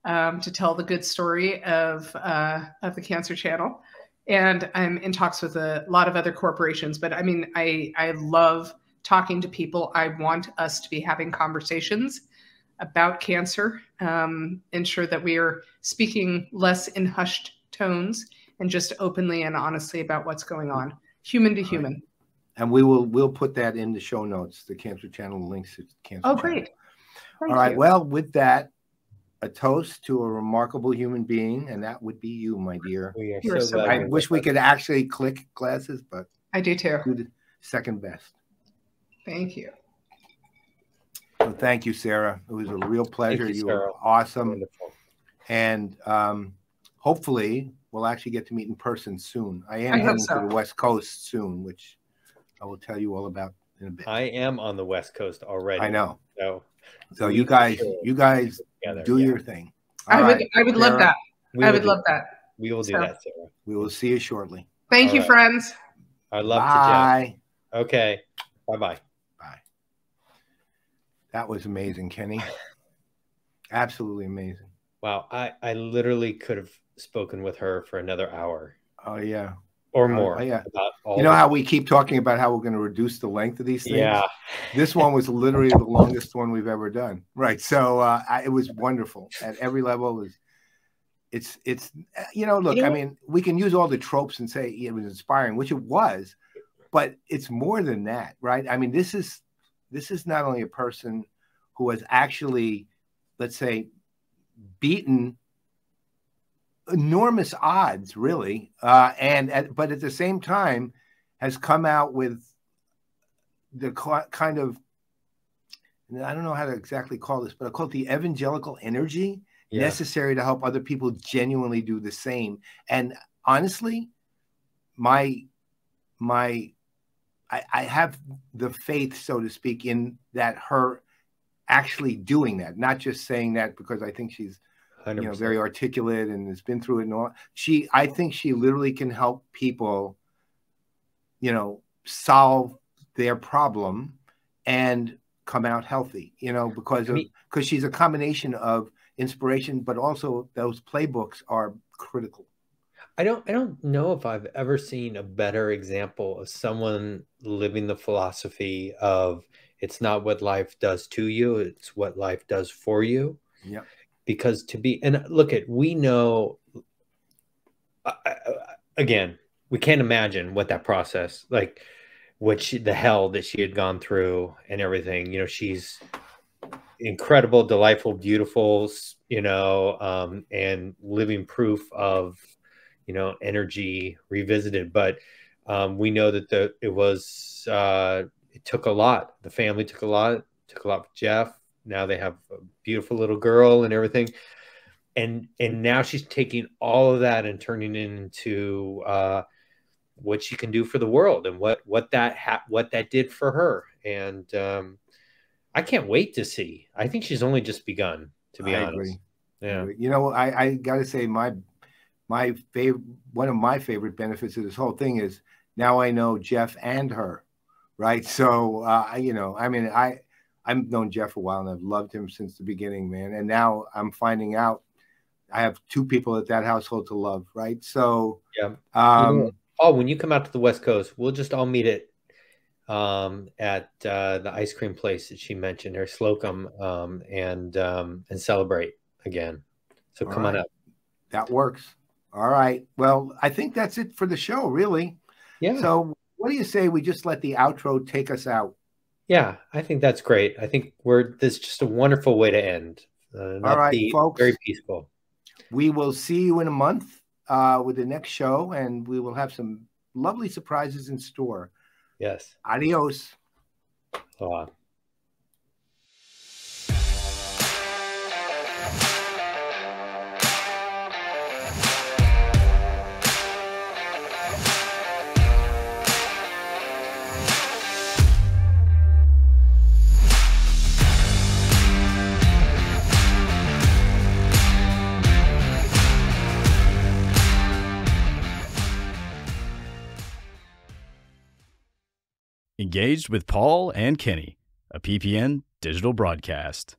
to tell the good story of the Cancer Channel. And I'm in talks with a lot of other corporations. But I mean, I love talking to people. I want us to be having conversations about cancer, ensure that we are speaking less in hushed tones and just openly and honestly about what's going on, human to human. And we'll put that in the show notes, the Cancer Channel links to Cancer Channel. Great. Thank All right. you. Well, with that, a toast to a remarkable human being, and that would be you, my dear. We are You are so so glad I you're wish with we us. could actually click glasses, but I do too. do the second best. Thank you. So thank you, Sarah. It was a real pleasure. you, You were Sarah. awesome. Wonderful. And hopefully we'll actually get to meet in person soon. I am I hope heading so. to the West Coast soon, which I will tell you all about in a bit. I am on the West Coast already. I know. So You guys together, do yeah. your thing. I All would right, love Sarah, that. We I will would do love that. that. We will do So- that, Sarah. We will see you shortly. Thank All you, right. friends. I love to Bye. Jeff. Okay. Bye-bye. Bye. That was amazing, Kenny. Absolutely amazing. Wow. I literally could have spoken with her for another hour Oh yeah. or more. yeah. About all You know the- how we keep talking about how we're going to reduce the length of these things? Yeah. This one was literally the longest one we've ever done. Right. So it was wonderful at every level. It's look, I mean, we can use all the tropes and say it was inspiring, which it was, but it's more than that, right? I mean, this is not only a person who has actually, let's say, beaten enormous odds, really, but at the same time has come out with the kind of, I don't know how to exactly call this, but I call it the evangelical energy necessary to help other people genuinely do the same. And honestly, I have the faith, so to speak, in that her actually doing that, not just saying that because I think she's 100%. very articulate and has been through it and all. I think she literally can help people, solve their problem and come out healthy, because she's a combination of inspiration, but also those playbooks are critical. I don't know if I've ever seen a better example of someone living the philosophy of it's not what life does to you, it's what life does for you. Yeah. Because we know, again, we can't imagine what that process, like the hell that she had gone through and everything. She's incredible, delightful, beautiful, and living proof of, energy revisited. But we know that it took a lot. The family took a lot for Jeff. Now they have a beautiful little girl and everything. And now she's taking all of that and turning it into what she can do for the world and what that did for her. And I can't wait to see. I think she's only just begun, to be honest. Agree. Yeah. I got to say my favorite, one of my favorite benefits of this whole thing is now I know Jeff and her, right? So, I've known Jeff a while and I've loved him since the beginning, man. And now I'm finding out I have two people at that household to love, right? So, yeah. When you come out to the West Coast, we'll just all meet at the ice cream place that she mentioned, her Slocum, and celebrate again. So come on up. That works. All right. Well, I think that's it for the show, really. Yeah. So what do you say we just let the outro take us out? Yeah, I think that's great. I think this is just a wonderful way to end. All right, folks. Very peaceful. We will see you in a month with the next show, and we will have some lovely surprises in store. Yes. Adios. Aloha. Engaged with Paul and Kenny, a PPN digital broadcast.